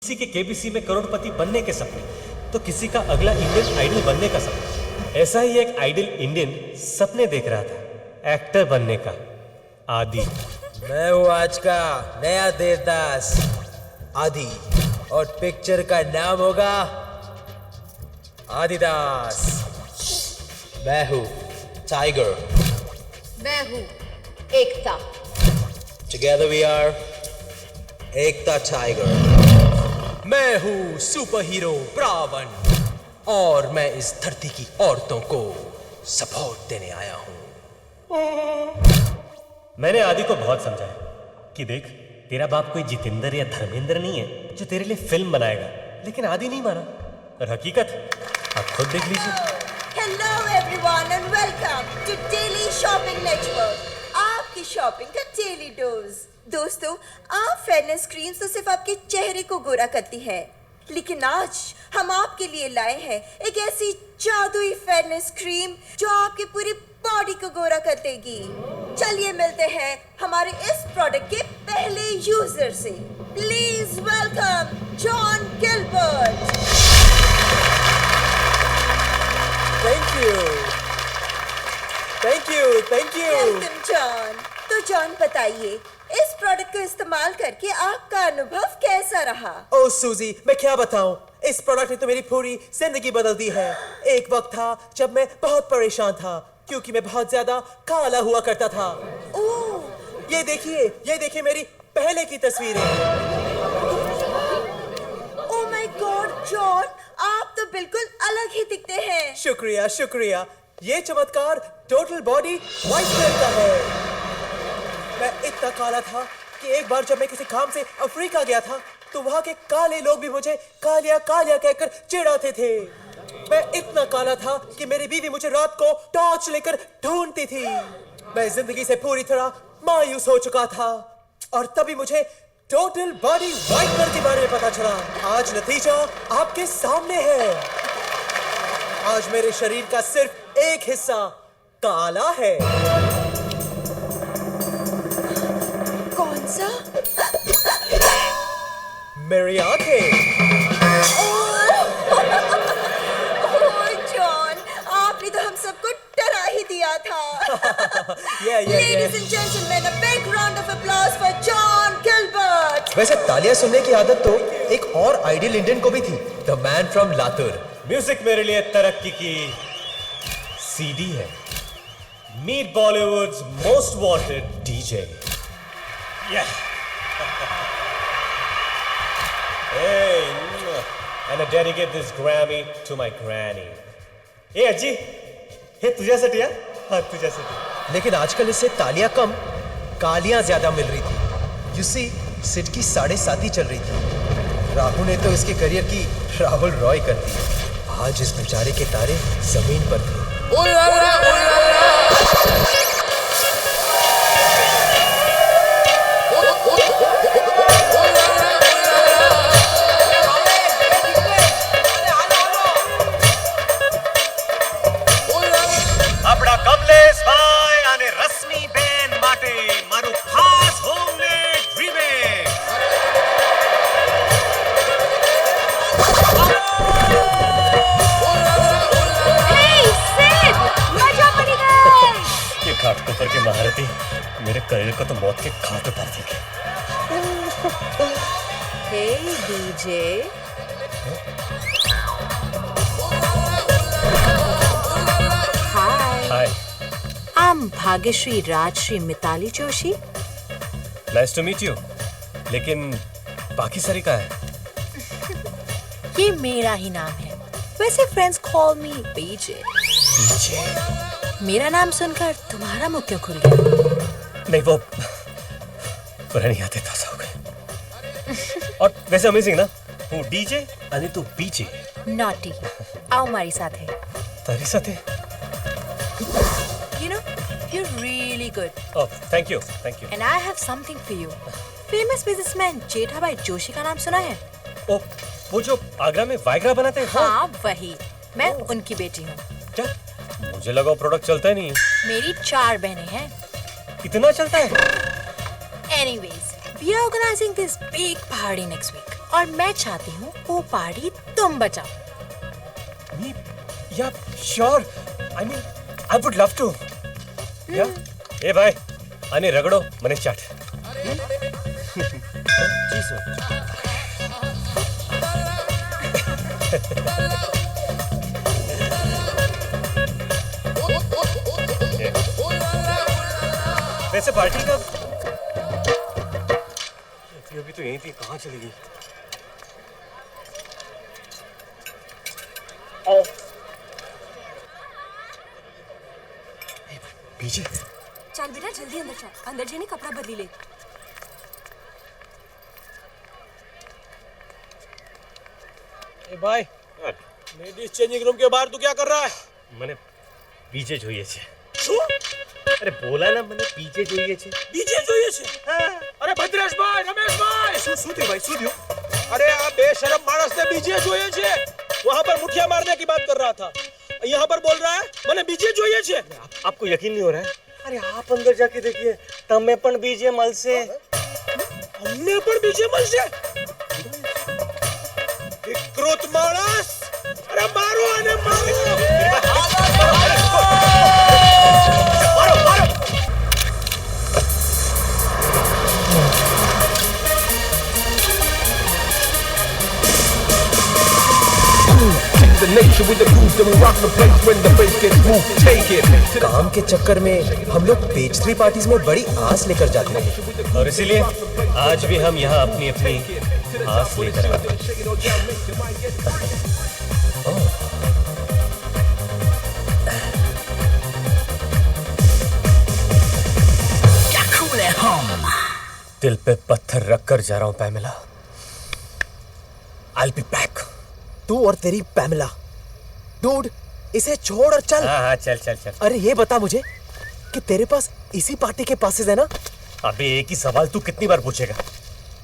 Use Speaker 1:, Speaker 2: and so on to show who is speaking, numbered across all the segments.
Speaker 1: किसी के केबीसी में करोड़पति बनने के सपने, तो किसी का अगला इंडियन आइडल बनने का सपना। ऐसा ही एक आइडल इंडियन सपने देख रहा था, एक्टर बनने का। आदि।
Speaker 2: मैं हूँ आज का नया देवदास आदि, और पिक्चर का नाम होगा आदिदास। मैं हूँ टाइगर।
Speaker 3: मैं हूँ Ekta.
Speaker 2: Together we are Ekta tiger. मैं हूँ सुपर हीरो ब्रावन, और मैं इस धरती की औरतों को सपोर्ट देने आया हूँ।
Speaker 1: मैंने आदि को बहुत समझाया कि देख, तेरा बाप कोई जितेंद्र या धर्मेंद्र नहीं है जो तेरे लिए फिल्म बनाएगा, लेकिन आदि नहीं माना। और हकीकत आप खुद देख लीजिए।
Speaker 4: Hello everyone and welcome to Daily Shopping Network, आपकी शॉपिंग का डेली डोज। दोस्तों, आप फेयरनेस क्रीम्स तो सिर्फ आपके चेहरे को गोरा करती है, लेकिन आज हम आपके लिए लाए हैं एक ऐसी जादुई फेयरनेस क्रीम जो आपकी पूरी बॉडी को गोरा कर देगी। चलिए मिलते हैं हमारे इस प्रोडक्ट के पहले यूजर से। Please welcome John Gilbert.
Speaker 2: Thank you.
Speaker 4: Welcome John. तो जॉन बताइए, इस प्रोडक्ट को इस्तेमाल करके आपका अनुभव कैसा रहा?
Speaker 2: ओ सूजी, मैं क्या बताऊं, इस प्रोडक्ट ने तो मेरी पूरी जिंदगी बदल दी है। एक वक्त था जब मैं बहुत परेशान था क्योंकि मैं बहुत ज्यादा काला हुआ करता था।
Speaker 4: ओह,
Speaker 2: ये देखिए मेरी पहले की तस्वीरें।
Speaker 4: ओह माय गॉड जॉन, आप तो बिल्कुल अलग ही दिखते हैं।
Speaker 2: शुक्रिया। ये चमत्कार टोटल बॉडी वाइट कलर का है। मैं इतना काला था कि एक बार जब मैं किसी काम से अफ्रीका गया था तो वहां के काले लोग भी मुझे कालिया कहकर चिढ़ाते थे। मैं इतना काला था कि मेरी बीवी मुझे रात को टॉर्च लेकर ढूंढती थी। मैं जिंदगी से पूरी तरह मायूस हो चुका था, और तभी मुझे टोटल बॉडी वाइट कलर के बारे में पता चला। आज नतीजा आपके सामने है। आज मेरे शरीर का सिर्फ एक हिस्सा काला है।
Speaker 4: कौन सा?
Speaker 2: मेरी आंखें।
Speaker 4: ओह जॉन, आपने तो हम सबको डरा ही दिया था। Ladies and gentlemen, a big round of applause for John Gilbert.
Speaker 2: वैसे तालियां सुनने की आदत तो एक और आइडियल इंडियन को भी थी, the man from Latur.
Speaker 1: Music मेरे लिए तरक्की की सीडी है। Meet Bollywood's most wanted DJ. Hey, and I dedicate this Grammy to my granny. Hey अज्जी, हे तुझ्यासाठी या? हाँ तुझ्यासाठी।
Speaker 2: लेकिन आजकल इससे तालियां कम, कालियां ज्यादा मिल रही थी। You see, सिट की 7.5 चल रही थी। राहुल ने तो इसके करियर की राहुल रॉय कर दी। आज इस बेचारे के तारे जमीन पर थे।
Speaker 1: આપણા કમલેશભાઈ અને રશ્મિબેન માટે મારું ખાસ હોમમેડ રીમેક। ये घाटकोपर के महारथी मेरे करियर को तो मौत के घाट उतार देंगे।
Speaker 3: Hey DJ. Hi.
Speaker 1: Hi,
Speaker 3: I'm Bhagyashree Rajshree Mitali Joshi.
Speaker 1: Nice to meet you. लेकिन बाकी सारी का है?
Speaker 3: ये मेरा ही नाम है। वैसे फ्रेंड्स कॉल मी बीजे।
Speaker 1: डीजे?
Speaker 3: मेरा नाम सुनकर तुम्हारा मुंह क्यों खुल गया?
Speaker 1: नहीं, वो पुरानी यादें ताजा हो गई। और वैसे अमेजिंग ना, हूँ डीजे आणि तू बीजे।
Speaker 3: नॉटी, आओ हमारी साथ है।
Speaker 1: तारी साथे?
Speaker 3: You know, you're really good.
Speaker 1: Oh, thank you.
Speaker 3: And I have something for you. Famous businessman Jethabhai Joshi का नाम सुना है?
Speaker 1: ओ, वो जो आगरा में वाइग्रा बनाते हैं?
Speaker 3: हाँ, वही। मैं उनकी बेटी हूँ।
Speaker 1: क्या? मुझे लगा वो प्रोडक्ट चलता ही नहीं।
Speaker 3: मेरी 4 बहनें हैं।
Speaker 1: इतना चलता है?
Speaker 3: Anyways, we are organizing this big party next week. और मैं चाहती हूँ वो पार्टी तुम बचाओ।
Speaker 1: Me? Yeah, sure. I mean, I would love to. Yeah. ए भाई, आने रगड़ो मने चाट। जी सर। वैसे पार्टी का अभी तो यहीं थी, कहाँ चली गई? पीछे
Speaker 5: चल बेटा जल्दी अंदर चल, अंदर जाने कपड़ा बदली ले।
Speaker 2: ए भाई, लेडीज चेंजिंग रूम के बाहर तू क्या कर रहा है?
Speaker 1: મને પીછે જોઈએ છે।
Speaker 2: શું?
Speaker 1: અરે બોલા ના, મને પીછે જોઈએ છે।
Speaker 2: બીજે જોઈએ છે? અરે ભદ્રેશભાઈ, રમેશભાઈ, શું થયું ભાઈ, શું થયું? अरे આ बेशरम मानस ने बीजे જોઈએ છે। वहां पर मुठिया मारने की बात कर रहा था, यहाँ पर बोल रहा है मैंने बीजे જોઈએ છે।
Speaker 1: आपको यकीन नहीं हो रहा है? अरे आप अंदर जाके देखिए, तमे पण बीजे મળશે।
Speaker 2: हमने पर बीजे મળશે? विकृत मानस, अरे मारो आने मारो।
Speaker 6: The nature with the groove, then we rock the place when the bass gets moved. Take it.
Speaker 2: काम के चक्कर में हम लोग पेस्ट्री पार्टीज में बड़ी आस लेकर जाते हैं,
Speaker 1: और इसीलिए आज भी हम यहाँ अपनी अपनी आस लेकर आए। दिल पे पत्थर रखकर जा रहा हूँ पैमिला। I'll be back।
Speaker 2: तू और तेरी पैमिला। डूड, इसे छोड़ और चल।
Speaker 1: हाँ चल चल चल।
Speaker 2: अरे ये बता मुझे कि तेरे पास इसी पार्टी के पासेस है ना?
Speaker 1: अबे एक ही सवाल तू कितनी बार पूछेगा?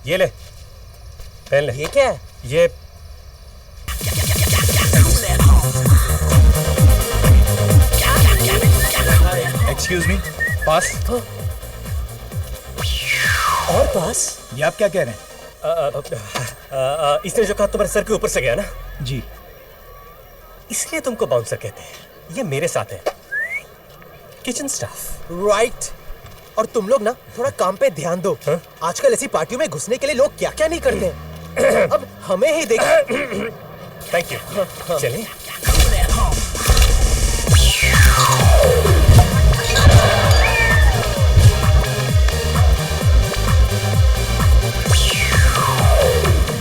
Speaker 1: ये ले, पहन ले।
Speaker 2: ये क्या है?
Speaker 1: ये
Speaker 7: एक्सक्यूज मी, पास।
Speaker 2: और पास?
Speaker 7: ये आप क्या कह रहे हैं?
Speaker 1: इसने जो कहा तुम्हारे सर के ऊपर से गया ना,
Speaker 7: जी।
Speaker 1: इसलिए तुमको बाउंसर कहते हैं। ये मेरे साथ है, किचन स्टाफ।
Speaker 2: राइट। और तुम लोग ना थोड़ा काम पे ध्यान दो।
Speaker 1: हाँ?
Speaker 2: आजकल ऐसी पार्टियों में घुसने के लिए लोग क्या क्या नहीं करते हैं। अब हमें ही देख।
Speaker 1: Thank you. चलिए।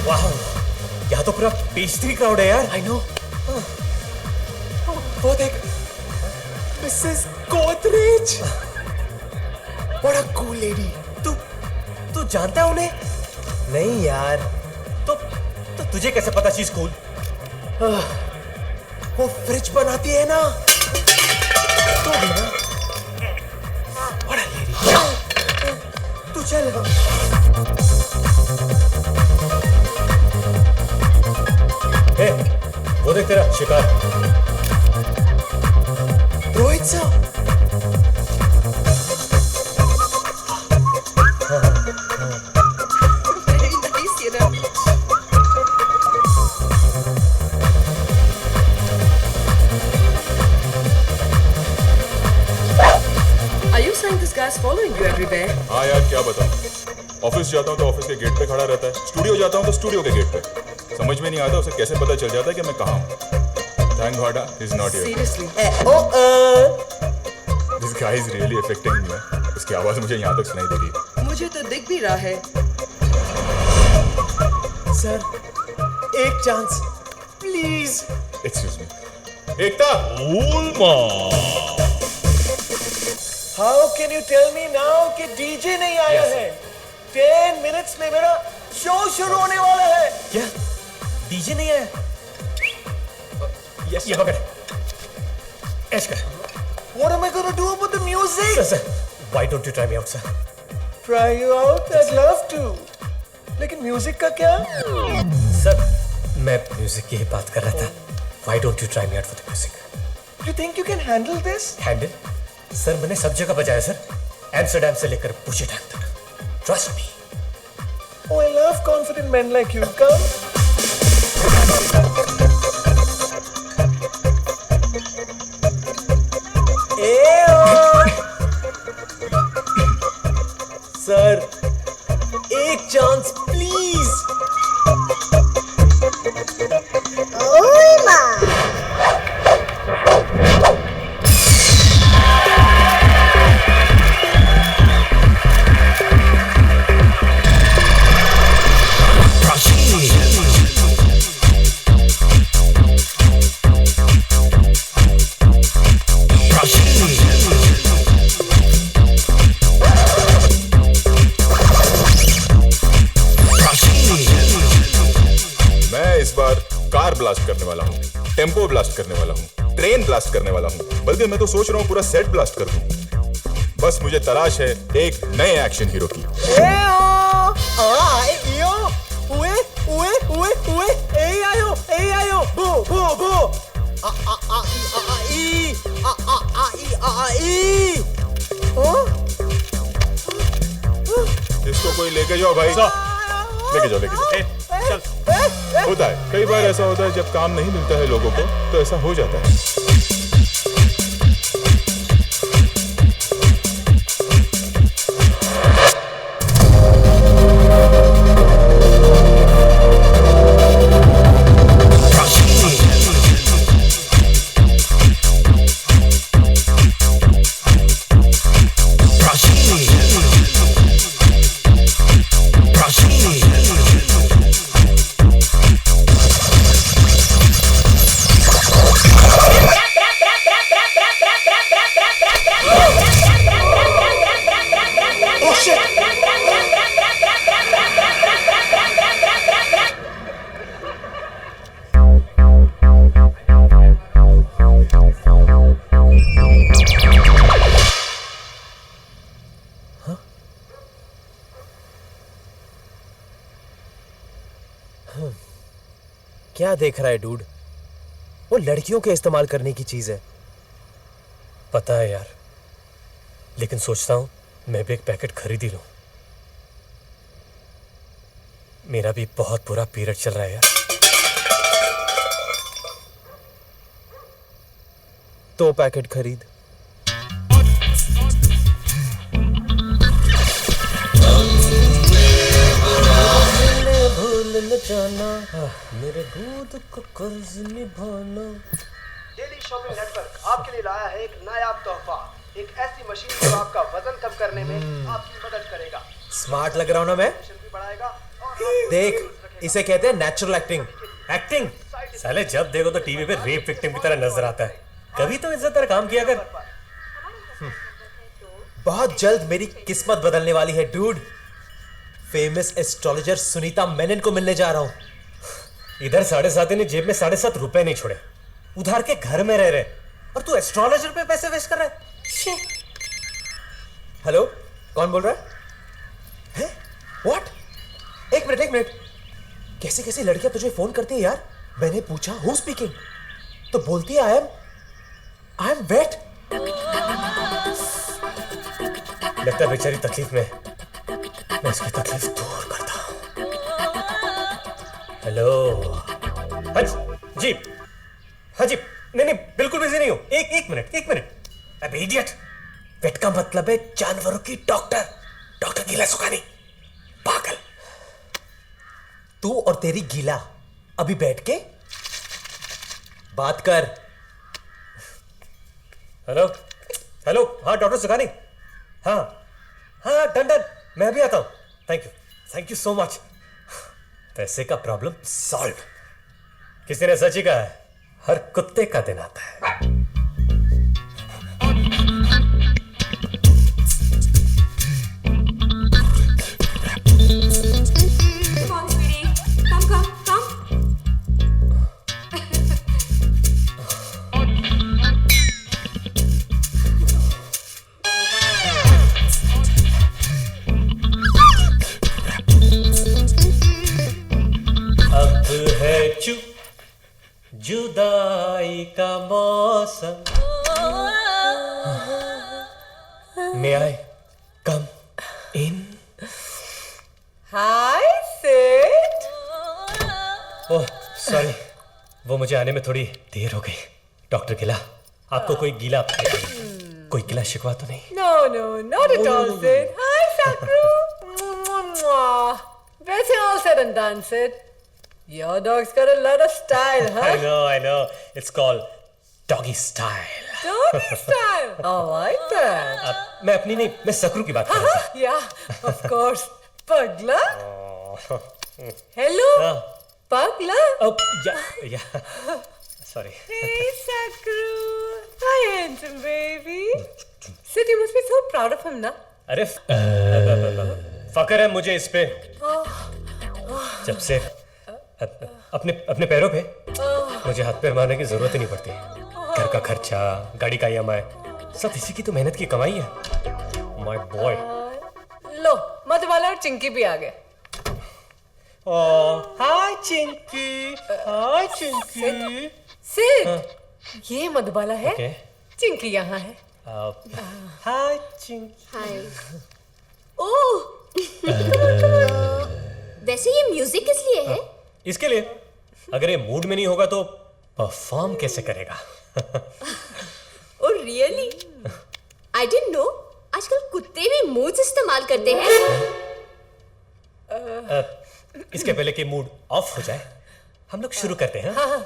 Speaker 1: वाह, यहाँ तो पूरा पेस्ट्री क्राउड है यार।
Speaker 2: I know. वो देख, Mrs Godrej. What a cool lady.
Speaker 1: तू जानता है उन्हें?
Speaker 2: नहीं यार,
Speaker 1: तो तुझे कैसे पता चीज कूल?
Speaker 2: वो फ्रिज बनाती है ना, तो भी ना। What a lady. तू चल।
Speaker 1: ए, वो देख तेरा शिकार।
Speaker 2: रोहित साहब।
Speaker 5: Are you saying this guy's following you everywhere?
Speaker 8: हाँ यार क्या बताऊँ, ऑफिस जाता हूँ तो ऑफिस के गेट पे खड़ा रहता है, स्टूडियो जाता हूँ तो स्टूडियो के गेट पे। समझ में नहीं आता उसे कैसे पता चल जाता है कि मैं कहाँ हूँ। Thank God he's not here.
Speaker 5: Seriously?
Speaker 8: This guy is really affecting me. उसकी आवाज़ मुझे यहाँ तक सुनाई दे रही है।
Speaker 5: मुझे तो दिख भी रहा है।
Speaker 2: सर, एक chance please.
Speaker 8: Excuse me. Ekta.
Speaker 2: How can you tell me now कि डीजे नहीं आया है? 10 मिनट्स में मेरा शो शुरू होने वाला है।
Speaker 1: क्या डीजे नहीं आया? ये पकड़, ऐश कर।
Speaker 2: What am I going to do about the music?
Speaker 1: Sir, why don't you try me out, sir?
Speaker 2: Try you out? I'd love to. लेकिन म्यूजिक का क्या?
Speaker 1: सर, मैं म्यूजिक की ही बात कर रहा था। Why don't you try me out for the music?
Speaker 2: You think you can handle this?
Speaker 1: Handle? Sir मैंने सब जगह बजाया सर, एम्स्टरडैम से लेकर पुशेटैम तक। Trust me.
Speaker 2: Oh, I love confident certain men like you. Come. Sir, एक chance please.
Speaker 8: मैं इस बार कार ब्लास्ट करने वाला हूँ, टेम्पो ब्लास्ट करने वाला हूँ, ट्रेन ब्लास्ट करने वाला हूँ, बल्कि मैं तो सोच रहा हूँ पूरा सेट ब्लास्ट कर दूँ. बस मुझे तलाश है एक नए एक्शन हीरो की. इसको कोई लेके जाओ भाई. लेके जाओ, लेके जाओ. होता है, कई बार ऐसा होता है जब काम नहीं मिलता है लोगों को तो ऐसा हो जाता है.
Speaker 2: क्या देख रहा है डूड? वो लड़कियों के इस्तेमाल करने की चीज है.
Speaker 1: पता है यार, लेकिन सोचता हूं मैं भी एक पैकेट खरीद ही लूं. मेरा भी बहुत बुरा पीरियड चल रहा है यार.
Speaker 2: तो पैकेट खरीद. भूल न जाना मेरे दूध को कर्ज निभाना.
Speaker 9: डेली शॉपिंग नेटवर्क आपके लिए लाया है एक नायाब तोहफा, एक ऐसी मशीन जो आपका वजन कम करने में आपकी मदद करेगा.
Speaker 2: स्मार्ट लग रहा हूं ना मैं?
Speaker 9: भी बढ़ाएगा
Speaker 2: देख, इसे कहते हैं नेचुरल एक्टिंग.
Speaker 1: एक्टिंग? साले जब देखो तो टीवी पे रेप विक्टिम की तरह नजर आता है. कभी तो इज्जत तरह काम किया कर.
Speaker 2: बहुत जल्द मेरी किस्मत बदलने वाली है dude. Famous astrologer Sunita Menon को मिलने जा रहा हूं.
Speaker 1: इधर 7.5 ने जेब में 7.5 रुपए नहीं छोड़े, उधार के घर में रह रहे, और तू एस्ट्रोलॉजर पे पैसे वेस्ट कर रहा है.
Speaker 2: हेलो, कौन बोल रहा है? व्हाट? एक मिनट. कैसे कैसे लड़कियां तुझे फोन करती है यार? मैंने पूछा हु स्पीकिंग, तो बोलती है आई एम वेट.
Speaker 1: लगता है बेचारी तकलीफ में, मैं इसकी तकलीफ दूर करता हूं. हेलो. हाँ जी. नहीं, बिल्कुल बिजी नहीं हूं. एक मिनट. अबे इडियट, वेट का मतलब है जानवरों की डॉक्टर गीला सुखानी. पागल.
Speaker 2: तू और तेरी गीला अभी बैठ के बात कर.
Speaker 1: हेलो. हाँ डॉक्टर सुखानी. हाँ डन. मैं भी आता हूं. Thank you so much. पैसे का प्रॉब्लम सॉल्व. किसी ने सच ही कहा है, हर कुत्ते का दिन आता है. जुदाई का मौसम. May I come in?
Speaker 3: Hi, sis.
Speaker 1: Oh sorry, वो मुझे आने में थोड़ी देर हो गई। डॉक्टर गिला, आपको कोई गीला कोई गिला शिकवा तो नहीं?
Speaker 10: No, no, not at all, Sid. Hi, Sakru. Where's all said and done, Sid? Your dog's got a lot of style, huh?
Speaker 1: I know. It's called doggy style.
Speaker 10: Doggy style. I like that.
Speaker 1: मैं अपनी नहीं, मैं सकरू की बात कर रहा था।
Speaker 10: Yeah, of course. Pagla. Hello. Pagla.
Speaker 1: Oh, yeah. Sorry.
Speaker 10: Hey, Sakru. Hi, handsome baby. Sid, you must be so proud of him, na?
Speaker 1: अरे फकर है मुझे इस पे, जब से अपने पैरों पे मुझे हाथ पैर मारने की जरूरत ही नहीं पड़ती। घर का खर्चा, गाड़ी का EMI, सब इसी की तो मेहनत की कमाई है। My boy.
Speaker 10: लो, मधुबाला और चिंकी भी आ गए।
Speaker 1: हाय चिंकी।
Speaker 10: सिड, ये मधुबाला है।
Speaker 1: Okay.
Speaker 10: चिंकी यहाँ है।
Speaker 1: हाय चिंकी।
Speaker 4: हाय। ओह। वैसे ये म्यूजिक किस लिए है?
Speaker 1: इसके लिए, अगर ये मूड में नहीं होगा तो परफॉर्म कैसे करेगा?
Speaker 4: Oh really? I didn't know. आजकल कुत्ते भी मूड्स इस्तेमाल करते हैं।
Speaker 1: इसके पहले कि मूड ऑफ हो जाए, हम लोग शुरू करते हैं।
Speaker 10: हाँ,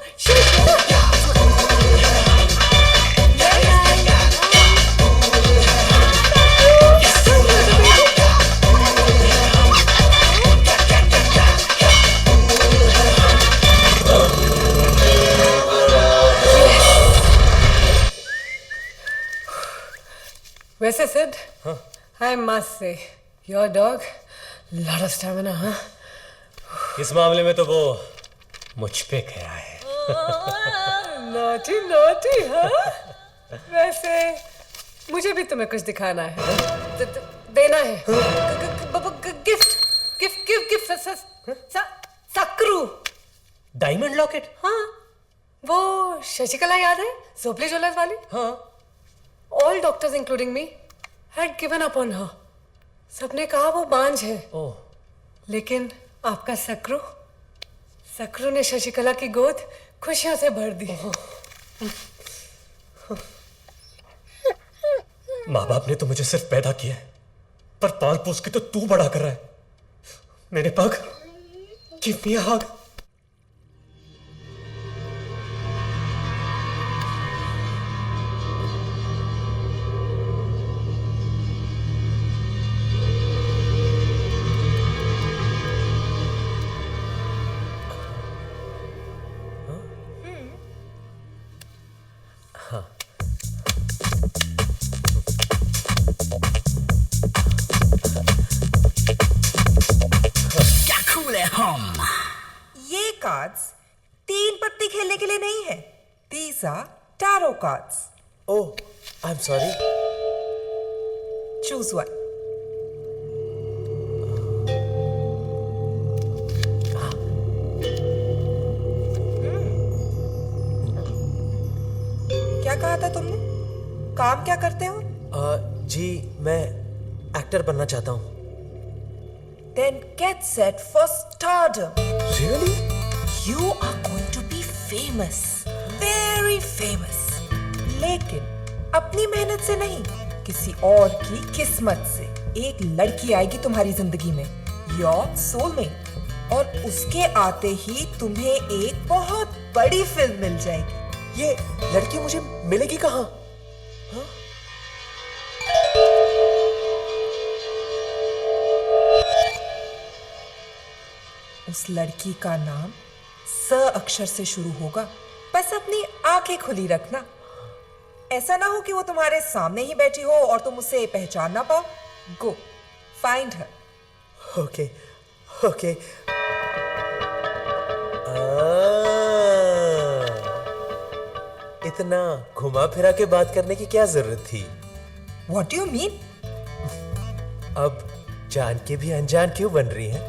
Speaker 10: वैसे Sid, I must say, your dog, lot of stamina, huh?
Speaker 1: इस मामले में तो वो मुझ पे गया है।
Speaker 10: Naughty, huh? वैसे मुझे भी तुम्हें कुछ दिखाना है, देना है। गिफ्ट, सकरू।
Speaker 1: Diamond locket?
Speaker 10: हाँ, वो शशिकला याद है, सोपली ज्वेलर्स वाली?
Speaker 1: हाँ।
Speaker 10: All doctors, including me, had given up on her. सबने कहा वो बांझ है।
Speaker 1: ओह।
Speaker 10: लेकिन आपका सकरू ने शशिकला की गोद खुशियों से भर दी।
Speaker 1: माँ बाप ने तो मुझे सिर्फ पैदा किया है, पर पाल पोस के तो तू बड़ा कर रहा है। मेरे पग, गिव मी अ हग।
Speaker 11: ये कार्ड्स 3 पत्ती खेलने के लिए नहीं है। These are tarot cards.
Speaker 2: Oh, I'm sorry.
Speaker 11: Choose one. क्या कहा था तुमने? काम क्या करते हो?
Speaker 2: जी मैं एक्टर बनना चाहता हूँ।
Speaker 11: Then get set for stardom.
Speaker 2: Really?
Speaker 11: You are going to be famous. Very famous. लेकिन अपनी मेहनत से नहीं, किसी और की किस्मत से। एक लड़की आएगी तुम्हारी जिंदगी में, Your soulmate, और उसके आते ही तुम्हें एक बहुत बड़ी फिल्म मिल जाएगी।
Speaker 2: ये लड़की मुझे मिलेगी कहाँ? हाँ?
Speaker 11: उस लड़की का नाम स अक्षर से शुरू होगा। बस अपनी आंखें खुली रखना। ऐसा ना हो कि वो तुम्हारे सामने ही बैठी हो और तुम उसे पहचान ना पाओ। Go find her.
Speaker 2: ओके। इतना घुमा फिरा के बात करने की क्या जरूरत थी?
Speaker 11: What do you mean?
Speaker 2: अब जान के भी अनजान क्यों बन रही हैं?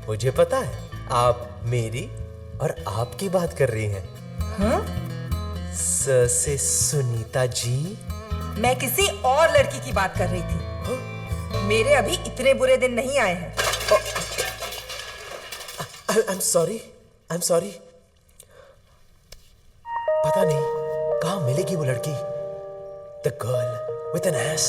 Speaker 2: मुझे पता है आप मेरी और आपकी बात कर रही हैं।
Speaker 11: हाँ?
Speaker 2: स से सुनीता जी।
Speaker 11: मैं किसी और लड़की की बात कर रही थी। हाँ? मेरे अभी इतने बुरे दिन नहीं आए हैं।
Speaker 2: I'm sorry. I am sorry. पता नहीं कहाँ मिलेगी वो लड़की, the girl with an S.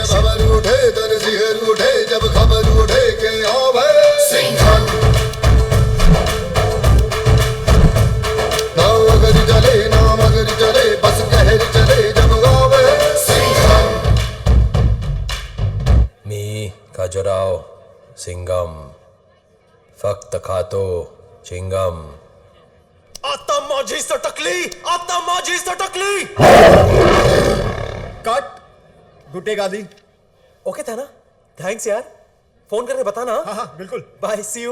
Speaker 12: खबर उठे तन सिहर उठे जब खबर उठे के आवे सिंघम। ना अगर चले ना मगर चले बस कहर चले जब आवे सिंघम।
Speaker 13: मी खजुराहो सिंघम फक्त खातो चिंगम।
Speaker 1: आता माझी सटकली, आता माझी सटकली।
Speaker 7: कट। गुटे गादी।
Speaker 2: ओके था ना? थैंक्स यार, फोन करके बताना।
Speaker 7: हाँ हाँ बिल्कुल।
Speaker 2: Bye, see you.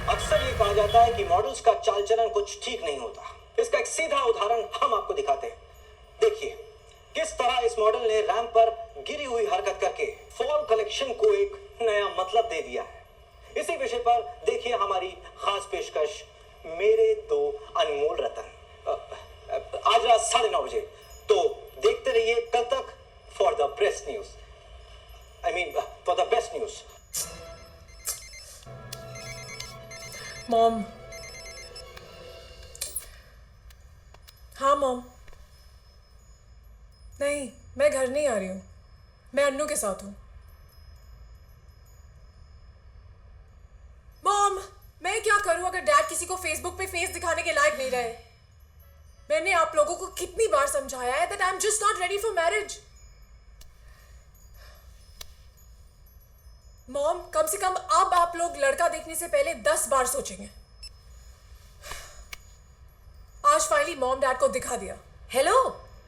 Speaker 14: अक्सर ये कहा जाता है कि मॉडल्स का चाल चलन कुछ ठीक नहीं होता। इसका एक सीधा उदाहरण हम आपको दिखाते हैं। देखिए किस तरह इस मॉडल ने रैंप पर गिरी हुई हरकत करके फॉल कलेक्शन को एक नया मतलब दे दिया है। इसी विषय पर देखिए हमारी खास पेशकश, मेरे दो अनमोल रतन, आज रात 9:30 बजे। तो देखते रहिए कल तक for the best news, I mean for the best news.
Speaker 10: Mom. हाँ मॉम। नहीं, मैं घर नहीं आ रही हूँ, मैं अन्नू के साथ हूँ। मॉम, मैं क्या करूँ अगर डैड किसी को फेसबुक पे फेस दिखाने के लायक नहीं रहे? मैंने आप लोगों को कितनी बार समझाया है that I'm just not ready for marriage. Mom, कम से कम अब आप लोग लड़का देखने से पहले 10 बार सोचेंगे। आज फाइनली मॉम डैड को दिखा दिया।
Speaker 5: हेलो,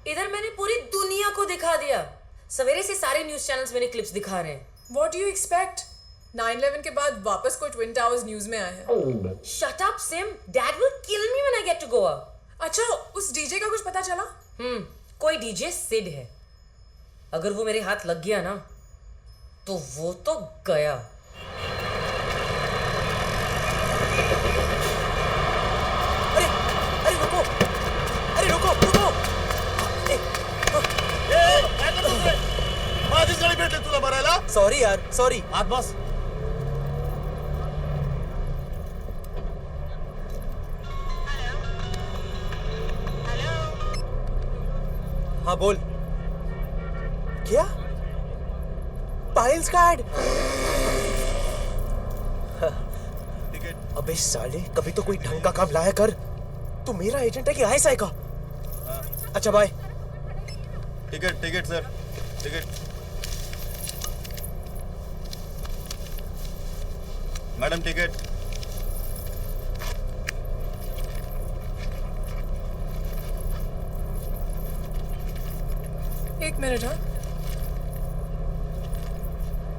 Speaker 5: इधर मैंने पूरी दुनिया को दिखा दिया। सवेरे से सारे न्यूज चैनल्स मेरे क्लिप्स दिखा रहे हैं।
Speaker 10: What do you expect? 9/11 के बाद वापस कोई ट्विन टावर्स न्यूज में आए हैं।
Speaker 5: Shut up, Sim. Dad will kill me when I get to Goa.
Speaker 10: अच्छा, उस डीजे का कुछ पता चला?
Speaker 5: कोई डीजे सिड है। अगर वो मेरे हाथ लग गया ना तो वो तो गया।
Speaker 2: अरे रुको, अरे रुको रुको।
Speaker 7: माझीच गाडी भेटली तुला भरायला?
Speaker 2: सॉरी यार, सॉरी।
Speaker 7: आत बस।
Speaker 2: हाँ बोल। क्या? पायल्स का एड? अबे साले, कभी तो कोई ढंग का काम लाया कर। तू मेरा एजेंट है कि आईएसआई का? अच्छा bye.
Speaker 7: Ticket ticket sir, ticket. Madam ticket.
Speaker 10: एक मिनट। हाँ,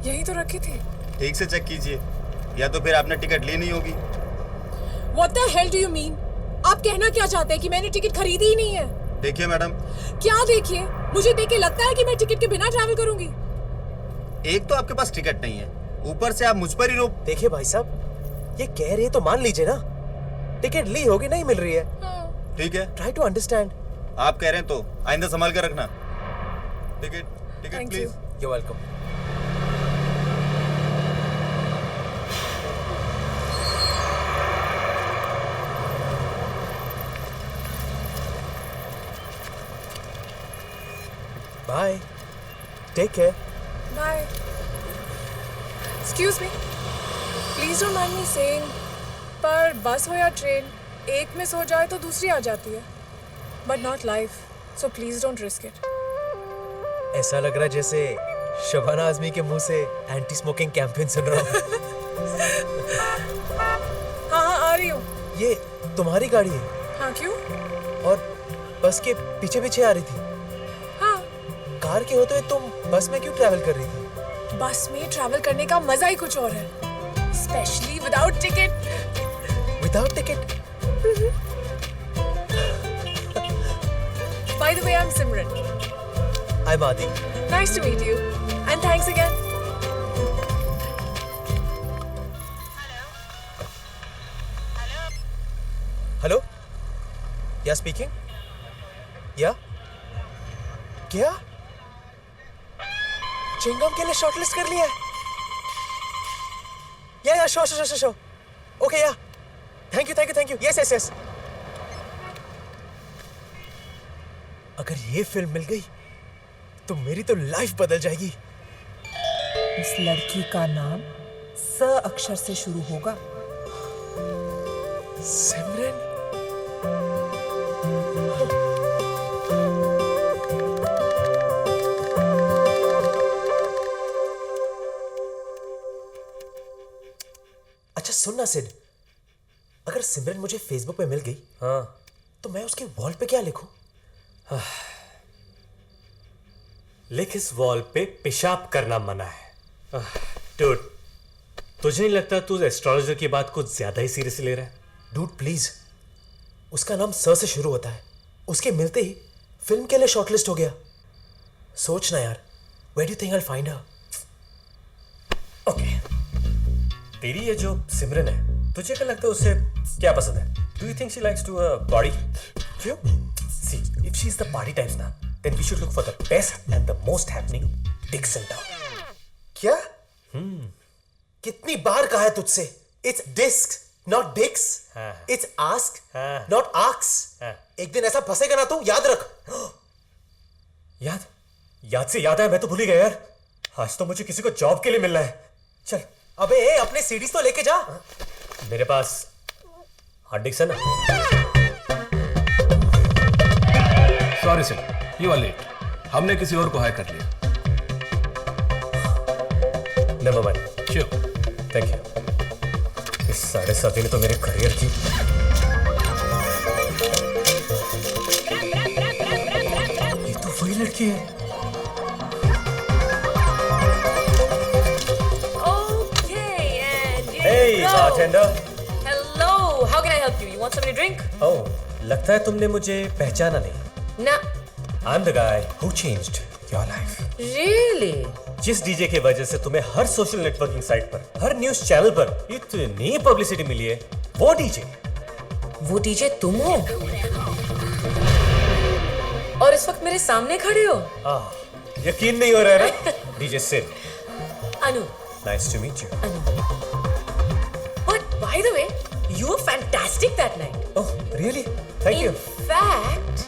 Speaker 10: यही तो रखी थी।
Speaker 7: ठीक से चेक कीजिए, या तो फिर आपने टिकट ली नहीं होगी।
Speaker 10: What the hell do you mean? आप कहना क्या चाहते हैं कि मैंने टिकट खरीदी ही नहीं है?
Speaker 7: देखिए मैडम।
Speaker 10: क्या देखिए? मुझे देख के लगता है कि मैं टिकट के बिना ट्रैवल करूंगी।
Speaker 7: एक तो आपके पास टिकट नहीं है, ऊपर से आप मुझ पर ही रोक।
Speaker 2: देखिए भाई साहब, ये कह रहे हैं तो मान लीजिए ना। टिकट ली होगी, नहीं मिल रही है।
Speaker 7: ठीक है,
Speaker 2: ट्राई टू अंडरस्टैंड।
Speaker 7: आप कह रहे हैं तो आइंदा संभाल कर रखना। Ticket ticket please.
Speaker 2: You're welcome. Bye. Take care.
Speaker 10: Bye. Excuse me. Please don't mind me saying, पर बस हो या ट्रेन, एक मिस हो जाए तो दूसरी आ जाती है। But not life. So please don't risk it.
Speaker 2: ऐसा लग रहा है जैसे शबाना आजमी के मुंह से एंटी स्मोकिंग कैंपेन सुन रहा हूँ।
Speaker 10: हाँ, आ रही हूँ।
Speaker 2: ये तुम्हारी गाड़ी है?
Speaker 10: हाँ, क्यों?
Speaker 2: और बस के पीछे पीछे आ रही थी?
Speaker 10: हाँ।
Speaker 2: कार के होते हुए तुम बस में क्यों ट्रैवल कर रही थी?
Speaker 10: बस में ट्रैवल करने का मजा ही कुछ और है, specially without ticket.
Speaker 2: Without ticket?
Speaker 10: By the way, I'm Simran.
Speaker 2: I'm Adi.
Speaker 10: Nice to meet you. And thanks again.
Speaker 2: Hello? Yeah, speaking? Yeah? क्या चिंगम के लिए शॉर्टलिस्ट कर लिया है? या शो ओके या थैंक यू यस अगर ये फिल्म मिल गई तो मेरी तो लाइफ बदल जाएगी।
Speaker 11: इस लड़की का नाम स अक्षर से शुरू होगा।
Speaker 2: सिमरन। अच्छा सुन ना सिड, अगर सिमरन मुझे फेसबुक पे मिल गई
Speaker 1: हाँ
Speaker 2: तो मैं उसके वॉल पे क्या लिखूं?
Speaker 1: लिख इस वॉल पे पेशाब करना मना है। डूड, तुझे नहीं लगता तू एस्ट्रोलॉजर की बात कुछ ज्यादा ही सीरियसली ले रहा है?
Speaker 2: डूड प्लीज, उसका नाम स से शुरू होता है, उसके मिलते ही फिल्म के लिए शॉर्टलिस्ट हो गया। सोचना यार, where do you think I will find her?
Speaker 1: Okay, तेरी ये जो सिमरन है, तुझे क्या लगता है उसे क्या पसंद है? Do you think she likes to body?
Speaker 2: क्यों?
Speaker 1: See, if she is the party types ना, then we should look for the best and the most happening dicks in town.
Speaker 2: क्या? कितनी बार कहा है तुझसे? It's discs, not dicks. It's ask, not asks. एक दिन ऐसा फंसेगा ना तू, याद रख।
Speaker 1: याद से याद है, मैं तो भूल ही गया यार। आज तो मुझे किसी को जॉब के लिए मिलना है। चल।
Speaker 2: अबे अपने सीडीज तो लेके जा।
Speaker 1: मेरे पास हार्ड डिस्क है ना।
Speaker 15: Sorry sir, you are late. हमने किसी और को हायर कर लिया।
Speaker 1: Never mind.
Speaker 15: Sure.
Speaker 1: Thank you. इस 7.5 ने तो मेरे करियर की। ये तो वही लड़की है।
Speaker 5: Okay, and here
Speaker 1: Hey,
Speaker 5: you go.
Speaker 1: bartender.
Speaker 5: Hello, how can I help you? You want something to drink?
Speaker 1: Oh, लगता है तुमने मुझे पहचाना नहीं।
Speaker 5: Nah.
Speaker 1: I'm the guy who changed your life.
Speaker 5: Really?
Speaker 1: जिस डीजे की वजह से तुम्हें हर सोशल नेटवर्किंग साइट पर, हर न्यूज चैनल पर इतनी पब्लिसिटी मिली है, वो डीजे
Speaker 5: तुम हो? और इस वक्त मेरे सामने खड़े हो?
Speaker 1: यकीन नहीं हो रहा है ना? DJ Sid.
Speaker 5: Anu.
Speaker 1: Nice to meet you.
Speaker 5: But by the way, you were fantastic that night.
Speaker 1: Oh, really? Thank you.
Speaker 5: In fact,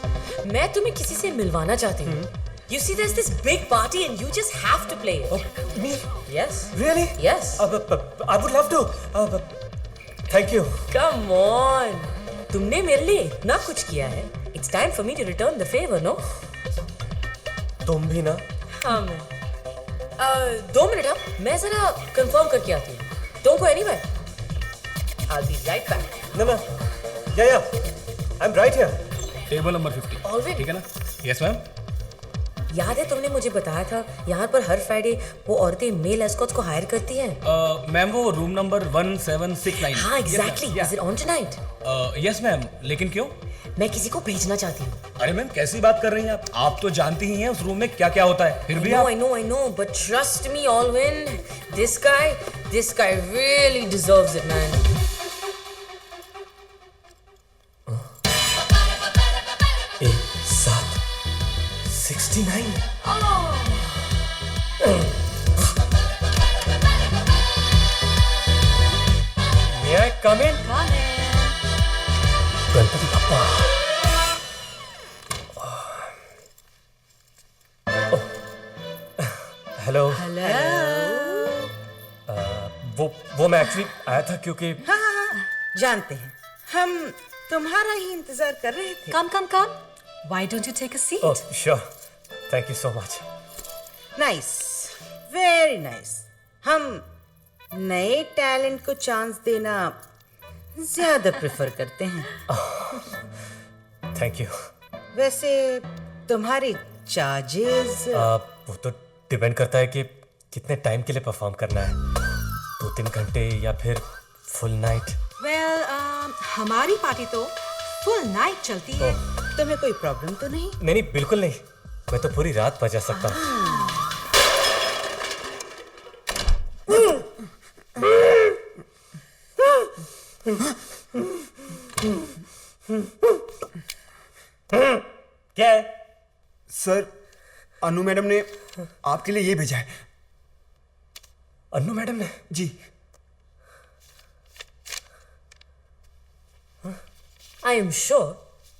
Speaker 5: मैं तुम्हें किसी से मिलवाना चाहती हूँ। You see, there's this big party and you just have to play it.
Speaker 1: Oh, me?
Speaker 5: Yes.
Speaker 1: Really?
Speaker 5: Yes.
Speaker 1: I would love to. Thank you.
Speaker 5: Come on. तुमने मेरे लिए इतना कुछ किया है. It's time for me to return the favor, no?
Speaker 1: तुम भी ना?
Speaker 5: हाँ मैं. 2 मिनट हाँ, मैं जरा कंफर्म करके आती हूँ. Don't go anywhere. I'll be right back.
Speaker 1: No. Yeah. I'm right here.
Speaker 15: Table number 50।
Speaker 5: Already?
Speaker 15: ठीक है ना? Yes ma'am.
Speaker 5: याद है तुमने मुझे बताया था यहाँ पर हर फ्राइडे वो औरतें मेल एस्कॉट्स को हायर करती हैं।
Speaker 15: मैम वो रूम नंबर 1769।
Speaker 5: हाँ exactly. Is it on tonight?
Speaker 15: Yes ma'am, लेकिन क्यों?
Speaker 5: मैं किसी को भेजना चाहती हूँ।
Speaker 15: अरे मैम कैसी बात कर रही हैं आप? आप तो जानती ही हैं उस रूम में क्या क्या होता है। फिर भी आप।
Speaker 5: I know, but trust me, Alwyn, this guy really deserves it, man.
Speaker 1: एक 769। May I come in? Ganpati Bappa. Hello. वो मैं एक्चुअली आया था क्योंकि
Speaker 16: हाँ, जानते हैं, हम तुम्हारा ही इंतजार कर रहे थे।
Speaker 3: Come. Why don't you take a seat?
Speaker 1: Oh, sure. Thank you so much.
Speaker 16: Nice, very nice. हम नए टैलेंट को चांस देना ज्यादा प्रेफर करते हैं।
Speaker 1: Thank you.
Speaker 16: वैसे तुम्हारी चार्जेस?
Speaker 1: वो तो डिपेंड करता है कि कितने टाइम के लिए परफॉर्म करना है। 2-3 घंटे या फिर फुल नाइट।
Speaker 3: Well, हमारी पार्टी तो फुल नाइट चलती है।
Speaker 16: तुम्हें कोई प्रॉब्लम तो नहीं?
Speaker 1: नहीं, बिल्कुल नहीं। मैं तो पूरी रात बजा सकता हूँ। क्या है?
Speaker 7: सर
Speaker 17: अनु मैडम ने आपके लिए ये भेजा है।
Speaker 1: अनु मैडम ने?
Speaker 17: जी।
Speaker 5: आई एम श्योर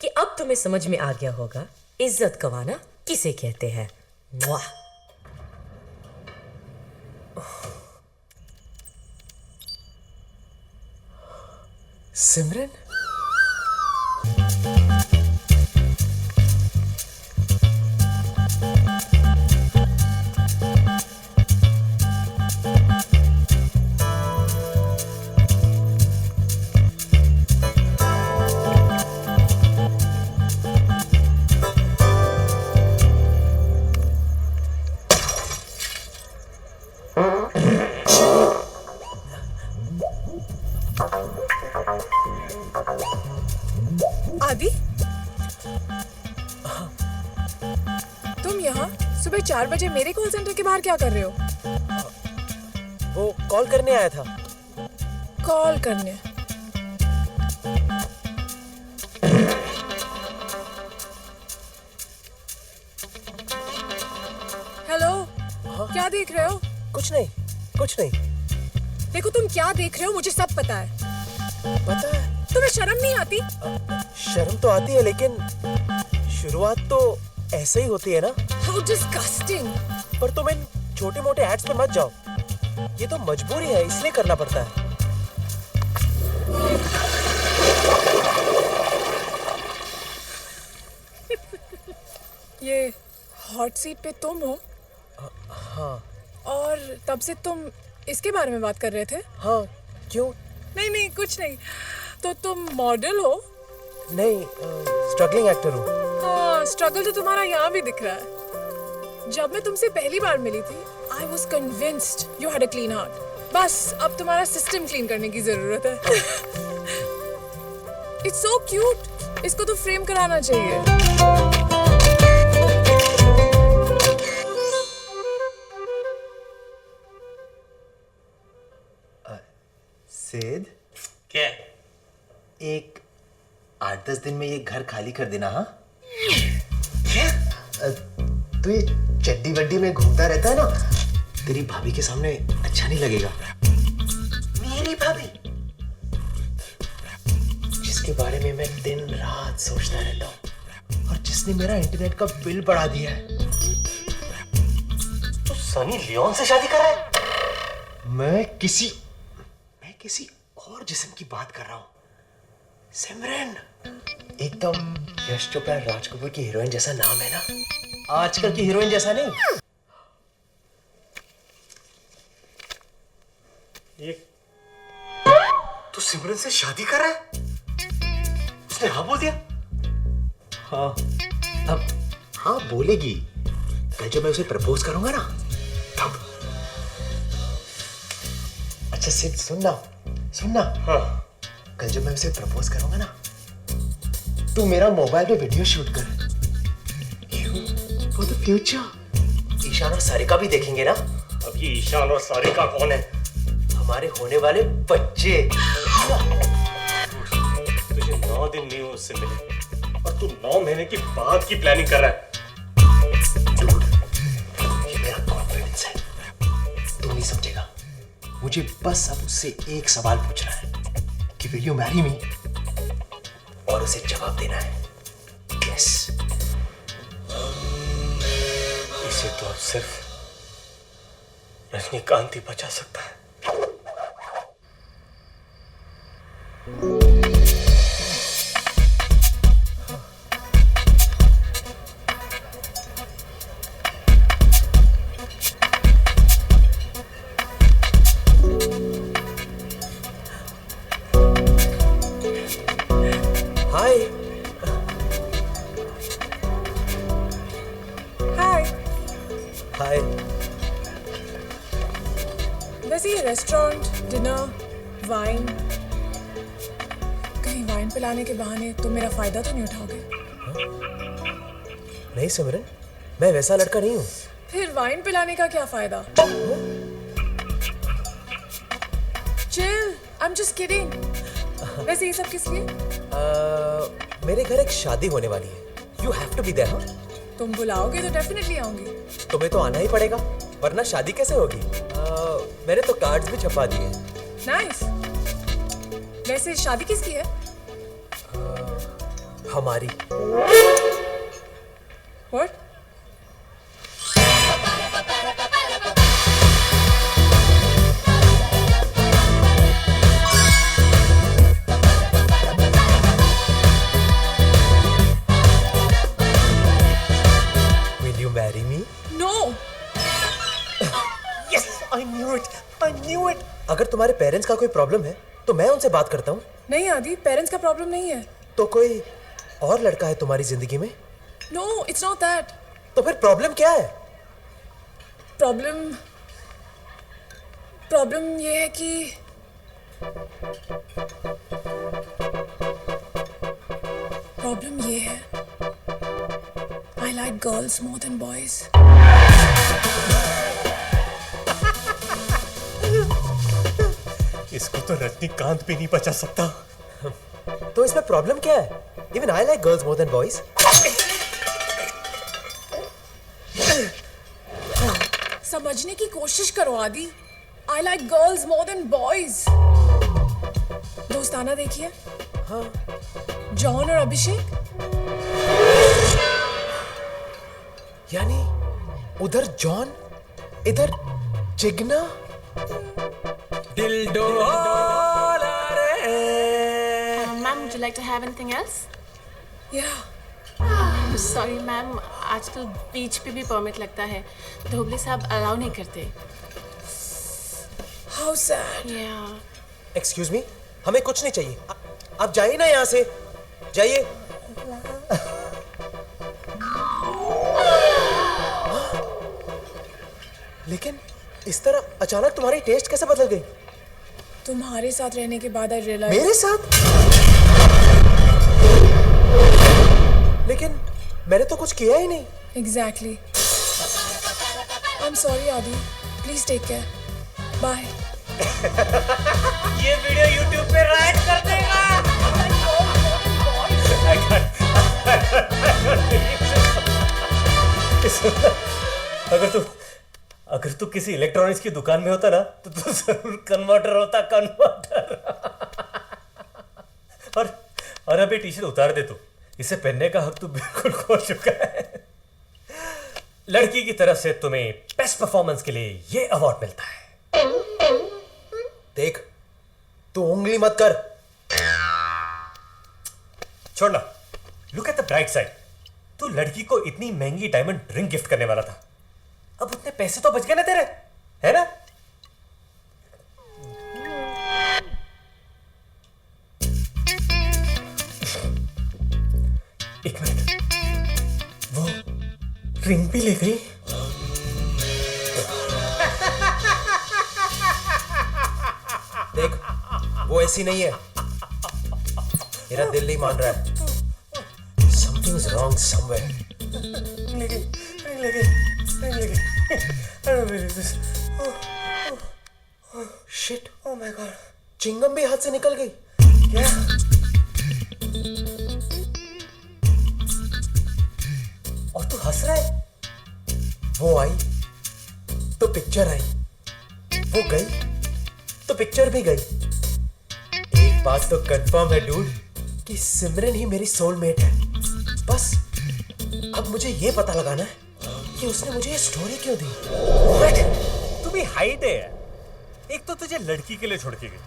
Speaker 5: कि अब तुम्हें समझ में आ गया होगा इज्जत गंवाना किसे कहते हैं। मुआ।
Speaker 1: सिमरन?
Speaker 10: आदि, तुम यहाँ सुबह 4 बजे मेरे कॉल सेंटर के बाहर क्या कर रहे हो?
Speaker 2: वो कॉल करने आया था।
Speaker 10: कॉल करने? हेलो, क्या देख रहे हो?
Speaker 2: कुछ नहीं, कुछ नहीं।
Speaker 10: देखो तुम क्या देख रहे हो मुझे सब पता है।
Speaker 2: पता है?
Speaker 10: तुम्हें शर्म नहीं आती?
Speaker 2: शर्म तो आती है, लेकिन शुरुआत तो ऐसे ही होती है ना।
Speaker 10: How disgusting!
Speaker 2: पर तुम इन छोटे मोटे एड्स पे मत जाओ। ये तो मजबूरी है, इसलिए करना पड़ता है।
Speaker 10: ये हॉट सीट पे तुम हो?
Speaker 2: हाँ।
Speaker 10: और तब से तुम इसके बारे में बात कर रहे थे?
Speaker 2: हाँ, क्यों?
Speaker 10: नहीं नहीं, कुछ नहीं। तो तुम मॉडल हो?
Speaker 2: नहीं, स्ट्रगलिंग एक्टर हूँ।
Speaker 10: हाँ, स्ट्रगल तो तुम्हारा यहाँ भी दिख रहा है। जब मैं तुमसे पहली बार मिली थी, I was convinced you had a clean heart. बस अब तुम्हारा सिस्टम क्लीन करने की जरूरत है। It's so cute. इसको तो फ्रेम कराना चाहिए।
Speaker 2: सिद,
Speaker 18: क्या?
Speaker 2: एक 8-10 दिन में ये घर खाली कर देना। हाँ, तू ये चड्डी वड्डी में घूमता रहता है ना, तेरी भाभी के सामने अच्छा नहीं लगेगा। मेरी भाभी, जिसके बारे में मैं दिन रात सोचता रहता हूँ और जिसने मेरा इंटरनेट का बिल बढ़ा दिया है।
Speaker 18: तो सनी लियोन से शादी कर रहा है?
Speaker 2: मैं किसी और जिस्म की बात कर रहा हूँ। सिमरन, एकदम यश चोपड़ा राज कपूर की हीरोइन जैसा नाम है ना, आजकल की हीरोइन जैसा नहीं।
Speaker 18: ये तू सिमरन से शादी कर रहा है? उसने हाँ बोल दिया?
Speaker 2: हाँ, अब हाँ बोलेगी। कल जब मैं उसे प्रपोज करूंगा ना, तब। अच्छा सिर्फ सुनना।
Speaker 18: हाँ।
Speaker 2: कल जब मैं उसे प्रपोज करूंगा ना, तू मेरा मोबाइल पे वीडियो शूट कर। For the future. ईशान और सारिका भी देखेंगे ना।
Speaker 18: अब ये ईशान और सारिका कौन है?
Speaker 2: हमारे होने वाले बच्चे।
Speaker 18: तुझे 9 दिन नहीं हुए उससे मिले और तू 9 महीने की बाद की प्लानिंग कर रहा है।
Speaker 2: डूड, ये मेरा कॉन्फिडेंस है, तू नहीं समझेगा। मुझे बस अब उससे एक सवाल पूछना है कि विल यू मैरी मी, और उसे जवाब देना है यस।
Speaker 18: इसे तो अब सिर्फ रजनीकांत ही बचा सकता है।
Speaker 2: हाय।
Speaker 10: वैसे ये रेस्टोरेंट, डिनर, वाइन, कहीं वाइन पिलाने के बहाने तुम मेरा फायदा तो नहीं उठाओगे?
Speaker 2: नहीं सिमरन, मैं वैसा लड़का नहीं हूँ।
Speaker 10: फिर वाइन पिलाने का क्या फायदा? Chill, I am just kidding. वैसे ये सब किस लिए?
Speaker 2: मेरे घर एक शादी होने वाली है। You have to be there, हाँ?
Speaker 10: तुम बुलाओगे तो डेफिनेटली आऊंगी।
Speaker 2: तुम्हें तो आना ही पड़ेगा, वरना शादी कैसे होगी? मैंने तो कार्ड्स भी छपा दिए।
Speaker 10: नाइस। वैसे शादी किसकी है?
Speaker 2: हमारी।
Speaker 10: What?
Speaker 2: Will you marry me?
Speaker 10: No.
Speaker 2: Yes, I knew it. I knew it. अगर तुम्हारे पेरेंट्स का कोई प्रॉब्लम है तो मैं उनसे बात करता हूँ।
Speaker 10: नहीं आदि, पेरेंट्स का प्रॉब्लम नहीं है।
Speaker 2: तो कोई और लड़का है तुम्हारी जिंदगी में?
Speaker 10: No, it's not that.
Speaker 2: तो फिर प्रॉब्लम क्या है?
Speaker 10: प्रॉब्लम ये है कि प्रॉब्लम ये है I like girls more than boys.
Speaker 1: इसको तो रजनीकांत भी नहीं बचा सकता।
Speaker 2: तो इसमें प्रॉब्लम क्या है? Even I like girls more than boys.
Speaker 10: समझने की कोशिश करो आदि। I like girls more than boys. दोस्ताना देखिए।
Speaker 2: हाँ।
Speaker 10: जॉन और अभिषेक।
Speaker 2: यानी उधर जॉन, इधर जिग्ना।
Speaker 13: दिलडो
Speaker 19: ma'am, would you like to have anything else?
Speaker 10: Yeah.
Speaker 19: Sorry ma'am, आजकल बीच पे भी परमिट लगता है, धोबले साहब अलाउ नहीं करते।
Speaker 10: How sad.
Speaker 19: Yeah.
Speaker 2: Excuse me, हमें कुछ नहीं चाहिए। आप जाइए ना यहाँ से, जाइए। लेकिन इस तरह अचानक तुम्हारी टेस्ट कैसे बदल गई?
Speaker 10: तुम्हारे साथ रहने के बाद I realized.
Speaker 2: मेरे साथ? लेकिन मैंने तो कुछ किया ही नहीं।
Speaker 10: Exactly. I'm sorry आदि. Please take care. Bye.
Speaker 1: ये वीडियो YouTube पे राइट कर देगा। अगर तू किसी इलेक्ट्रॉनिक्स की दुकान में होता ना तो तू जरूर कन्वर्टर होता, कन्वर्टर। और अभी टी शर्ट उतार दे तू, इसे पहनने का हक तू बिल्कुल खो चुका है। लड़की की तरफ से तुम्हें बेस्ट परफॉर्मेंस के लिए ये अवार्ड मिलता है।
Speaker 2: देख, तू उंगली मत कर।
Speaker 1: छोड़ना। Look at the bright side. तू लड़की को इतनी महंगी डायमंड रिंग गिफ्ट करने वाला था, अब उतने पैसे तो बच गए ना तेरे, है ना? एक मिनट, वो रिंग भी ले गई।
Speaker 2: देख, वो ऐसी नहीं है। मेरा दिल नहीं मान रहा है। Something's wrong somewhere.
Speaker 1: I don't believe this.
Speaker 2: Shit.
Speaker 1: Oh my God.
Speaker 2: Chingam भी हाथ से निकल गई।
Speaker 1: क्या? और तू हंस रहा है?
Speaker 2: वो आई तो पिक्चर आई, वो गई तो पिक्चर भी गई। एक बात तो कंफर्म है डूड कि सिमरन ही मेरी सोलमेट है। बस अब मुझे ये पता लगाना है कि उसने मुझे ये स्टोरी क्यों दी।
Speaker 1: तू भी हाइट है। एक तो तुझे लड़की के लिए छोड़ के गई,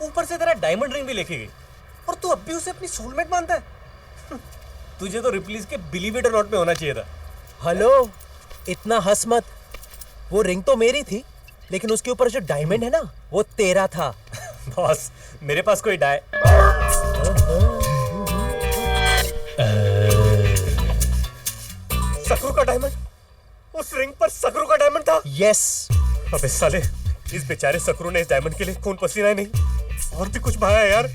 Speaker 1: ऊपर से तेरा डायमंड रिंग भी लेके गई, और तू अब भी उसे अपनी सोलमेट मानता है। तुझे तो रिप्लीज के बिलीव इट और नॉट में होना चाहिए था।
Speaker 2: हेलो, इतना हंस मत। वो रिंग तो मेरी थी, लेकिन उसके ऊपर जो डायमंड है ना, वो तेरा था।
Speaker 1: बॉस, मेरे पास कोई सकरू का डायमंड? उस रिंग पर सकरू का डायमंड था?
Speaker 2: यस।
Speaker 1: अबे साले, इस बेचारे सकरू ने इस डायमंड के लिए खून पसीना ही नहीं और भी कुछ बहाया है यार।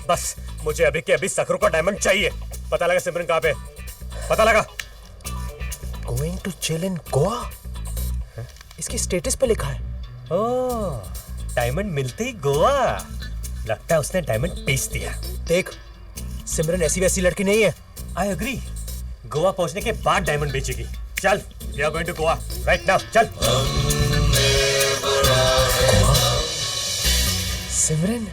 Speaker 1: बस मुझे अभी के अभी सकरू का डायमंड चाहिए। पता लगा सिमरन कहाँ पे, पता लगा।
Speaker 2: Going to chill in Goa, इसकी स्टेटस पे लिखा है।
Speaker 1: ओह, डायमंड मिलते ही गोवा। लगता है उसने डायमंड बेच दिया।
Speaker 2: देख, सिमरन ऐसी वैसी लड़की नहीं है।
Speaker 1: आई एग्री, गोवा पहुंचने के बाद डायमंड बेचेगी। चल, we are going to Goa right now, चल।
Speaker 2: Simran,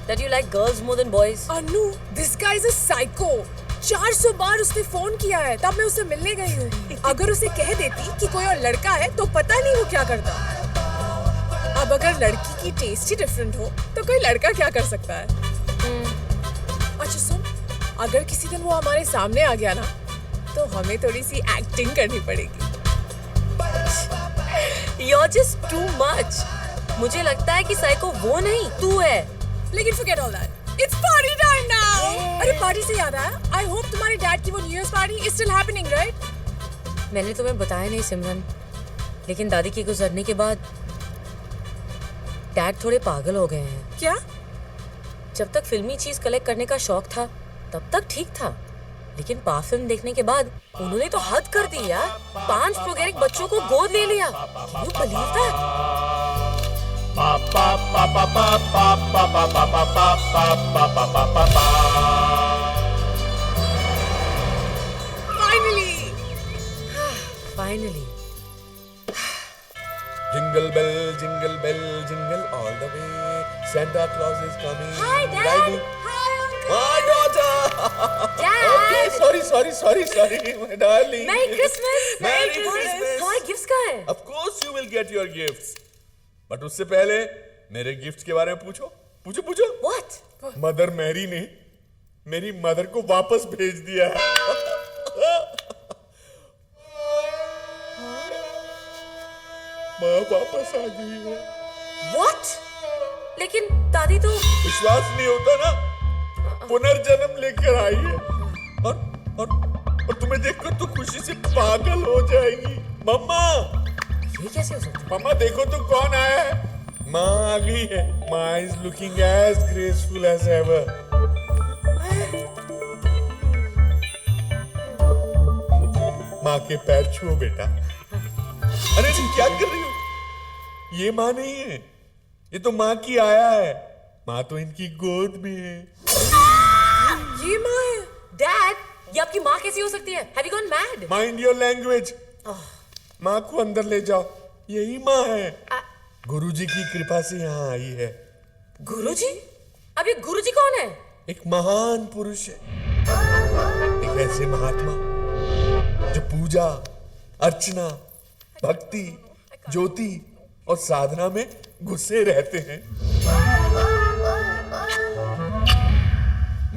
Speaker 5: That you like girls more than boys?
Speaker 10: Anu, this guy is a psycho. 400 बार उसने फोन किया है, तब मैं उससे मिलने गई हूँ। अगर उसे कह देती कि कोई और लड़का है, तो पता नहीं वो क्या करता। अब अगर लड़की की टेस्ट ही डिफरेंट हो, तो कोई लड़का क्या कर सकता है? अच्छा सुन, अगर किसी दिन वो हमारे सामने आ गया ना, तो हमें थोड़ी सी एक्टिंग करनी पड़ेगी।
Speaker 5: You're just too much. मुझे लगता है कि साइको वो नहीं, तू है।
Speaker 10: लेकिन forget all that. It's party time now. अरे पार्टी से याद आया, I hope तुम्हारे डैड की वो new year party is still happening, right?
Speaker 5: मैंने तुम्हें बताया नहीं सिमरन, लेकिन दादी के गुजरने के बाद डैड थोड़े पागल हो गए हैं।
Speaker 10: क्या?
Speaker 5: जब तक फिल्मी चीज कलेक्ट करने का शौक था, तब तक ठीक था, लेकिन पा फिल्म देखने के बाद उन्होंने तो हद कर दी यार। 5 प्रोगेरिक बच्चों को गोद ले लिया। Can you believe that? Finally.
Speaker 8: Jingle bell, jingle bell, jingle all the way. Santa Claus is coming.
Speaker 5: Hi, Dad.
Speaker 8: Riding.
Speaker 5: Hi, Uncle.
Speaker 8: My daughter.
Speaker 5: Dad.
Speaker 8: Okay, sorry, my darling.
Speaker 5: Merry Christmas.
Speaker 8: Merry Christmas.
Speaker 5: हमारे gifts कहाँ हैं?
Speaker 8: Of course you will get your gifts. But उससे पहले मेरे gifts के बारे में पूछो।
Speaker 5: What?
Speaker 8: मदर मैरी ने मेरी मदर को वापस भेज दिया है। माँ वापस आ गई है।
Speaker 5: What? लेकिन दादी तो
Speaker 8: विश्वास नहीं होता ना, पुनर्जन्म लेकर आई है और तुम्हें देखकर तो खुशी से पागल हो जाएगी। मम्मा,
Speaker 5: ये कैसे हो सकता है?
Speaker 8: मम्मा देखो तो कौन आया है। माँ आ गई है। माँ is looking as graceful as ever. माँ के पैर छुओ बेटा। अरे तुम क्या कर रही हो? ये माँ नहीं है, ये तो माँ की आया है। माँ तो इनकी गोद में है।
Speaker 10: ये माँ है?
Speaker 5: डैड, ये आपकी माँ कैसी हो सकती है? Have you gone mad?
Speaker 8: Mind your language. माँ को अंदर ले जाओ, यही माँ है। गुरुजी की कृपा से यहाँ आई है।
Speaker 5: गुरुजी? अब ये गुरुजी कौन है?
Speaker 8: एक महान पुरुष है, एक ऐसे महात्मा जो पूजा, अर्चना, भक्ति, ज्योति और साधना में घुसे रहते हैं।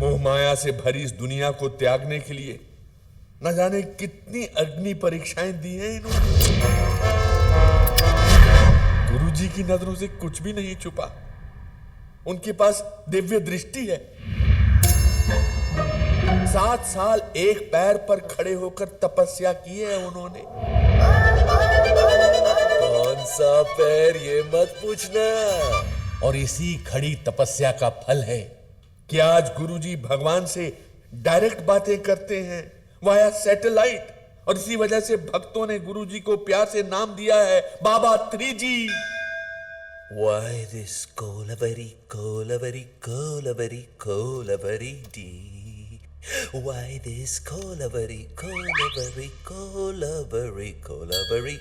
Speaker 8: मोह माया से भरी इस दुनिया को त्यागने के लिए न जाने कितनी अग्नि परीक्षाएं दी हैं इन्होंने। गुरुजी की नजरों से कुछ भी नहीं छुपा। उनके पास दिव्य दृष्टि है। 7 साल एक पैर पर खड़े होकर तपस्या की है उन्होंने।
Speaker 13: कौन सा पैर ये मत पूछना।
Speaker 8: और इसी खड़ी तपस्या का फल है कि आज गुरुजी भगवान से डायरेक्ट बातें करते हैं वाया सैटेलाइट, और इसी वजह से भक्तों ने गुरुजी को प्यार से नाम दिया है बाबा 3G।
Speaker 13: Why this Kolavari, Kolavari, Kolavari, Kolavari dee? Why this Kolavari, Kolavari, Kolavari, Kolavari?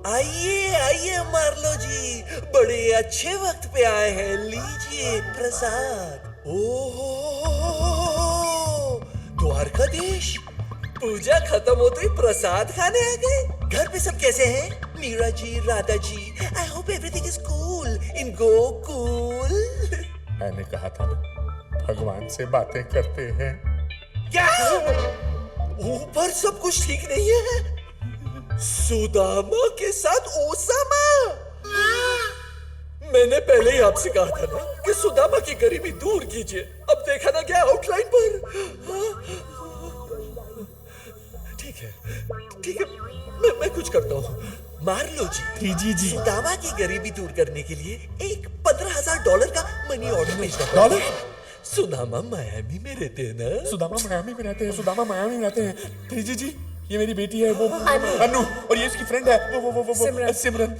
Speaker 13: आइए आइए मार्लो जी, बड़े अच्छे वक्त पे आए हैं, लीजिए प्रसाद। ओहो, द्वारकाधीश, पूजा खत्म होते ही प्रसाद खाने आ गए। घर पे सब कैसे हैं? Meera ji, Radha ji, I hope everything is cool in Gokul.
Speaker 8: मैंने कहा था ना, भगवान से बातें करते हैं।
Speaker 13: क्या? ऊपर सब कुछ ठीक नहीं है? सुदामा के साथ ओसामा? मैंने पहले ही आपसे कहा था ना कि सुदामा की गरीबी दूर कीजिए। अब देखा ना क्या आउटलाइन पर? ठीक है, मैं कुछ करता हूँ। मार्लो जी, जी सुदामा की गरीबी दूर करने के लिए एक $15,000 का मनी ऑर्डर भेजना
Speaker 8: डॉलर?
Speaker 13: सुदामा मायामी में रहते हैं ना?
Speaker 8: सुदामा मायामी में रहते हैं। जी, ये मेरी बेटी है, वो अनु, और ये उसकी फ्रेंड है, वो सिमरन।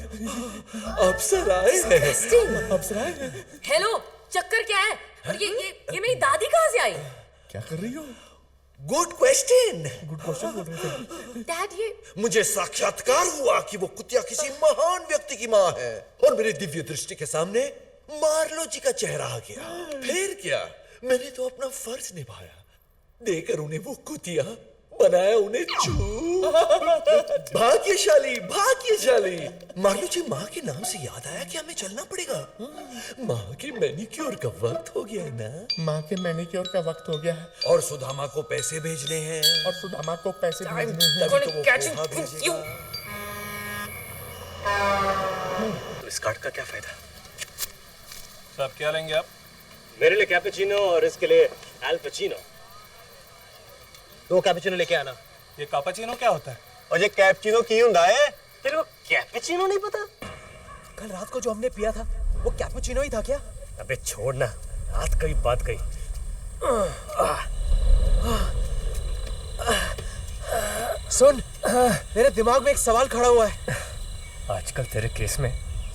Speaker 13: अप्सराएं हैं।
Speaker 8: अप्सराएं हैं।
Speaker 5: हेलो, चक्कर क्या है? और ये मेरी दादी कहाँ से आई?
Speaker 8: क्या कर रही हो?
Speaker 13: गुड क्वेश्चन
Speaker 8: बोल रहे थे।
Speaker 5: डैड, ये
Speaker 13: मुझे साक्षात्कार हुआ कि वो कुतिया किसी महान व्यक्ति की माँ है, और मेरी दिव्य दृष्टि के सामने मार्लो जी का चेहरा आ गया। फिर क्या, मैंने तो अपना फर्ज निभाया, देकर उन्हें वो कुतिया बनाया, उन्हें भाग्यशाली। मार्लो जी, माँ के नाम से याद आया कि हमें चलना पड़ेगा। माँ के मैनिक्योर का वक्त हो गया है ना?
Speaker 8: माँ के मैनिक्योर का वक्त हो गया है,
Speaker 13: और सुदामा को पैसे भेजने हैं।
Speaker 18: तो इस कार्ड का क्या फायदा?
Speaker 15: साहब क्या लेंगे आप?
Speaker 18: मेरे लिए कैपेचिनो और इसके लिए एल पचीनो।
Speaker 9: 2 कैपेचिनो लेके आना।
Speaker 15: ये कापाचिनो क्या होता है?
Speaker 9: और ये कैपेचिनो की हुंदा है? तेरे को कैपेचिनो नहीं पता?
Speaker 2: कल रात को जो हमने पिया था वो कैपेचिनो ही था क्या?
Speaker 1: अबे छोड़ ना, रात कई बात गई।
Speaker 2: सुन, मेरे दिमाग में एक सवाल खड़ा हुआ है।
Speaker 1: आजकल तेरे केस में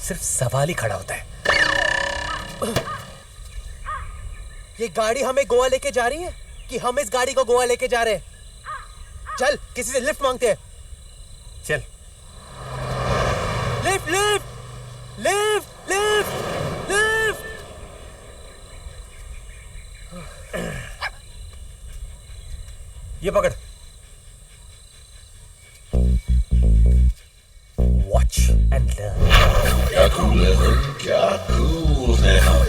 Speaker 1: सिर्फ सवाल ही खड़ा होता है।
Speaker 2: ये गाड़ी हमें गोवा लेके जा रही है कि हम इस गाड़ी को गोवा लेके जा रहे हैं? चल, किसी से लिफ्ट मांगते हैं।
Speaker 1: चल।
Speaker 2: Lift lift lift lift lift.
Speaker 1: ये पकड़। Watch and learn.
Speaker 12: क्या कूल है हम, क्या कूल है हम,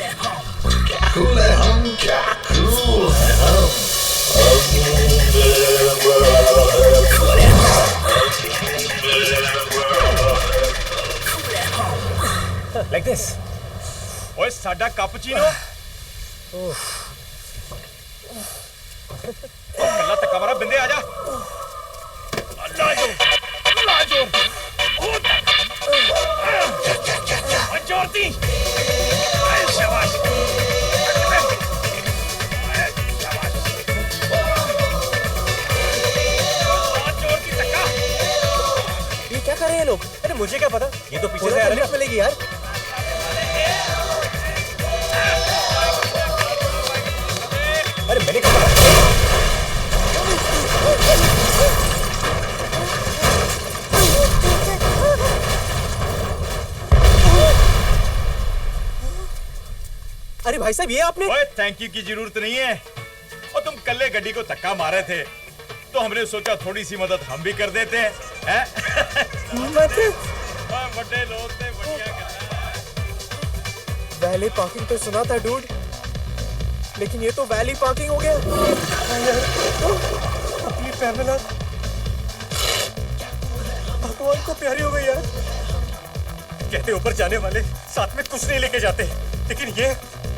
Speaker 12: क्या कूल है हम, क्या कूल है हम।
Speaker 1: Like this.
Speaker 8: ओए साडा कैपुचिनो। कल्ला तक हमारा बिंदे आजा। लाजो। जोरती। शाबाश।
Speaker 2: ये क्या कर रहे हैं लोग?
Speaker 1: अरे मुझे क्या पता, ये तो पीछे से आ रहे हैं।
Speaker 2: मिलेगी यार।
Speaker 1: अरे मैंने कहा
Speaker 2: अरे भाई साहब, ये आपने?
Speaker 8: ओए थैंक यू की जरूरत नहीं है, और तुम कल्ले गड्डी को धक्का मारे थे तो हमने सोचा थोड़ी सी मदद हम भी कर देते हैं। बड़े लोग थे, बढ़िया
Speaker 2: वैली पार्किंग तो सुना था डूड, लेकिन ये तो वैली पार्किंग हो गया।
Speaker 1: अपनी पैमेला भगवान को प्यारी हो गई यार। कहते ऊपर जाने वाले साथ में कुछ नहीं लेके जाते, लेकिन ये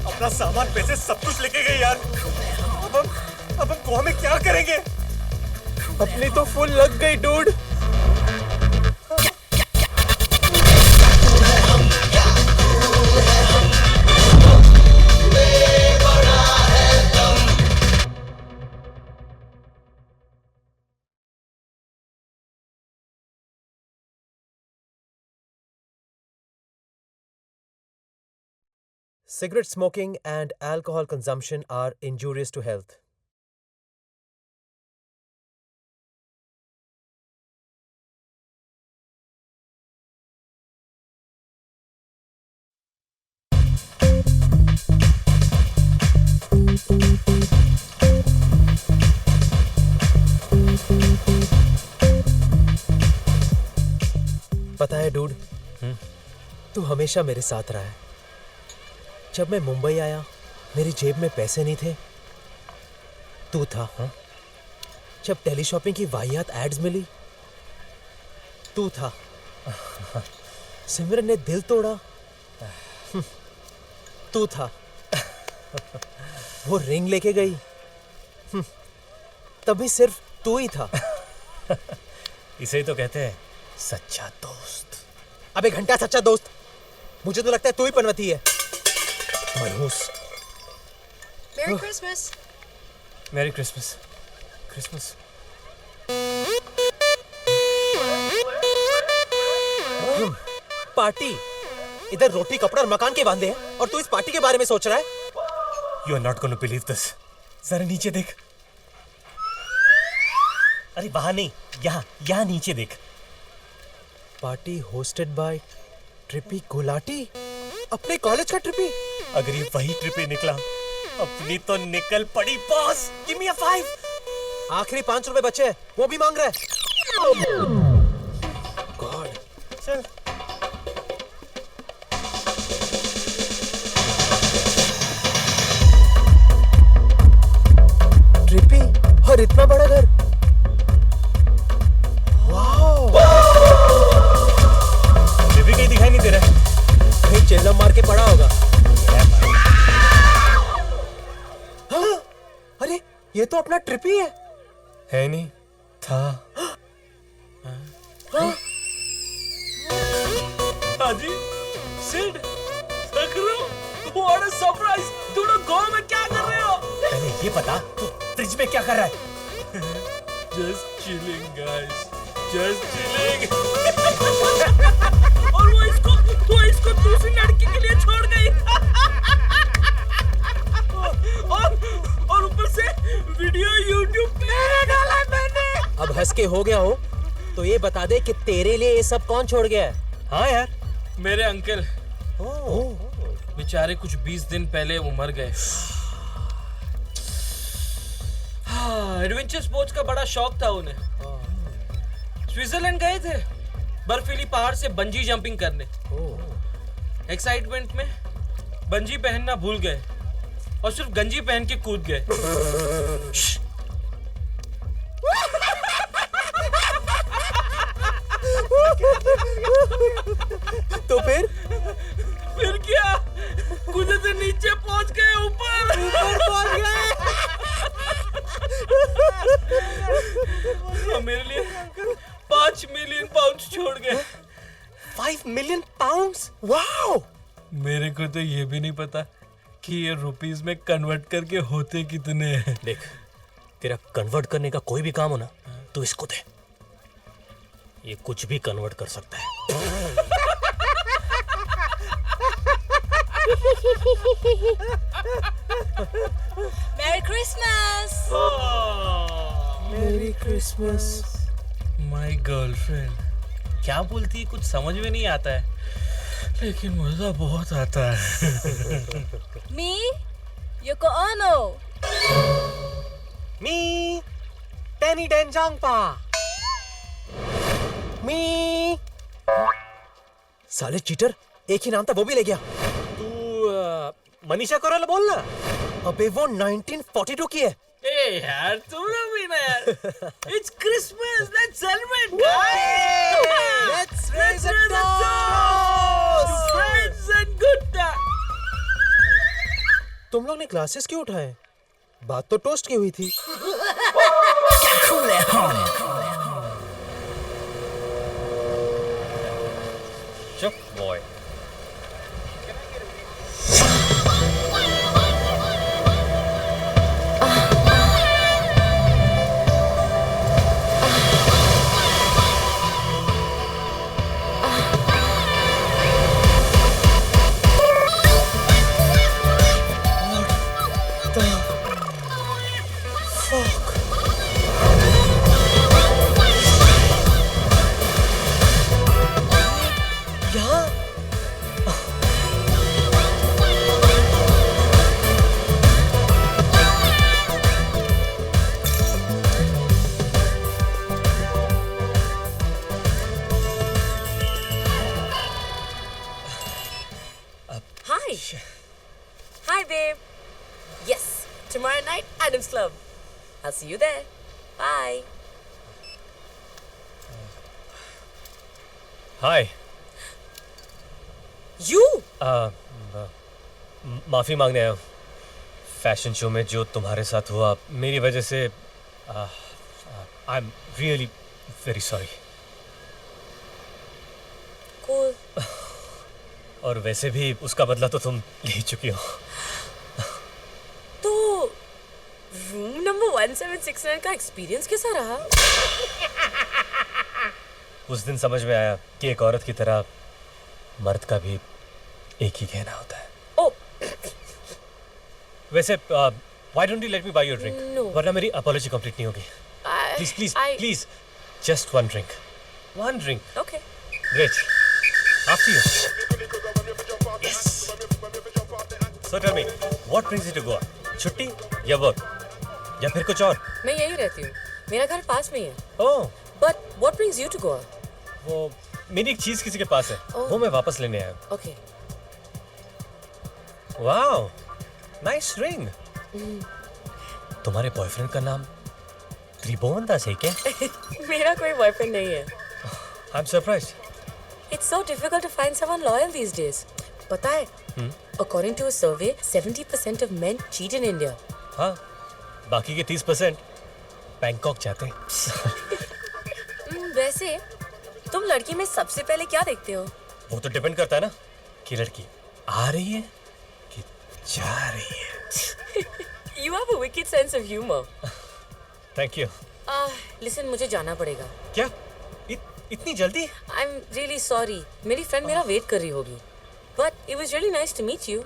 Speaker 1: अपना सामान, पैसे सब कुछ लेके गए यार। अब हम गोवा में क्या करेंगे?
Speaker 2: अपनी तो फुल लग गई dude. Cigarette smoking and alcohol consumption are injurious to health. पता है तू हमेशा मेरे साथ रहा है। जब मैं मुंबई आया, मेरी जेब में पैसे नहीं थे, तू था। जब टेली शॉपिंग की वाहियात एड्स मिली, तू था। सिमरन ने दिल तोड़ा, तू था। वो रिंग लेके गई, तभी सिर्फ तू ही था।
Speaker 1: इसे ही तो कहते हैं सच्चा दोस्त।
Speaker 2: अबे घंटा सच्चा दोस्त, मुझे तो लगता है तू ही पनवती है। मनहूस।
Speaker 3: Merry Christmas.
Speaker 1: Merry Christmas. Christmas.
Speaker 2: Party. इधर रोटी कपड़ा और मकान के बांधे हैं और तू इस पार्टी के बारे में सोच रहा है?
Speaker 1: You are not going to believe this. जरा नीचे देख। अरे वहां नहीं, यहाँ नीचे देख।
Speaker 2: Party hosted by Trippy Gulati. अपने कॉलेज का ट्रिपी।
Speaker 1: अगर ये वही ट्रिपी निकला, अपनी तो निकल पड़ी बॉस। गिव मी अ 5।
Speaker 2: आखिरी 5 रुपए बचे हैं, वो भी मांग रहा है। गॉड।
Speaker 1: चल।
Speaker 2: ट्रिपी और इतना बड़ा घर। वाओ।
Speaker 1: ट्रिपी कहीं दिखाई नहीं दे रहा है।
Speaker 2: कहीं चेल्ला मार के पड़ा होगा। हाँ, अरे ये तो अपना ट्रिपी है
Speaker 1: नहीं? था।
Speaker 20: हाजी, सिड, सकरो, व्हाट अ सरप्राइज! तुम लोग गोवा में क्या कर रहे हो?
Speaker 1: पहले ये बता, तू फ्रिज में क्या कर रहा है?
Speaker 20: Just chilling, guys. Just chilling. और वो इसको दूसरी लड़की के लिए छोड़ गई। और ऊपर से वीडियो YouTube पे डाला मैंने।
Speaker 2: अब हंस के हो गया हो तो ये बता दे कि तेरे लिए ये सब कौन छोड़ गया है?
Speaker 1: हाँ यार,
Speaker 20: मेरे अंकल। बेचारे कुछ 20 दिन पहले वो मर गए। एडवेंचर स्पोर्ट्स का बड़ा शौक था उन्हें। स्विट्जरलैंड गए थे बर्फीली पहाड़ से बंजी जंपिंग करने। एक्साइटमेंट में बंजी पहनना भूल गए और सिर्फ गंजी पहन के कूद गए।
Speaker 2: तो फिर
Speaker 20: क्या? कूदे से नीचे पहुंच गए, ऊपर पहुंच गए। मेरे लिए 5 मिलियन पाउंड छोड़ गए।
Speaker 2: 5 मिलियन पाउंड्स? वाओ!
Speaker 20: मेरे को तो ये भी नहीं पता कि ये रुपीस में कन्वर्ट करके होते कितने हैं।
Speaker 1: देख, तेरा कन्वर्ट करने का कोई भी काम हो ना, तो इसको दे। ये कुछ भी कन्वर्ट कर सकता है।
Speaker 3: Merry Christmas.
Speaker 2: Merry Christmas.
Speaker 20: My girlfriend क्या बोलती है कुछ समझ में नहीं आता है, लेकिन मजा बहुत आता है।
Speaker 3: Me, Yoko Ono.
Speaker 2: Me, Danny Denjangpa. Me. साले चीटर, एक ही नाम था वो भी ले गया।
Speaker 1: तू मनीषा कोइराला बोल ना।
Speaker 2: अबे वो 1942 की है।
Speaker 20: ए यार तुम लोग भी ना यार। It's Christmas, let's celebrate guys.
Speaker 2: Let's raise a
Speaker 20: toast to friends and good times.
Speaker 2: तुम लोग ने ग्लासेस क्यों उठाए? बात तो टोस्ट की हुई थी।
Speaker 6: Cool at home.
Speaker 1: चुप boy.
Speaker 5: Hi. Hi, babe. Yes, tomorrow night, Adam's Club. I'll see you there. Bye.
Speaker 1: Hi
Speaker 5: You?
Speaker 1: माफ़ी मांगने आया हूँ फैशन शो में जो तुम्हारे साथ हुआ मेरी वजह से I am really very sorry
Speaker 5: Cool.
Speaker 1: और वैसे भी उसका बदला तो तुम ले ही चुकी हो
Speaker 5: तो रूम नंबर 1769 का एक्सपीरियंस कैसा रहा?
Speaker 1: उस दिन समझ में आया कि एक औरत की तरह मर्द का भी एक ही कहना होता है
Speaker 5: Oh.
Speaker 1: वैसे why don't you let me by your drink
Speaker 5: No.
Speaker 1: वरना मेरी अपॉलॉजी कंप्लीट नहीं होगी please please please just one drink
Speaker 5: Okay.
Speaker 1: Great. After you. Yes. So tell me, what brings you to Goa? छुट्टी या work या फिर कुछ और?
Speaker 5: मैं यही रहती हूँ. मेरा घर पास में ही है.
Speaker 1: Oh.
Speaker 5: But what brings you to Goa?
Speaker 1: वो मेरी एक चीज किसी के पास है.
Speaker 5: Oh.
Speaker 1: वो मैं वापस लेने आया हूँ.
Speaker 5: Okay.
Speaker 1: Wow. Nice ring. तुम्हारे बॉयफ्रेंड का नाम त्रिभुवन दास है क्या?
Speaker 5: मेरा कोई बॉयफ्रेंड नहीं है.
Speaker 1: I'm surprised.
Speaker 5: It's so difficult to find someone loyal these days. पता है? According to a survey, 70% of men cheat in India.
Speaker 1: हाँ. बाकी के 30% बैंकॉक जाते हैं.
Speaker 5: वैसे तुम लड़की में सबसे पहले क्या देखते हो?
Speaker 1: वो तो डिपेंड करता है ना कि लड़की आ रही है कि जा रही है.
Speaker 5: You have a wicked sense of humor.
Speaker 1: Thank you.
Speaker 5: Listen, मुझे जाना पड़ेगा.
Speaker 1: क्या? इतनी जल्दी?
Speaker 5: I'm really sorry. मेरी फ्रेंड मेरा वेट कर रही होगी. But it was really nice to meet you.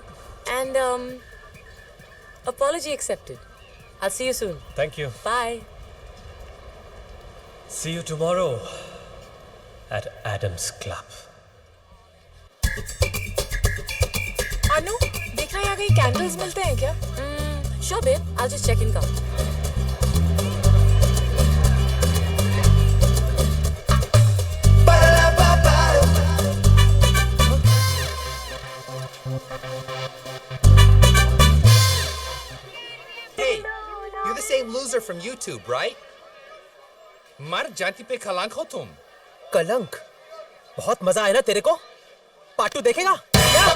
Speaker 5: And apology accepted. I'll see you soon.
Speaker 1: Thank you.
Speaker 5: Bye.
Speaker 1: See you tomorrow at Adam's Club.
Speaker 10: अनु, देखा यहाँ कहीं कैंडल्स मिलते हैं क्या?
Speaker 5: Sure, babe. I'll just check in car.
Speaker 21: Hey, you're the same loser from YouTube, right? मर जाति पे कलंक हो तुम.
Speaker 2: कलंक? बहुत मजा आया ना तेरे को? पार्ट 2 देखेगा? क्या?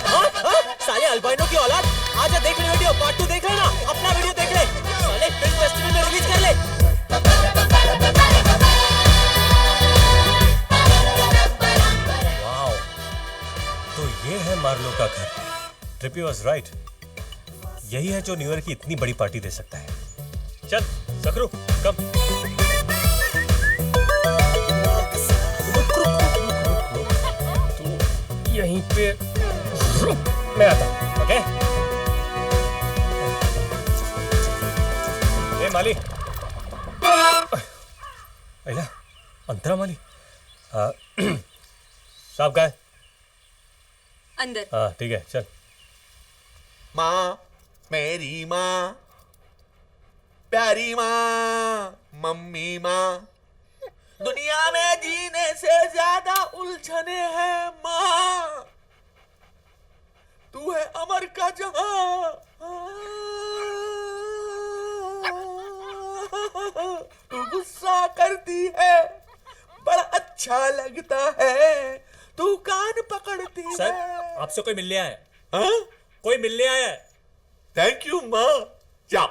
Speaker 2: साले अल्बाइनो की औलाद, आजा देख ले वीडियो, पार्ट 2 देख लेना, अपना वीडियो देख ले, साले फिल्म फेस्टिवल में रिलीज कर ले.
Speaker 1: Wow. तो ये है मार्लो का घर. Trippy was right. यही है जो न्यू ईयर की इतनी बड़ी पार्टी दे सकता है. चल सकरू कम. तू यहीं पे रुक, मैं आता हूँ. ओके? ए माली. अला अंतरा माली. साहब का है?
Speaker 4: अंदर.
Speaker 1: हाँ ठीक है चल.
Speaker 13: माँ, मेरी माँ, प्यारी माँ, मम्मी माँ, दुनिया में जीने से ज्यादा उलझने हैं माँ. तू है अमर का जहां, तू गुस्सा करती है, बड़ा अच्छा लगता है, तू कान पकड़ती है.
Speaker 1: सर आपसे कोई मिलने आया है. हाँ? कोई मिलने आया है.
Speaker 13: थैंक यू माँ. जा.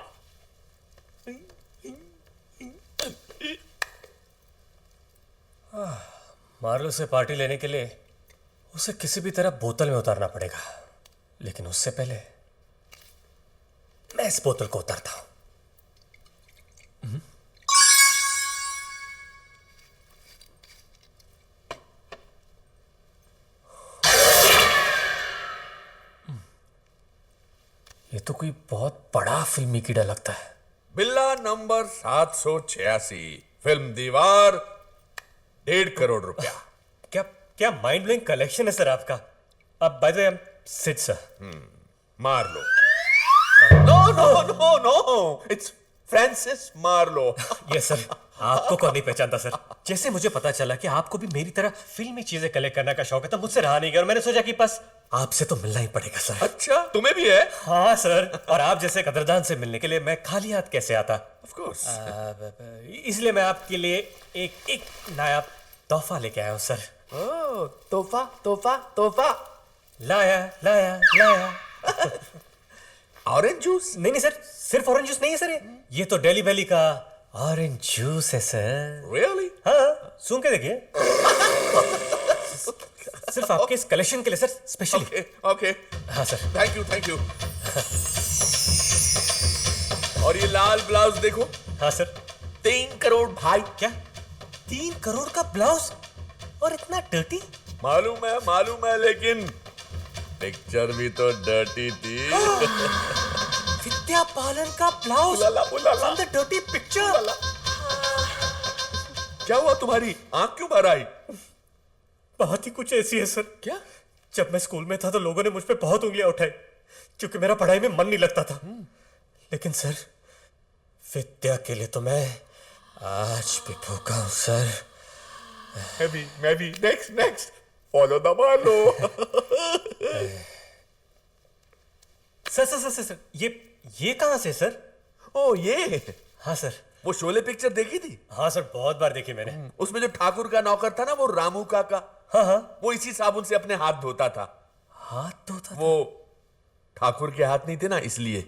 Speaker 1: मार्लो से पार्टी लेने के लिए उसे किसी भी तरह बोतल में उतारना पड़ेगा. लेकिन उससे पहले मैं इस बोतल को उतारता हूं. ये तो कोई बहुत बड़ा फिल्मी कीड़ा लगता है.
Speaker 13: बिल्ला नंबर 786, फिल्म दीवार, 1.5 करोड़ रुपया.
Speaker 1: क्या क्या माइंड ब्लोइंग कलेक्शन है सर आपका. अब by the way I am Sid sir.
Speaker 13: Marlo. No no no no, it's Francis Marlo.
Speaker 1: Yes sir. आपको कौन नहीं पहचानता सर. जैसे मुझे पता चला कि आपको भी मेरी तरह फिल्मी चीजें कलेक्ट करने का शौक है तो मुझसे रहा नहीं गया और मैंने सोचा कि बस आपसे तो मिलना ही पड़ेगा सर।
Speaker 13: अच्छा, तुम्हें भी है?
Speaker 1: हाँ सर, और आप जैसे कदरदान से मिलने के लिए मैं खाली हाथ कैसे आता?
Speaker 13: Of course.
Speaker 1: इसलिए मैं आपके लिए एक नायाब तोहफा लेके आया हूँ सर।
Speaker 13: ओह, तोहफा तोहफा तोहफा
Speaker 1: लाया लाया लाया।
Speaker 13: Orange juice?
Speaker 1: नहीं सर, सिर्फ ऑरेंज जूस नहीं है सर, ये तो डेली वैली का ऑरेंज जूस है सर।
Speaker 13: Really?
Speaker 1: हाँ, सूंघ के देखिए। सिर्फ आपके इस कलेक्शन के लिए सर, स्पेशली।
Speaker 13: ओके।
Speaker 1: हाँ सर।
Speaker 13: Thank you. और ये लाल ब्लाउज देखो।
Speaker 1: हाँ सर।
Speaker 13: 3 करोड़ भाई।
Speaker 1: क्या 3 करोड़ का ब्लाउज और इतना डर्टी?
Speaker 13: मालूम है, लेकिन पिक्चर भी तो डर्टी थी।
Speaker 1: विद्या बालन का blouse
Speaker 13: ooh la la.
Speaker 1: The dirty picture.
Speaker 13: क्या हुआ, तुम्हारी आंख क्यों भर आई?
Speaker 1: बात ही कुछ ऐसी है सर।
Speaker 13: क्या?
Speaker 1: जब मैं स्कूल में था तो लोगों ने मुझ पे बहुत उंगलियां उठाई क्योंकि मेरा पढ़ाई में मन नहीं लगता था। लेकिन सर, विद्या के लिए तो मैं आज भी भूखा हूं सर।
Speaker 13: मैं भी। नेक्स्ट फॉलो द मालो।
Speaker 1: सर, ये कहां से सर?
Speaker 13: ओ ये।
Speaker 1: हाँ सर।
Speaker 13: वो शोले पिक्चर देखी थी?
Speaker 1: हाँ सर, बहुत बार देखी मैंने।
Speaker 13: उसमें जो ठाकुर का नौकर था ना, वो रामू काका।
Speaker 1: हाँ।
Speaker 13: वो इसी साबुन से अपने हाथ धोता था।
Speaker 1: हाथ धोता था?
Speaker 13: वो ठाकुर के हाथ नहीं थे ना, इसलिए।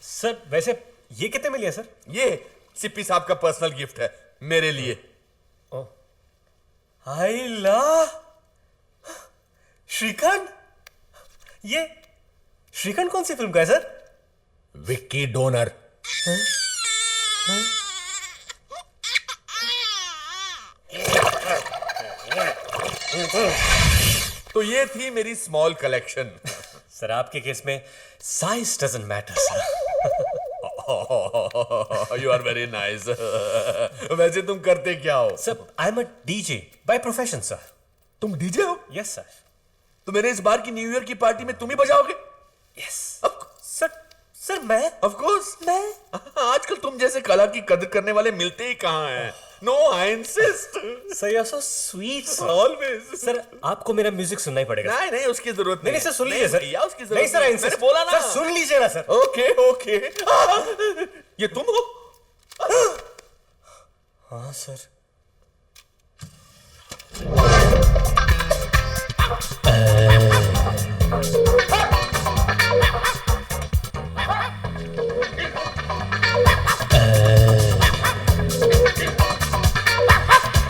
Speaker 1: सर वैसे ये कितने में लिया सर?
Speaker 13: ये सिप्पी साहब का पर्सनल गिफ्ट है मेरे लिए।
Speaker 1: हाय ला, श्रीखंड। ये श्रीखंड कौन सी फिल्म का है सर?
Speaker 13: विक्की डोनर। तो ये थी मेरी स्मॉल कलेक्शन।
Speaker 1: सर आपके केस में size doesn't matter sir.
Speaker 13: You are very nice. वैसे तुम करते क्या हो?
Speaker 1: Sir I am a DJ by profession sir.
Speaker 13: तुम डीजे हो?
Speaker 1: Yes sir.
Speaker 13: तो मेरे इस बार की न्यू ईयर की पार्टी में तुम ही बजाओगे?
Speaker 1: यस सर मैं?
Speaker 13: ऑफ कोर्स मैं। आजकल तुम जैसे कला की कदर करने वाले मिलते ही कहां हैं। No, I insist.
Speaker 1: Sir you are so sweet sir.
Speaker 13: Always.
Speaker 1: Sir आपको मेरा म्यूजिक सुनना ही पड़ेगा।
Speaker 13: नहीं, उसकी जरूरत
Speaker 1: नहीं सर, सुन लीजिए सर।
Speaker 13: भैया, उसकी जरूरत
Speaker 1: नहीं सर, आई इंसिस्ट।
Speaker 13: मैंने बोला ना।
Speaker 1: सर सुन लीजिए ना सर।
Speaker 13: ओके। ये तुम हो?
Speaker 1: हाँ सर।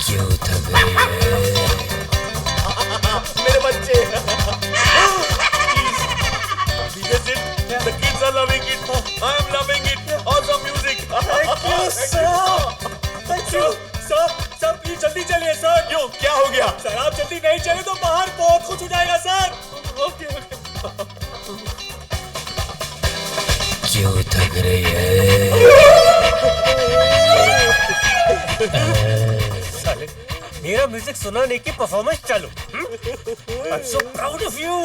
Speaker 12: क्यों थक रही है
Speaker 13: मेरे बच्चे? The kids are loving it. I am loving it. Awesome music.
Speaker 1: Thank you sir. Thank you sir please जल्दी चलिए सर।
Speaker 13: क्यों, क्या हो गया?
Speaker 1: सर आप जल्दी नहीं चले तो बाहर बहुत कुछ हो जाएगा सर।
Speaker 13: ओके।
Speaker 12: क्यों थक रही है?
Speaker 1: साले मेरा म्यूजिक सुनाने की परफॉर्मेंस चालू। I'm so proud of you.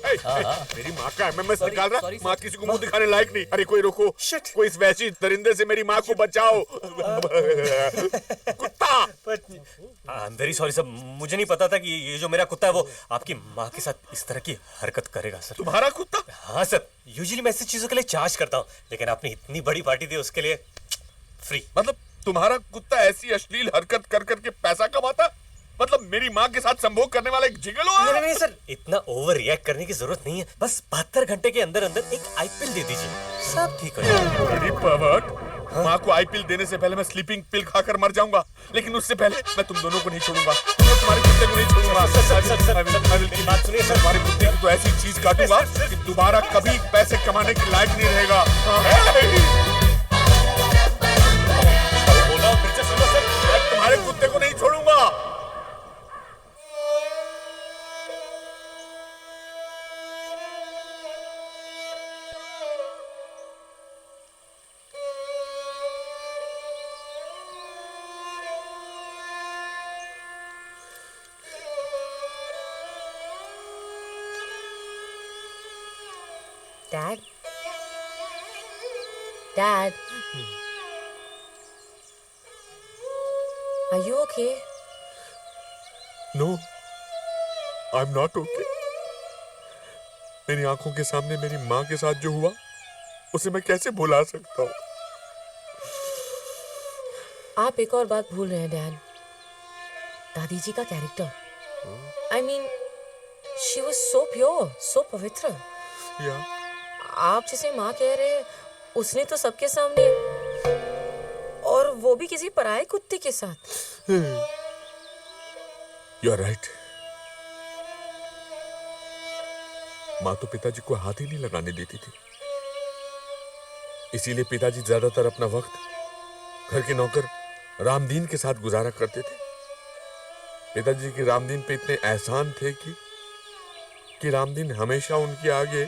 Speaker 13: मेरी माँ का एमएमएस निकाल रहा। माँ किसी को मुंह दिखाने लायक नहीं। अरे कोई रोको। कोई इस वैसी दरिंदे से मेरी माँ को बचाओ। कुत्ता।
Speaker 1: I am very sorry sir, मुझे नहीं पता था कि ये जो मेरा कुत्ता है वो आपकी माँ के साथ इस तरह की हरकत करेगा सर।
Speaker 13: तुम्हारा कुत्ता?
Speaker 1: हाँ सर, यूजुअली मैं ऐसी चीजों के लिए चार्ज करता हूँ, लेकिन आपने इतनी बड़ी पार्टी दी उसके लिए फ्री।
Speaker 13: मतलब तुम्हारा कुत्ता ऐसी अश्लील हरकत कर करके पैसा कमाता? मतलब मेरी माँ के साथ संभोग करने वाला एक जिगलो है?
Speaker 1: नहीं सर, इतना ओवर रिएक्ट करने की जरूरत नहीं है। बस 72 घंटे के अंदर अंदर एक आईपीएल दे दीजिए, सब ठीक हो जाएगा।
Speaker 13: मेरी पर्वर्ट। माँ को आईपीएल देने से पहले मैं स्लीपिंग पिल खाकर मर जाऊंगा, लेकिन उससे पहले मैं तुम दोनों को नहीं छोड़ूंगा। मैं तुम्हारे कुत्ते को नहीं छोड़ूंगा।
Speaker 1: सर बात सुनिए सर।
Speaker 13: तुम्हारे कुत्ते की तो ऐसी चीज काटूंगा कि दोबारा कभी पैसे कमाने के लायक नहीं रहेगा।
Speaker 1: बोला फिर से सुनो सर,
Speaker 13: मैं तुम्हारे कुत्ते को नहीं छोड़ूंगा।
Speaker 5: Dad? Dad? Are you okay?
Speaker 8: No, I am not okay. मेरी आंखों के सामने मेरी माँ के साथ जो हुआ उसे मैं कैसे भुला सकता हूँ?
Speaker 5: आप एक और बात भूल रहे हैं डैड। दादी जी का character, I mean she was so pure, so पवित्र।
Speaker 8: या
Speaker 5: आप जिसे माँ कह रहे हैं, उसने तो सबके सामने, और वो भी किसी पराये कुत्ते के साथ।
Speaker 8: You are right. माँ तो पिताजी को हाथ ही नहीं लगाने देती थी। इसीलिए पिताजी ज्यादातर अपना वक्त घर के नौकर रामदीन के साथ गुजारा करते थे। पिताजी के रामदीन पे इतने एहसान थे कि रामदीन हमेशा उनके आगे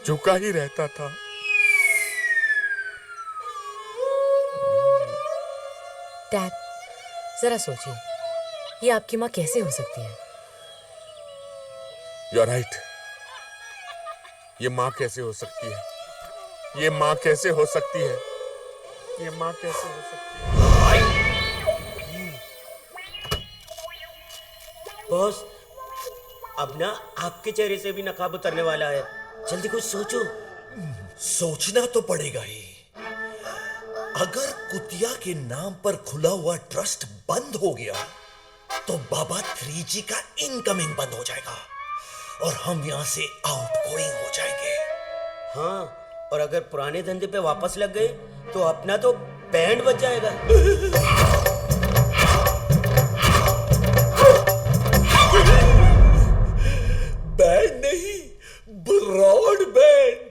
Speaker 8: झुका ही रहता था।
Speaker 5: डैड, जरा सोचिए, ये आपकी माँ कैसे हो सकती है?
Speaker 8: You are right. ये माँ कैसे हो सकती है? ये माँ कैसे हो सकती है? ये माँ कैसे हो सकती है?
Speaker 14: बॉस, अब ना आपके चेहरे से भी नकाब उतरने वाला है। जल्दी कुछ सोचो।
Speaker 13: सोचना तो पड़ेगा ही। अगर कुतिया के नाम पर खुला हुआ ट्रस्ट बंद हो गया तो बाबा 3G का इनकमिंग बंद हो जाएगा और हम यहां से आउटगोइंग हो जाएंगे।
Speaker 14: हाँ, और अगर पुराने धंधे पे वापस लग गए तो अपना तो बैंड बज जाएगा।
Speaker 13: बैंड नहीं, ब्रॉड बैंड।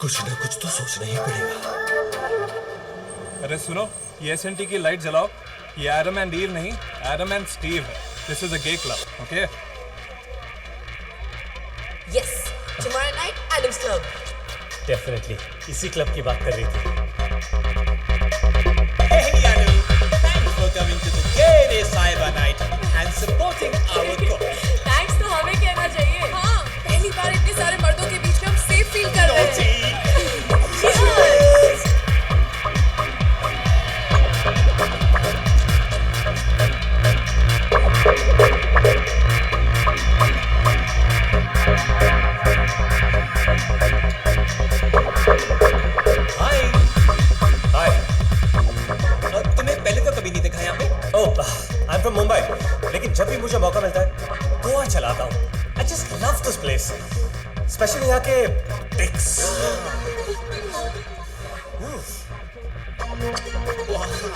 Speaker 13: कुछ ना कुछ तो सोचना ही पड़ेगा।
Speaker 15: अरे सुनो, ये SNT की लाइट जलाओ। ये एडम एंड ईव नहीं, एडम एंड स्टीव है। This is a gay club, okay?
Speaker 5: Yes, tomorrow night Adam's Club.
Speaker 1: Definitely इसी क्लब की बात कर रही थी।
Speaker 2: Hey Anu, thanks for coming to the gay cyber night and supporting our cause.
Speaker 5: Thanks तो हमें कहना चाहिए।
Speaker 10: हाँ, पहली बार इतने सारे मर्दों के बीच में हम सेफ फील कर रहे हैं।
Speaker 2: तुम्हें पहले तो कभी नहीं देखा यहाँ पे।
Speaker 1: ओह, आई एम फ्रॉम मुंबई, लेकिन जब भी मुझे मौका मिलता है गोवा चलाता हूँ। I just love this place, specially यहाँ के डिक्स।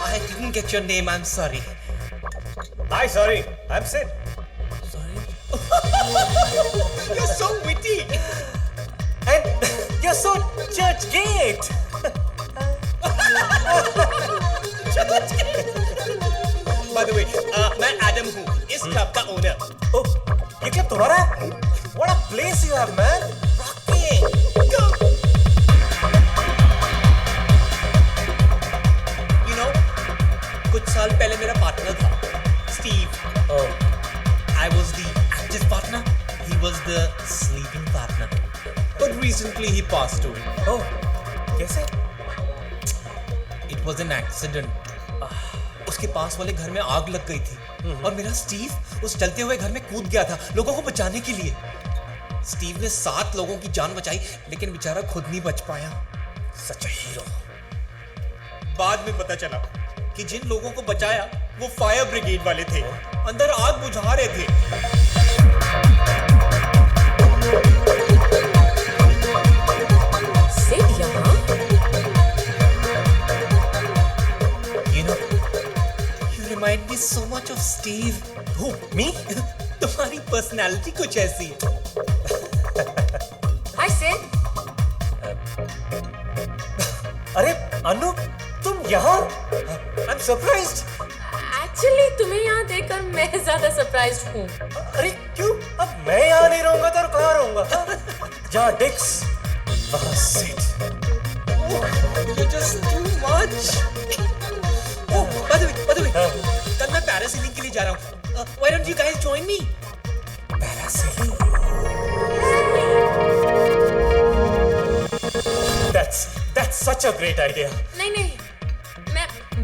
Speaker 2: I didn't get your name, I'm sorry.
Speaker 1: Hi, sorry, I'm Sid.
Speaker 2: You're so witty.
Speaker 1: And you're so church gate.
Speaker 2: By the way, मैं एडम हूँ, इस क्लब का ओनर।
Speaker 1: Oh, ये club तुम्हारा है? What a place you have, man.
Speaker 2: Rocking. Go. You know, कुछ साल पहले मेरा पार्टनर था, Steve.
Speaker 1: Oh.
Speaker 2: I was the active partner. He was the sleeping partner. But recently he passed away.
Speaker 1: Oh, कैसे?
Speaker 2: It was an accident. उसके पास वाले घर में आग लग गई थी और मेरा स्टीव उस जलते हुए घर में कूद गया था लोगों को बचाने के लिए। स्टीव ने 7 लोगों की जान बचाई, लेकिन बेचारा खुद नहीं बच पाया।
Speaker 1: Such a hero.
Speaker 2: बाद में पता चला कि जिन लोगों को बचाया वो फायर ब्रिगेड वाले थे, अंदर आग बुझा रहे थे।
Speaker 5: सिड यहाँ?
Speaker 2: You know, you remind me so much of Steve.
Speaker 1: Who? Me?
Speaker 2: तुम्हारी पर्सनालिटी कुछ ऐसी है।
Speaker 5: Hi Sid.
Speaker 1: अरे अनु, तुम यहाँ? I'm surprised.
Speaker 5: एक्चुअली तुम्हें यहाँ देखकर मैं ज्यादा सरप्राइज्ड हूँ।
Speaker 1: अरे क्यों? अब मैं यहाँ नहीं रहूंगा तो और कहाँ रहूंगा? जहाँ डिक्स, वहाँ Sid.
Speaker 2: You're just too much. Oh, by the way, कल मैं पैरासेलिंग के लिए जा रहा हूँ। Why don't you guys join me?
Speaker 1: Parasailing? That's such a great idea.
Speaker 5: नहीं,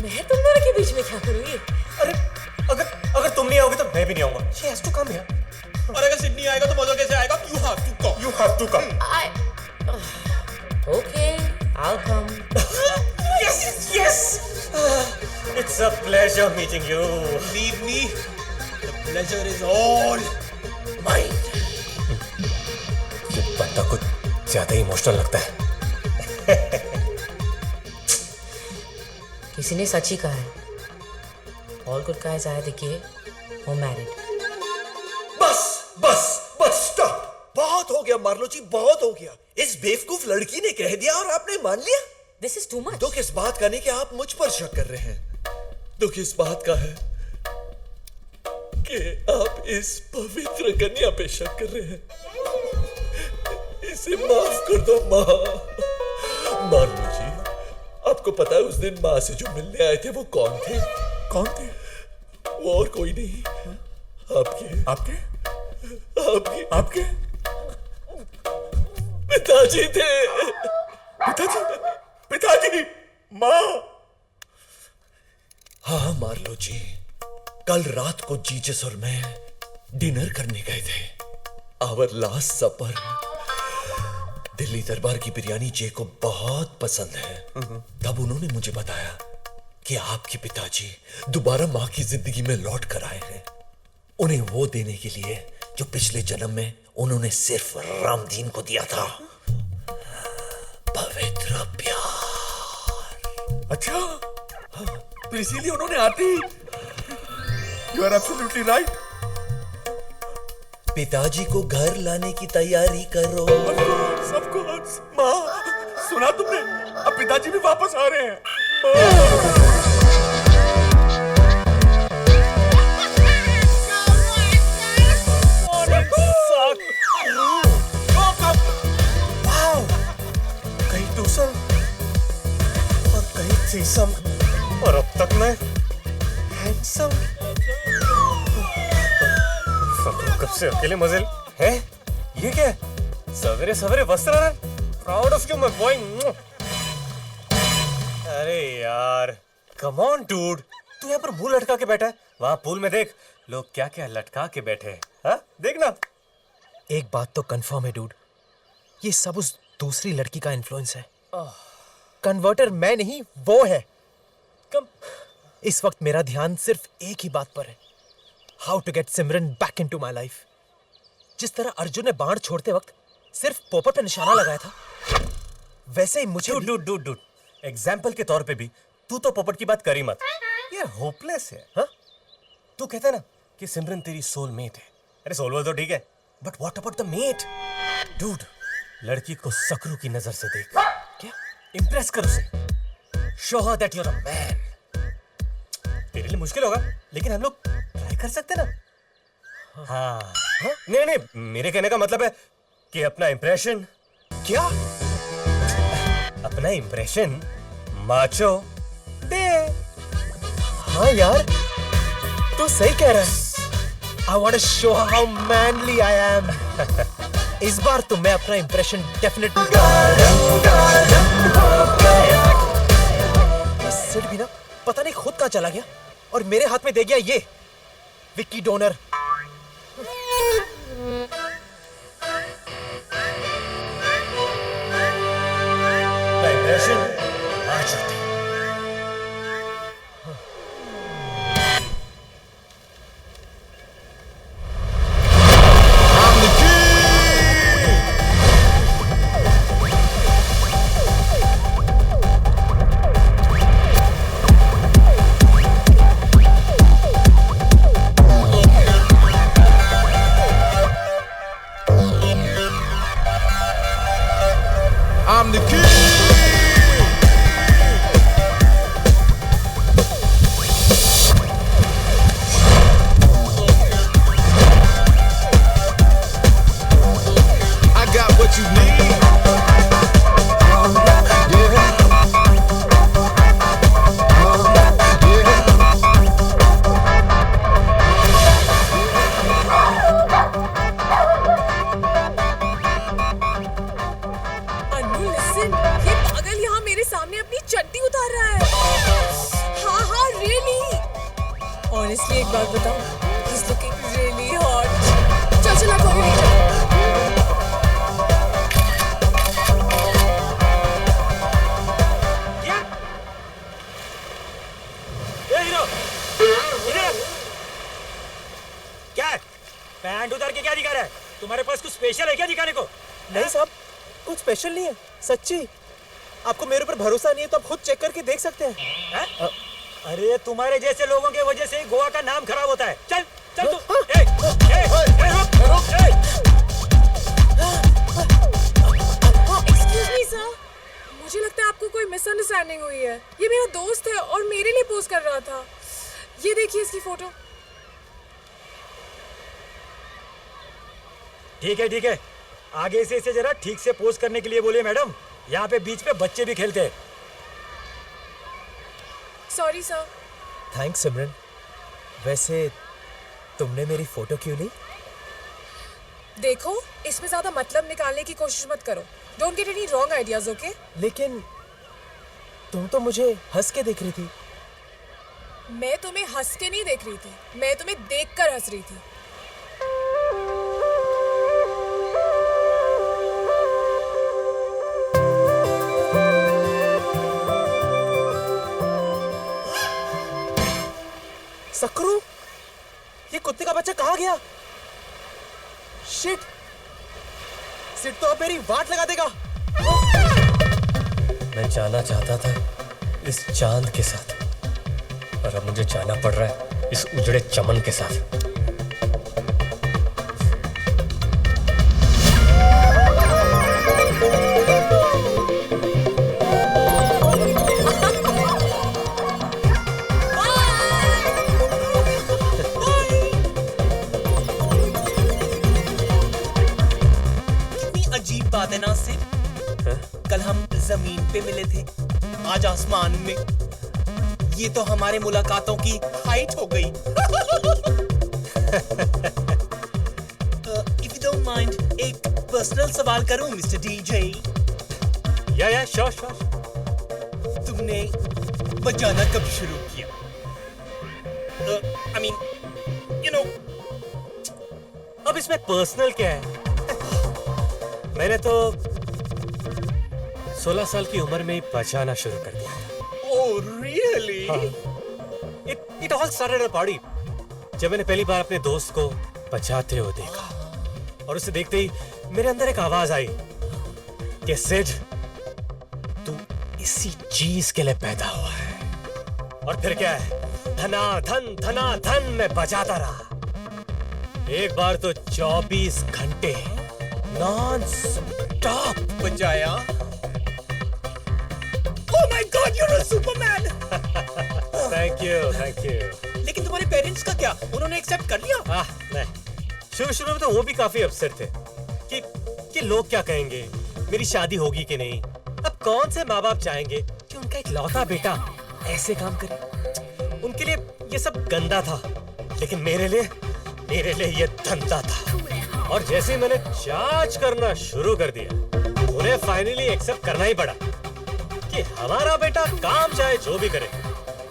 Speaker 5: मैं तुम दोनों के बीच में क्या करूँगी?
Speaker 1: अरे अगर तुम नहीं आओगे तो मैं भी नहीं आऊंगा। She has to come here.
Speaker 13: और अगर सिडनी आएगा तो मजा कैसे आएगा? You have to come.
Speaker 1: You have to come.
Speaker 5: Okay, I'll come.
Speaker 1: Yes. It's a pleasure meeting you.
Speaker 13: Believe me, the pleasure is all mine.
Speaker 1: ये बंदा कुछ ज्यादा इमोशनल लगता है।
Speaker 5: किसी ने सच ही कहा है। All good guys आए देखिए, वो married.
Speaker 13: Bus stop. बहुत हो गया मार्लो जी, बहुत हो गया। इस बेवकूफ लड़की ने कह दिया और आपने मान लिया।
Speaker 5: This is too much.
Speaker 13: दुख इस बात का नहीं कि आप मुझ पर शक कर रहे हैं, दुख इस बात का है कि आप इस पवित्र कन्या पे शक कर रहे हैं। इसे माफ कर दो माँ। मार्लो जी, आपको पता है उस दिन माँ से जो मिलने आए थे वो कौन थे?
Speaker 8: कौन थे?
Speaker 13: वो और कोई नहीं, आपके पिताजी थे।
Speaker 8: पिताजी, माँ।
Speaker 13: हाँ मार्लो जी, कल रात को जीजस और मैं डिनर करने गए थे। आवर लास्ट सपर। दिल्ली दरबार की बिरयानी जे को बहुत पसंद है। तब उन्होंने मुझे बताया कि आपके पिताजी दोबारा माँ की जिंदगी में लौट कर आए हैं, उन्हें वो देने के लिए जो पिछले जन्म में उन्होंने सिर्फ रामदीन को दिया था, पवित्र प्यार।
Speaker 8: अच्छा, तो इसीलिए उन्होंने आते ही। You are absolutely right.
Speaker 13: पिताजी को घर लाने की तैयारी करो।
Speaker 8: Of course. माँ, सुना तुमने? अब पिताजी भी वापस आ रहे हैं।
Speaker 1: कहीं टूसम और कहीं थ्रीसम, और अब तक मैं हैंडसम। कब से अकेले मजे है? ये क्या है? सवेरे सवेरे वस्त्र। Proud of you my boy. अरे यार, कम ऑन डूड, तू यहाँ पर मुंह लटका के बैठा है। वहां पूल में देख, लोग क्या क्या लटका के बैठे हैं। हाँ, देखना।
Speaker 2: एक बात तो कंफर्म है डूड, ये सब उस दूसरी लड़की का इन्फ्लुएंस है। कन्वर्टर मैं नहीं, वो है। इस वक्त मेरा ध्यान सिर्फ एक ही बात पर है, how to get Simran back into my life. जिस तरह अर्जुन ने बाण छोड़ते वक्त सिर्फ पोपट पे निशाना लगाया था, वैसे ही मुझे
Speaker 1: डूड एग्जाम्पल के तौर पे भी तू तो पोपट की बात कर ही मत। ये होपलेस है। हाँ, तू कहता है ना कि सिमरन तेरी सोलमेट है। अरे सोलमेट तो ठीक है, but what about the mate? Dude, लड़की को सकरू की नजर से देख। क्या? इंप्रेस कर उसे। Show her that you are a man. तेरे लिए मुश्किल होगा, लेकिन हम लोग ट्राई कर सकते ना। हाँ, नहीं, मेरे कहने का मतलब है कि अपना इंप्रेशन।
Speaker 2: क्या?
Speaker 1: अपना इंप्रेशन माचो दे।
Speaker 2: हाँ यार, तू सही कह रहा है। I want to show how manly I am. इस बार तो मैं अपना इंप्रेशन डेफिनेटली। सिड भी ना पता नहीं खुद कहाँ चला गया और मेरे हाथ में दे गया ये Vicky donor.
Speaker 6: I'm the king.
Speaker 10: He's looking really hot. चल चल आपको भी ले जाओ.
Speaker 1: ए हीरो, इधर क्या है? पैंट उतार के क्या दिखा रहा है? तुम्हारे पास कुछ स्पेशल है क्या दिखाने को?
Speaker 2: नहीं साहब, कुछ स्पेशल नहीं है, सच्ची. आपको मेरे ऊपर भरोसा नहीं है तो आप खुद चेक करके देख सकते हैं.
Speaker 1: अरे तुम्हारे जैसे लोगों के वजह से ही गोवा का नाम खराब होता है. चल चल तू.
Speaker 10: Excuse me sir, मुझे लगता है आपको कोई मिसअंडरस्टैंडिंग हुई है. ये मेरा दोस्त है और मेरे लिए पोस्ट कर रहा था. ये देखिए इसकी फोटो.
Speaker 1: ठीक है. आगे से इसे जरा ठीक से पोस्ट करने के लिए बोलिए मैडम. यहाँ पे बीच पे बच्चे भी खेलते हैं.
Speaker 10: Sorry sir.
Speaker 2: थैंक्स सिमरन. वैसे तुमने मेरी फोटो क्यों ली?
Speaker 10: देखो, इसमें ज्यादा मतलब निकालने की कोशिश मत करो. Don't get any wrong ideas, okay?
Speaker 2: लेकिन तुम तो मुझे हंस के देख रही थी.
Speaker 10: मैं तुम्हें हंस के नहीं देख रही थी, मैं तुम्हें देखकर हंस रही थी.
Speaker 2: सक्रू, ये कुत्ते का बच्चा कहाँ गया? शिट, सिट तो अब मेरी वाट लगा देगा.
Speaker 1: मैं जाना चाहता था इस चांद के साथ, और अब मुझे जाना पड़ रहा है इस उजड़े चमन के साथ.
Speaker 11: अजीब बात है ना सिर्फ. कल हम जमीन पे मिले थे, आज आसमान में. ये तो हमारे मुलाकातों की हाइट हो गई. If you don't mind, एक पर्सनल सवाल करूं मिस्टर डीजे?
Speaker 1: या श्योर.
Speaker 11: तुमने बजाना कब शुरू किया? I mean, you know.
Speaker 1: अब इसमें पर्सनल क्या है? मैंने तो 16 साल की उम्र में ही बजाना शुरू कर दिया.
Speaker 11: Oh, really?
Speaker 1: It all started a party. जब मैंने पहली बार अपने दोस्त को बजाते हुए देखा, और उसे देखते ही मेरे अंदर एक आवाज आई कि सिड, तू इसी चीज के लिए पैदा हुआ है. और फिर क्या है, धना धन मैं बजाता रहा. एक बार तो 24 घंटे नॉन स्टॉप
Speaker 11: बजाया. Oh my God, you're a Superman!
Speaker 1: Thank you.
Speaker 11: लेकिन तुम्हारे पेरेंट्स का क्या? उन्होंने एक्सेप्ट कर लिया?
Speaker 1: नहीं, शुरू में तो वो भी काफी अपसेट थे कि लोग क्या कहेंगे, मेरी शादी होगी कि नहीं. अब कौन से माँ बाप चाहेंगे कि उनका एक लौता बेटा ऐसे काम करे. उनके लिए ये सब गंदा था, लेकिन मेरे लिए ये धंधा था. और जैसे ही मैंने चार्ज करना शुरू कर दिया, उन्हें फाइनली एक्सेप्ट करना ही पड़ा कि हमारा बेटा काम चाहे जो भी करे,